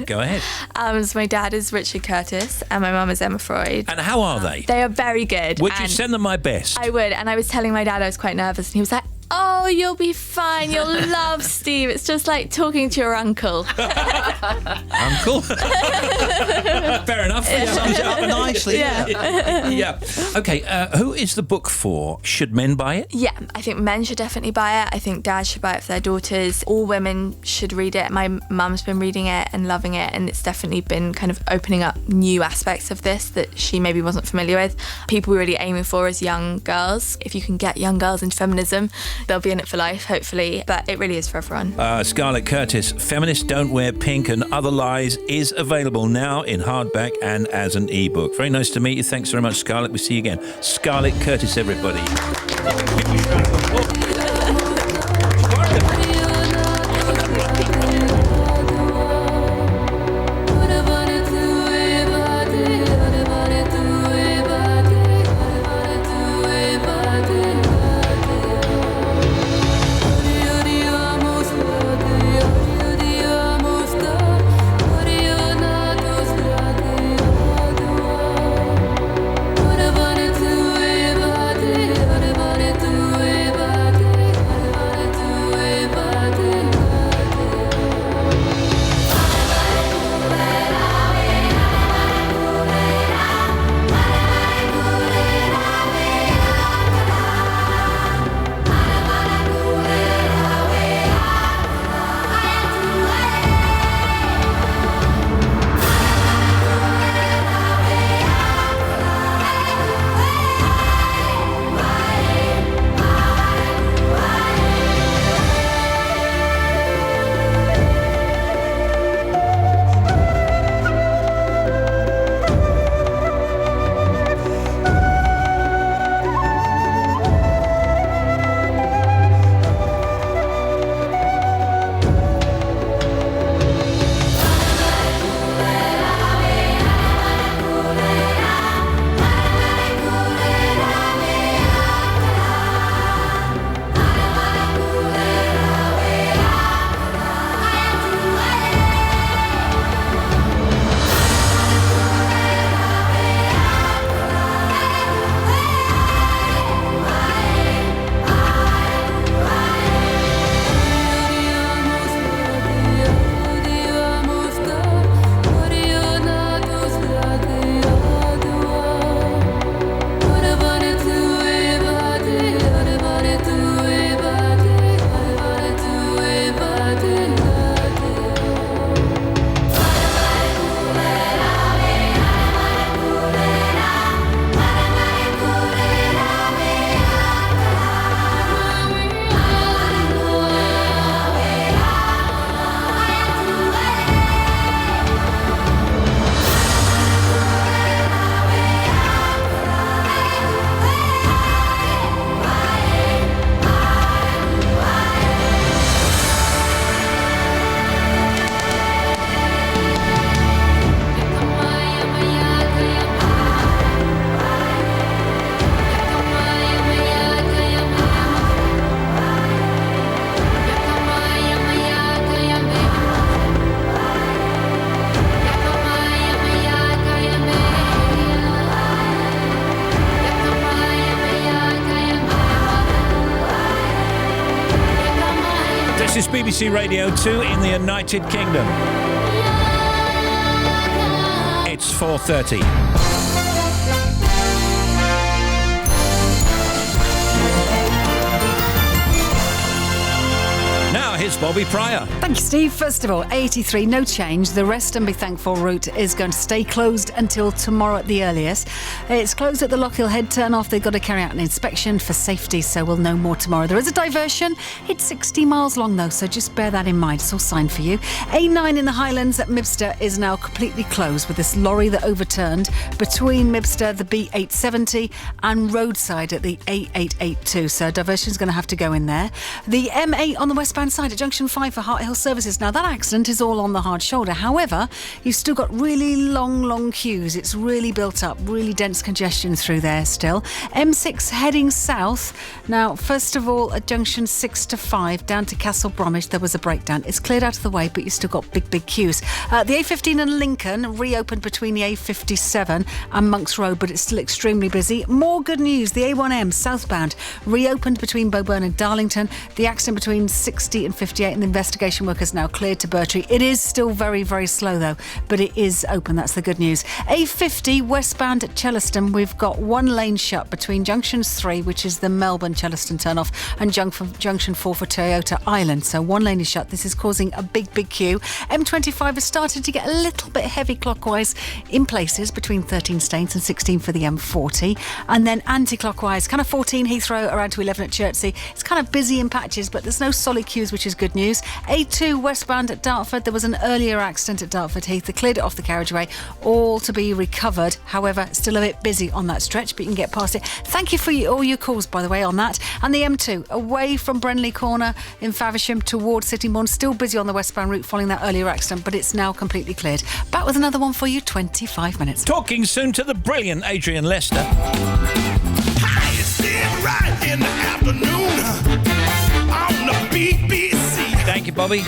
Speaker 1: Go ahead.
Speaker 4: So my dad is Richard Curtis and my mum is Emma Freud.
Speaker 1: And how are they?
Speaker 4: They are very good.
Speaker 1: Would you send them my best?
Speaker 4: I would. And I was telling my dad I was quite nervous and he was like, oh, you'll be fine. You'll love Steve. It's just like talking to your uncle.
Speaker 1: Uncle? Fair enough.
Speaker 14: Sums it up nicely.
Speaker 1: Yeah. Okay, who is the book for? Should men buy it?
Speaker 4: Yeah, I think men should definitely buy it. I think dads should buy it for their daughters. All women should read it. My mum's been reading it and loving it, and it's definitely been kind of opening up new aspects of this that she maybe wasn't familiar with. People we're really aiming for as young girls. If you can get young girls into feminism, they'll be in it for life, hopefully. But it really is for everyone.
Speaker 1: Scarlett Curtis, Feminists Don't Wear Pink and Other Lies is available now in hardback and as an ebook. Very nice to meet you. Thanks very much, Scarlett. We'll see you again. Scarlett Curtis, everybody.
Speaker 16: Bye.
Speaker 1: This is BBC Radio 2 in the United Kingdom. It's 4:30. Now here's Bobby Pryor.
Speaker 18: Thank you, Steve. First of all, 83, no change. The Rest and Be Thankful route is going to stay closed until tomorrow at the earliest. It's closed at the Lockhill Head turn-off. They've got to carry out an inspection for safety, so we'll know more tomorrow. There is a diversion. It's 60 miles long, though, so just bear that in mind. It's all signed for you. A9 in the Highlands at Mibster is now completely closed with this lorry that overturned between Mibster, the B870, and roadside at the A882. So diversion's going to have to go in there. The M8 on the westbound side at Junction 5 for Hart Hill Services. Now, that accident is all on the hard shoulder. However, you've still got really long queues. It's really built up, really dense congestion through there still. M6 heading south. Now, first of all, at Junction 6 to 5 down to Castle Bromwich, there was a breakdown. It's cleared out of the way, but you've still got big queues. The A15 and Lincoln reopened between the A57 and Monks Road, but it's still extremely busy. More good news. The A1M southbound reopened between Boburn and Darlington. The accident between 60 and 58, and the investigation work is now cleared to Bertree. It is still very slow, though, but it is open. That's the good news. A50 westbound at Chellaston, we've got one lane shut between Junctions 3, which is the Melbourne-Chellaston turn-off, and Junction 4 for Toyota Island. So one lane is shut. This is causing a big queue. M25 has started to get a little bit heavy clockwise in places between 13 Staines and 16 for the M40, and then anti-clockwise, kind of 14 Heathrow around to 11 at Chertsey. It's kind of busy in patches, but there's no solid queues, which is good news. A2 westbound at Dartford, there was an earlier accident at Dartford Heath. They cleared it off the carriageway, all to be recovered. However, still a bit busy on that stretch, but you can get past it. Thank you for all your calls, by the way, on that. And the M2 away from Brenley Corner in Faversham towards Sittingbourne, still busy on the westbound route following that earlier accident, but it's now completely cleared. Back with another one for you, 25 minutes.
Speaker 1: Talking soon to the brilliant Adrian Lester.
Speaker 5: Hi, it's right in the afternoon on the BBC.
Speaker 1: Thank you, Bobby.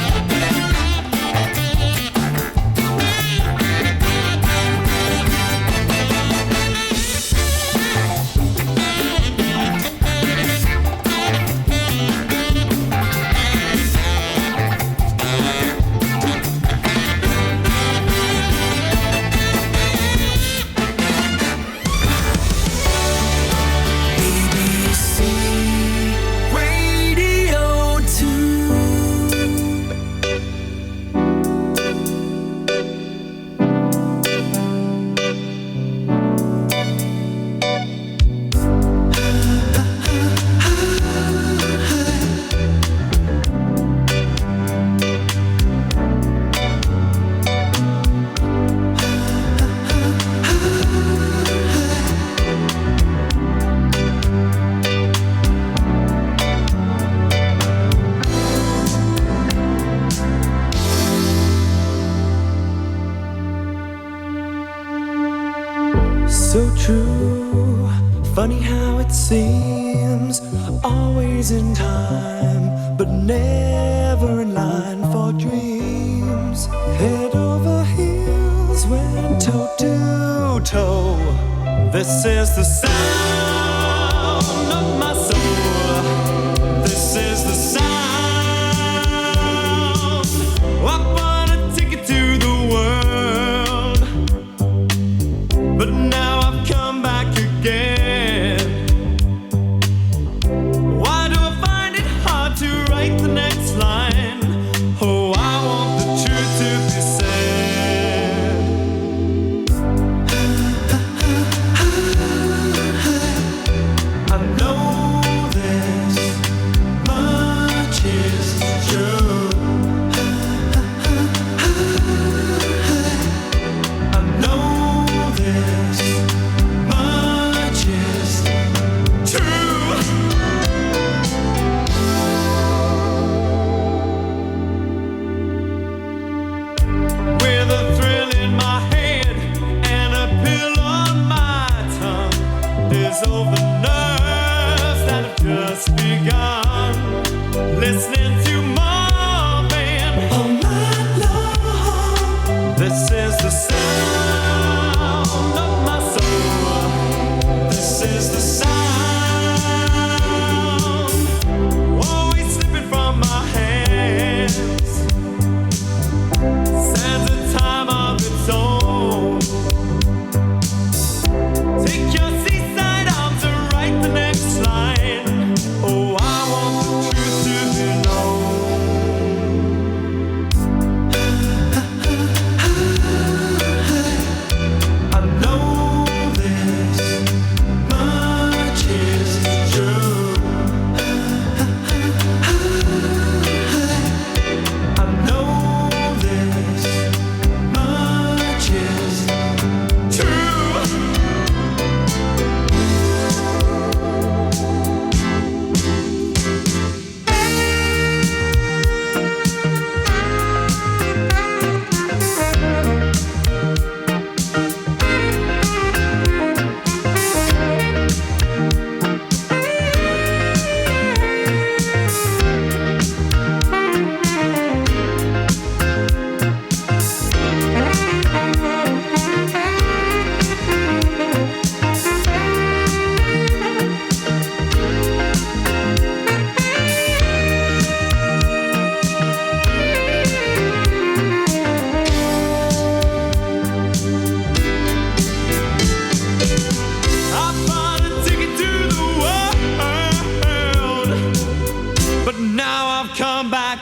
Speaker 5: Radio 2.
Speaker 9: So true, funny how it seems, always in time, but never in line for dreams. Head over heels, went toe to toe. This is the sound of my soul. This is the sound. I bought a ticket to the world, but now I've come back again. Why do I find it hard to write the next line? Oh, I want the truth to be said. I know this much is true. I know this much is true. With a thrill in my head and a pill on my tongue, dissolve the nerves that have just begun. Listening to Marvin all night long. This is the sound of my soul. This is the sound always slipping from my hand.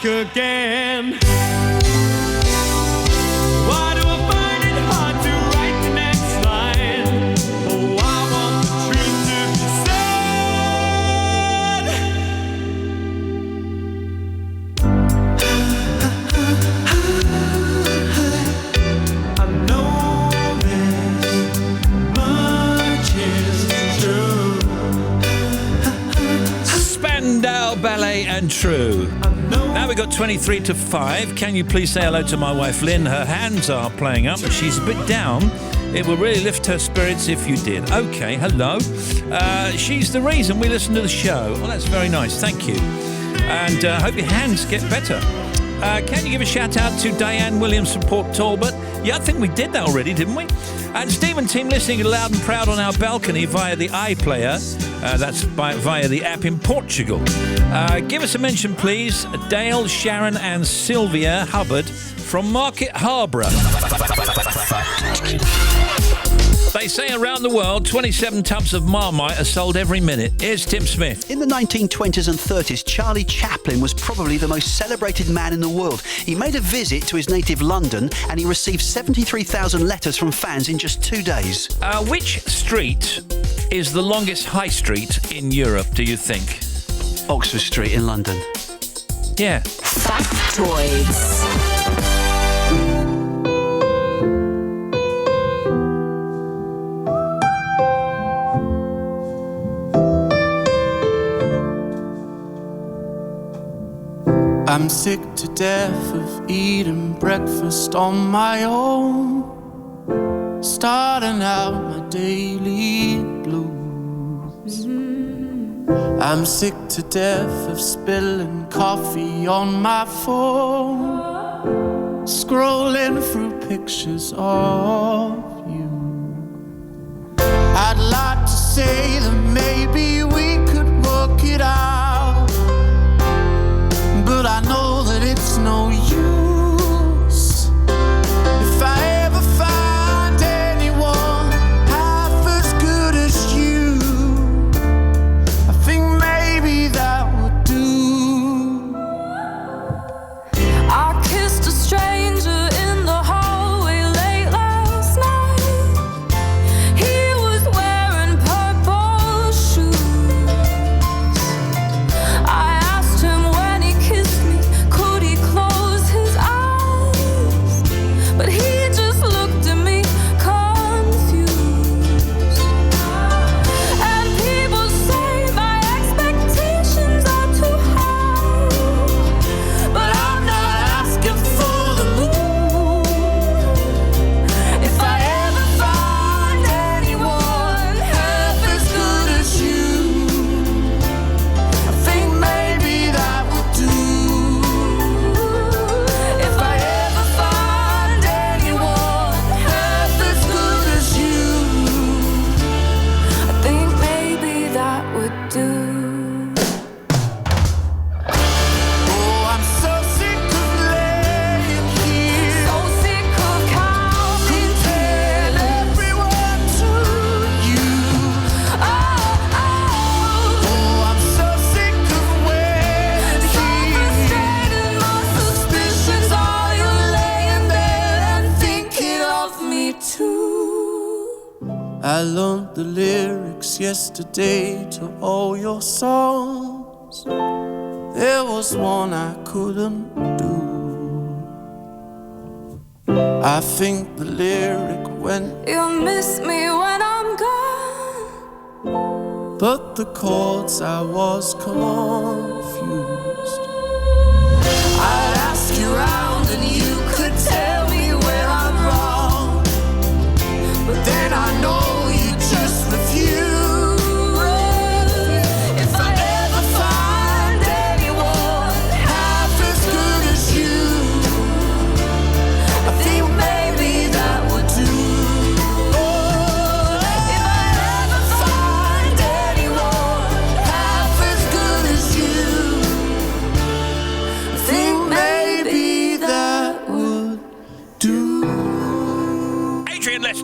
Speaker 9: back again. Why do I find it hard to write the next line? Oh, I want the truth to be said. I know this much is true.
Speaker 1: Spandau Ballet and True. Now we've got 23 to 5. Can you please say hello to my wife Lynn? Her hands are playing up, but she's a bit down. It will really lift her spirits if you did. Okay, hello. She's the reason we listen to the show. Well, that's very nice. Thank you. And hope your hands get better. Can you give a shout out to Diane Williams from Port Talbot? Yeah, I think we did that already, didn't we? And Stephen Team listening loud and proud on our balcony via the iPlayer. That's via the app in Portugal. Give us a mention, please. Dale, Sharon and Sylvia Hubbard from Market Harborough. They say around the world, 27 tubs of Marmite are sold every minute. Here's Tim Smith.
Speaker 14: In the 1920s and 30s, Charlie Chaplin was probably the most celebrated man in the world. He made a visit to his native London and he received 73,000 letters from fans in just 2 days.
Speaker 1: Which street is the longest high street in Europe, do you think?
Speaker 14: Oxford Street in London.
Speaker 1: Yeah.
Speaker 11: Factoids.
Speaker 9: I'm sick to death of eating breakfast on my own, starting out my daily blues. I'm sick to death of spilling coffee on my phone, scrolling through pictures of you. I'd like to say that maybe we could work it out, but I know that it's no use. If I ever find anyone half as good as you, I think maybe that would do.
Speaker 16: I kissed a stranger in the hallway late last night. He was wearing purple shoes. I asked him when he kissed me, could he close his eyes? But he just looked at me confused. And people say my expectations are too high, but I'm not asking for the moon. If I ever find anyone half as good as you, I think maybe that would do. If I ever find anyone half as good as you, I think maybe that would do.
Speaker 9: Oh, I'm so sick of laying here,
Speaker 16: So sick of counting
Speaker 9: tell everyone to you.
Speaker 16: Oh,
Speaker 9: Oh, I'm so sick of waiting
Speaker 16: so
Speaker 9: here.
Speaker 16: frustrated, my suspicions are you laying there and thinking of me too.
Speaker 9: I learned the lyrics yesterday to all your songs. There was one I couldn't do. I think the lyric went,
Speaker 16: You'll miss me when I'm gone.
Speaker 9: but the chords I was confused.
Speaker 16: I'd ask you round and you could tell me where I'm wrong, but then I know you just refuse. If I ever find anyone half as good as you, I think maybe that would do. If I ever find anyone half as good as you, I think maybe that would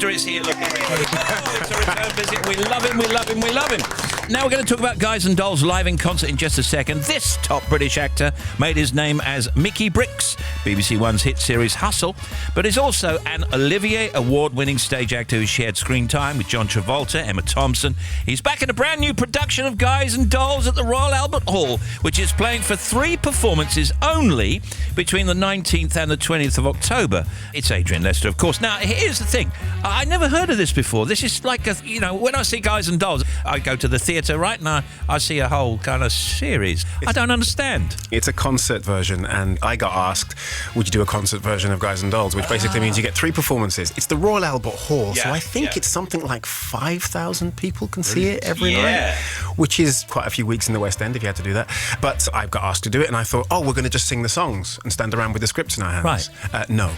Speaker 1: actor is here. Look, everybody. Oh, it's a return visit. We love him, we love him, we love him. Now we're going to talk about Guys and Dolls live in concert in just a second. This top British actor made his name as Mickey Bricks, BBC One's hit series Hustle, but is also an Olivier Award-winning stage actor who shared screen time with John Travolta, Emma Thompson. He's back in a brand new production of Guys and Dolls at the Royal Albert Hall, which is playing for 3 performances only between the 19th and the 20th of October. It's Adrian Lester, of course. Now, here's the thing. I never heard of this before. This is like a, when I see Guys and Dolls, I go to the theatre, right? And I see a whole kind of series. I don't understand.
Speaker 12: It's a concert version, and I got asked, would you do a concert version of Guys and Dolls, which basically means you get 3 performances. It's the Royal Albert Hall, so I think it's something like 5,000 people can see it every night, which is quite a few weeks in the West End if you had to do that. But I got asked to do it, and I thought, we're going to just sing the songs and stand around with the scripts in our hands.
Speaker 1: Right.
Speaker 12: No.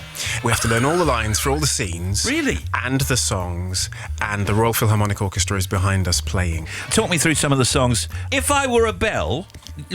Speaker 12: We have to learn all the lines for all the scenes.
Speaker 1: Really?
Speaker 12: And the songs, and the Royal Philharmonic Orchestra is behind us playing.
Speaker 1: Talk me through some of the songs. If I Were a Bell,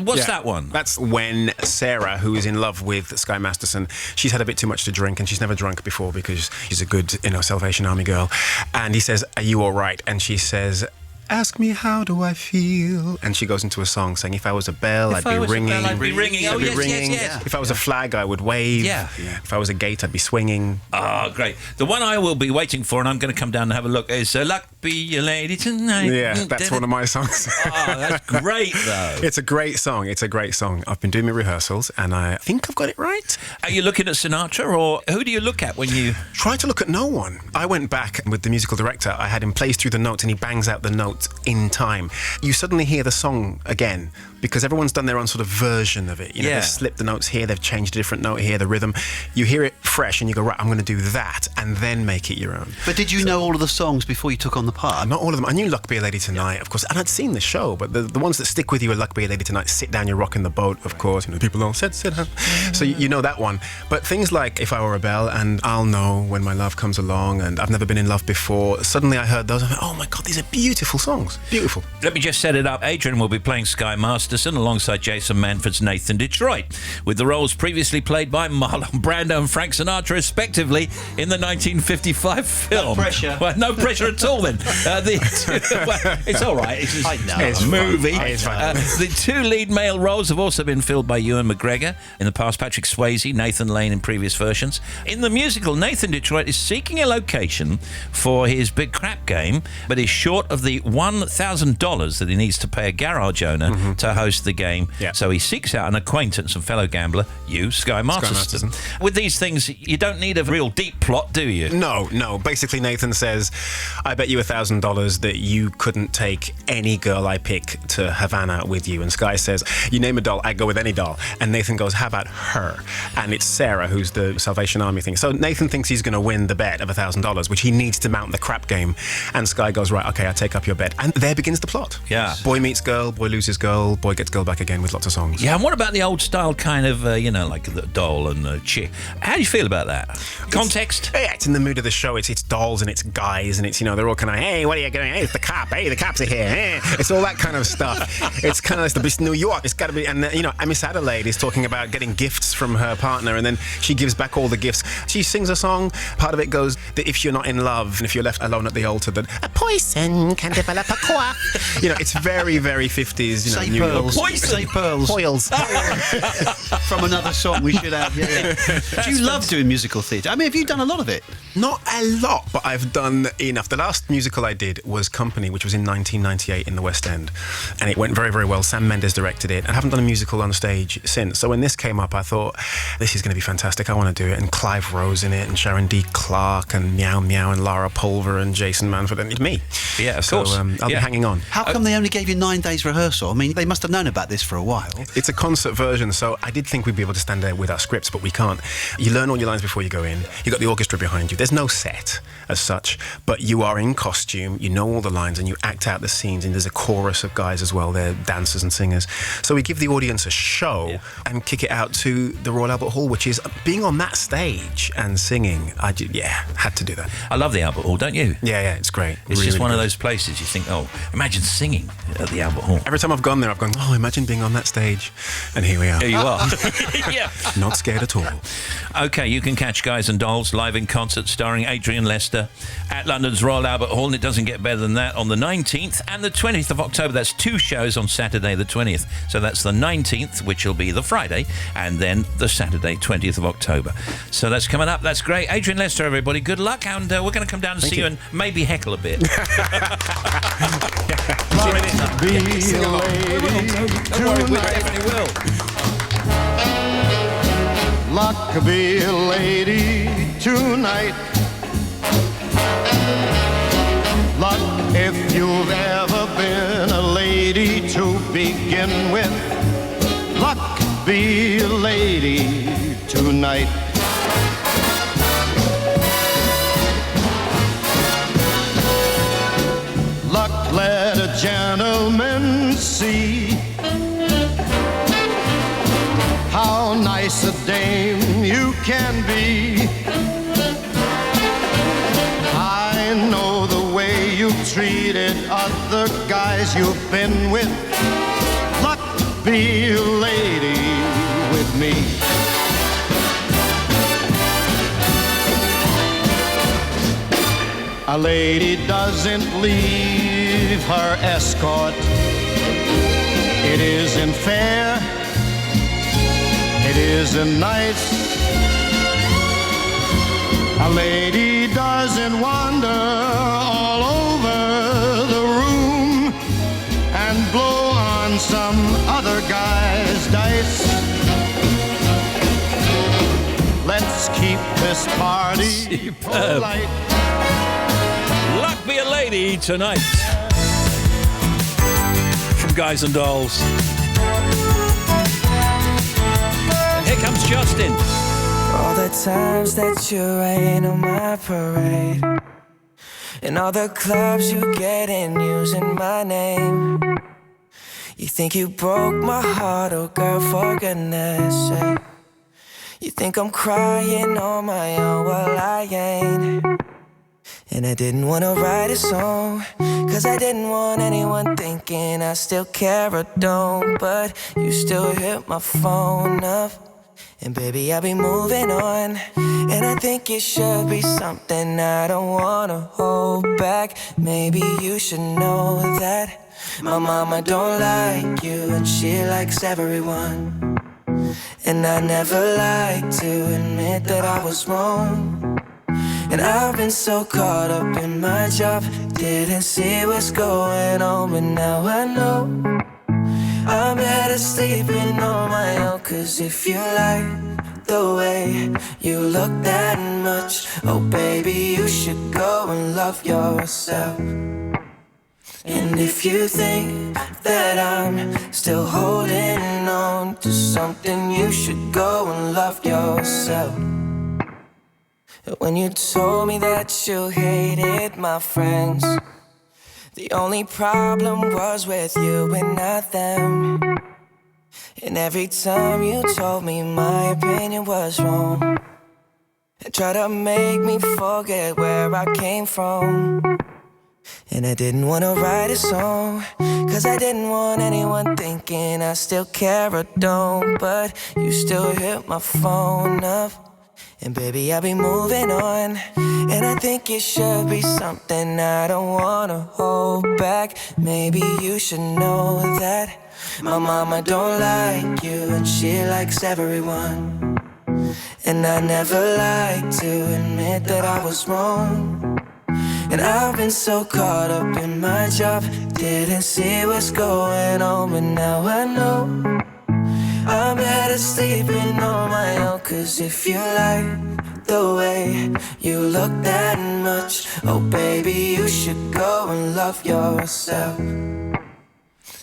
Speaker 1: what's that one?
Speaker 12: That's when Sarah, who is in love with Sky Masterson, she's had a bit too much to drink, and she's never drunk before because she's a good, Salvation Army girl. And he says, "Are you all right?" And she says, "Ask me how do I feel?" And she goes into a song saying, "If I was a bell, I'd be ringing.
Speaker 1: I'd be ringing. Oh, yes.
Speaker 12: If I was a flag, I would wave.
Speaker 1: Yeah.
Speaker 12: If I was a gate, I'd be swinging."
Speaker 1: Oh, great. The one I will be waiting for, and I'm going to come down and have a look, is Luck Be Your Lady Tonight.
Speaker 12: Yeah, that's one of my songs.
Speaker 1: Oh, that's great, though.
Speaker 12: It's a great song. It's a great song. I've been doing my rehearsals, and I think I've got it right.
Speaker 1: Are you looking at Sinatra, or who do you look at when you...
Speaker 12: Try to look at no one. I went back with the musical director. I had him plays through the notes, and he bangs out the notes in time. You suddenly hear the song again because everyone's done their own sort of version of it. They've slipped the notes here, they've changed a different note here, the rhythm. You hear it fresh and you go, right, I'm going to do that, and then make it your own.
Speaker 14: But did you know all of the songs before you took on the part?
Speaker 12: Not all of them. I knew Luck Be a Lady Tonight, of course, and I'd seen the show, but the ones that stick with you are Luck Be a Lady Tonight, Sit Down, You're Rocking the Boat, of course. People all said, sit down. So you know that one. But things like If I Were a Bell and I'll Know When My Love Comes Along and I've Never Been in Love Before, suddenly I heard those. I went, oh my God, these are beautiful songs. Beautiful.
Speaker 1: Let me just set it up. Adrian will be playing Sky Masterson alongside Jason Manford's Nathan Detroit, with the roles previously played by Marlon Brando and Frank Sinatra, respectively, in the 1955 film.
Speaker 14: No pressure.
Speaker 1: Well, no pressure at all, then. It's all right. It's a movie. The 2 lead male roles have also been filled by Ewan McGregor in the past, Patrick Swayze, Nathan Lane in previous versions. In the musical, Nathan Detroit is seeking a location for his big crap game, but is short of the $1,000 that he needs to pay a garage owner to host the game. So he seeks out an acquaintance and fellow gambler, you, Sky Masterson. With these things, you don't need a real deep plot, do you?
Speaker 12: No. Basically, Nathan says, I bet you $1,000 that you couldn't take any girl I pick to Havana with you. And Sky says, you name a doll, I'd go with any doll. And Nathan goes, how about her? And it's Sarah, who's the Salvation Army thing. So Nathan thinks he's going to win the bet of $1,000, which he needs to mount the crap game. And Sky goes, right, okay, I take up your bet. And there begins the plot.
Speaker 1: Yeah.
Speaker 12: Boy meets girl, boy loses girl, boy gets girl back again with lots of songs.
Speaker 1: Yeah, and what about the old style kind of, like the doll and the chick? How do you feel about that? Context?
Speaker 12: It's in the mood of the show. It's dolls and it's guys and it's, they're all kind of, hey, what are you doing? Hey, it's the cop. Hey, the cops are here. Hey. It's all that kind of stuff. It's kind of like the New York. It's got to be, and Miss Adelaide is talking about getting gifts from her partner, and then she gives back all the gifts. She sings a song. Part of it goes that if you're not in love and if you're left alone at the altar, that a poison can develop a coif. It's very, very 50s.
Speaker 14: Say
Speaker 12: New
Speaker 14: pearls.
Speaker 12: York.
Speaker 14: Poison. Say pearls.
Speaker 12: Foils.
Speaker 14: From another song we should have. Yeah. Do you love doing musical theatre? I mean, have you done a lot of it?
Speaker 12: Not a lot, but I've done enough. The last musical I did was Company, which was in 1998 in the West End, and it went very, very well. Sam Mendes directed it. I haven't done a musical on stage since. So when this came up, I thought, this is going to be fantastic. I want to do it. And Clive Rose in it, and Sharon D. Clark, and Meow Meow, and Lara Pulver, and Jason Manford, and me.
Speaker 1: Yeah, of course.
Speaker 12: I'll be hanging on.
Speaker 14: How come they only gave you 9 days rehearsal? I mean, they must have known about this for a while.
Speaker 12: It's a concert version, so I did think we'd be able to stand there with our scripts, but we can't. You learn all your lines before you go in. You've got the orchestra behind you. There's no set as such, but you are in costume. costume, you know all the lines, and you act out the scenes, and there's a chorus of guys as well, they're dancers and singers. So we give the audience a show and kick it out to the Royal Albert Hall, which is being on that stage and singing. Had to do that.
Speaker 1: I love the Albert Hall, don't you?
Speaker 12: Yeah, it's great.
Speaker 1: It's
Speaker 12: Really,
Speaker 1: just one
Speaker 12: really
Speaker 1: of
Speaker 12: good.
Speaker 1: those places you think, oh, imagine singing at the Albert Hall.
Speaker 12: Every time I've gone there, I've gone, oh, imagine being on that stage. And here we are.
Speaker 1: Here you are. Yeah.
Speaker 12: Not scared at all.
Speaker 1: Okay, you can catch Guys and Dolls live in concert starring Adrian Lester at London's Royal Albert Hall, and it doesn't get better than that, on the 19th and the 20th of October. That's 2 shows on Saturday the 20th. So that's the 19th, which will be the Friday, and then the Saturday 20th of October. So that's coming up. That's great. Adrian Lester, everybody, good luck, and we're going to come down and see you and maybe heckle a bit.
Speaker 17: Be a lady tonight. Luck be a lady tonight. Luck if you've ever been a lady to begin with. Luck be a lady tonight. Luck let a gentleman see how nice a dame you can be. I know the way you've treated other guys you've been with. Luck be a lady with me. A lady doesn't leave her escort. It isn't fair. It isn't nice. A lady doesn't wander all over the room and blow on some other guy's dice. Let's keep this party polite.
Speaker 1: Luck be a lady tonight. From Guys and Dolls. And here comes Justin.
Speaker 3: All the times that you rain on my parade, and all the clubs you get in using my name. You think you broke my heart, oh girl, for goodness sake. You think I'm crying on my own, well I ain't. And I didn't wanna write a song, cause I didn't want anyone thinking I still care or don't. But you still hit my phone up, and baby, I'll be moving on. And I think it should be something I don't wanna hold back. Maybe you should know that my mama don't like you, and she likes everyone. And I never like to admit that I was wrong. And I've been so caught up in my job, didn't see what's going on, but now I know I'm better sleeping on my own. Cause if you like the way you look that much, oh baby, you should go and love yourself. And if you think that I'm still holding on to something, you should go and love yourself. When you told me that you hated my friends, the only problem was with you and not them. And every time you told me my opinion was wrong, and tried to make me forget where I came from. And I didn't wanna write a song, cause I didn't want anyone thinking I still care or don't. But you still hit my phone up, and baby, I'll be moving on. And I think it should be something I don't wanna hold back. Maybe you should know that my mama don't like you, and she likes everyone. And I never like to admit that I was wrong. And I've been so caught up in my job, didn't see what's going on, but now I know I'm better sleeping on my own. Cause if you like the way you look that much, oh baby, you should go and love yourself.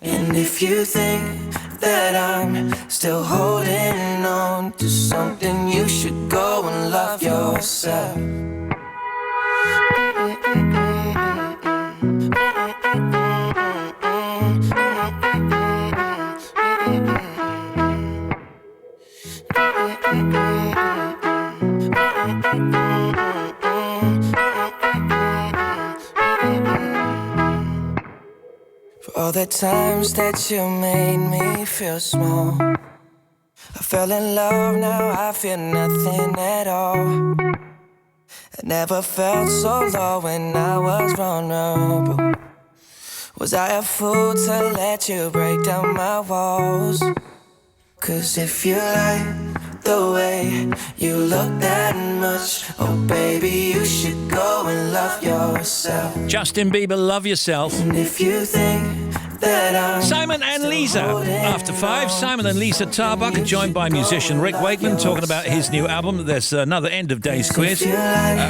Speaker 3: And if you think that I'm still holding on to something, you should go and love yourself. all the times that you made me feel small. I fell in love, now I feel nothing at all. I never felt so low when I was vulnerable. Was I a fool to let you break down my walls? 'Cause if you like the way you look that much, oh baby, you should go and love yourself.
Speaker 1: Justin Bieber, Love Yourself.
Speaker 3: And if you think that I'm
Speaker 1: Simon and Lisa. After 5, Simon and Lisa Tarbuck are joined by musician Rick Wakeman talking about his new album. There's another end of days quiz,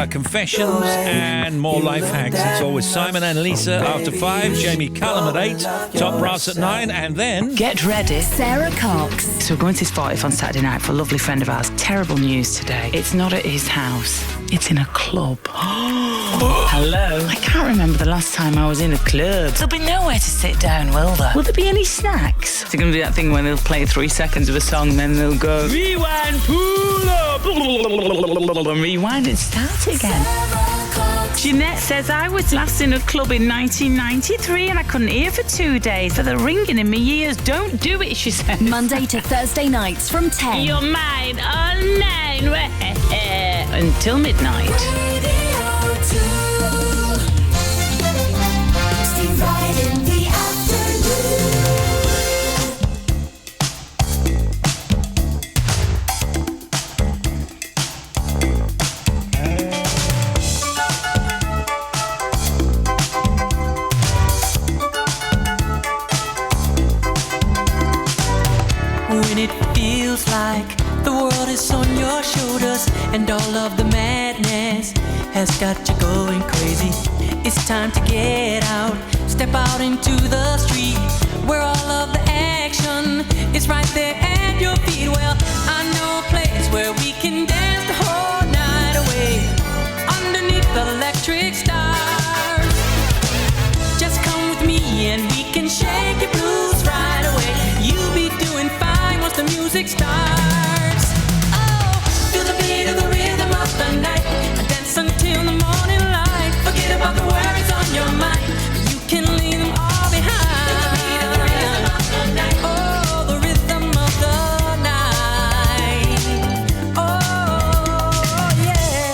Speaker 1: confessions, and more life hacks. It's always Simon and Lisa after 5. Jamie Cullum at 8. Top Brass at 9. And then...
Speaker 15: Get ready. Sarah Cox. So we're going to his 40th on Saturday night for a lovely friend of ours. Terrible news today. It's not at his house. It's in a club. Hello. I can't remember the last time I was in a club. There'll be nowhere to sit down, will there? Will there be any snacks? It's going to be that thing when they'll play 3 seconds of a song, then they'll go, rewind, pull up, and rewind and start again. Jeanette says, I was last in a club in 1993 and I couldn't hear for 2 days for the ringing in my ears. Don't do it, she says.
Speaker 11: Monday to Thursday nights from 10.
Speaker 15: You're mine all night. Until midnight.
Speaker 3: Steve Wright in the
Speaker 19: When it feels like the world is on your shoulders and all of the madness has got you going crazy, it's time to get out, step out into the street where all of the action is right there at your feet. Well, I know a place where we can dance the whole night away underneath the electric stars. Just come with me and we can shake your blues right away. You'll be doing fine once the music starts. Oh, feel the beat of the rhythm of the night. Dance until the morning light. Forget about the worries on your mind. You can leave them all behind. Feel the beat of the rhythm of the night. Oh, the rhythm of the night. Oh, yeah.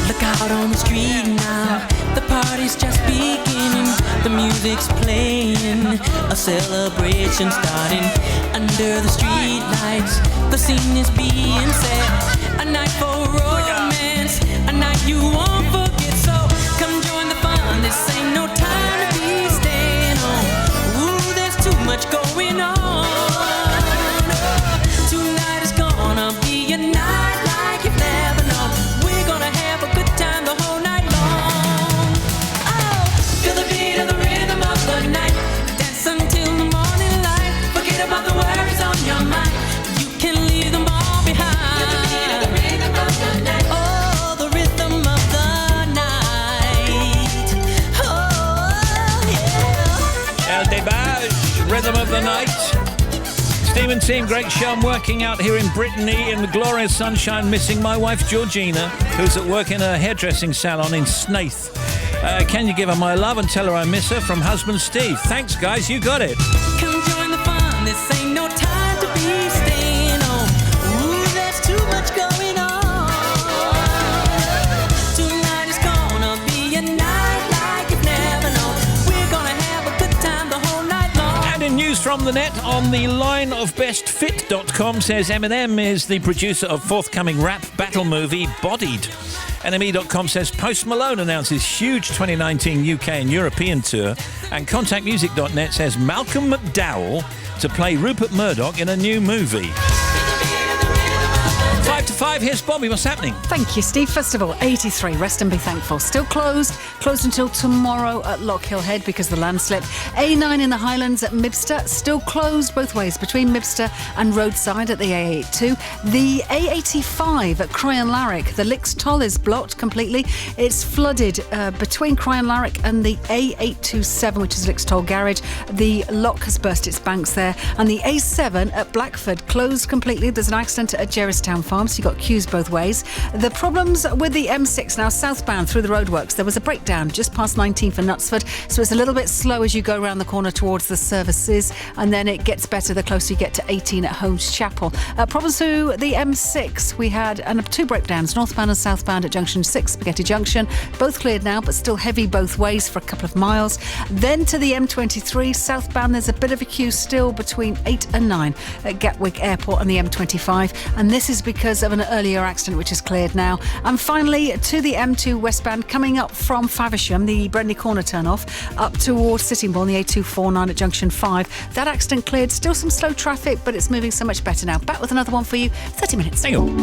Speaker 19: Look out on the street now. The party's just beginning. The music's playing. A celebration starting under the street lights. The scene is being set. A night for romance. A night you won't forget. So come join the fun. This ain't no time to be staying home. Ooh, there's too much going on. Tonight is gonna be a night like you've never known. We're gonna have a good time the whole night long. Oh, feel the beat of the rhythm of the night. Dance until the morning light. Forget about the worries on your mind. You can leave them all behind. Feel the beat of the rhythm of the night. Oh, the rhythm of the night. Oh, yeah.
Speaker 1: El Debage, Rhythm of the Night. Steve and team, great show. I'm working out here in Brittany in the glorious sunshine, missing my wife Georgina, who's at work in a hairdressing salon in Snaith. Can you give her my love and tell her I miss her? From husband Steve. Thanks, guys. You got it.
Speaker 19: Come join the fun. This ain't no time to be staying home. Ooh, there's too much going on. Tonight is gonna be a night like you've never known. We're gonna have a good time the whole night long.
Speaker 1: And in news from the net, on the line of bestfit.com says Eminem is the producer of forthcoming rap battle movie Bodied. NME.com says Post Malone announces huge 2019 UK and European tour. And ContactMusic.net says Malcolm McDowell to play Rupert Murdoch in a new movie. 5 to 5, here's Bobby. What's happening?
Speaker 18: Thank you, Steve. Festival 83, Rest and Be Thankful. Still closed until tomorrow at Lock Hill Head because of the landslip. A9 in the Highlands at Mibster, still closed both ways between Mibster and Roadside at the A82. The A85 at Cryan-Larrick, the Licks Toll is blocked completely. It's flooded between Cryan-Larrick and the A827, which is Licks Toll Garage. The lock has burst its banks there. And the A7 at Blackford closed completely. There's an accident at Jerristown Farms. so you've got queues both ways. The problems with the M6 now southbound through the roadworks. There was a breakdown just past 19 for Knutsford, so it's a little bit slow as you go around the corner towards the services, and then it gets better the closer you get to 18 at Holmes Chapel. Problems through the M6. We had two breakdowns, northbound and southbound at Junction 6, Spaghetti Junction. Both cleared now, but still heavy both ways for a couple of miles. Then to the M23 southbound, there's a bit of a queue still between 8 and 9 at Gatwick Airport and the M25, and this is because of an earlier accident which is cleared now. And finally to the M2 westbound, coming up from Faversham, the Brendley Corner turn-off, up towards Sittingbourne, the A249 at Junction 5. That accident cleared, still some slow traffic, but it's moving so much better now. Back with another one for you, 30 minutes.
Speaker 1: Hang on.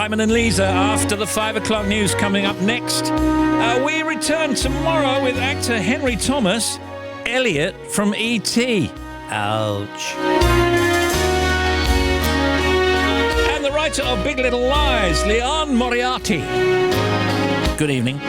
Speaker 1: Simon and Lisa after the 5 o'clock news coming up next. We return tomorrow with actor Henry Thomas, Elliot from E.T. Ouch. And the writer of Big Little Lies, Leon Moriarty. Good evening.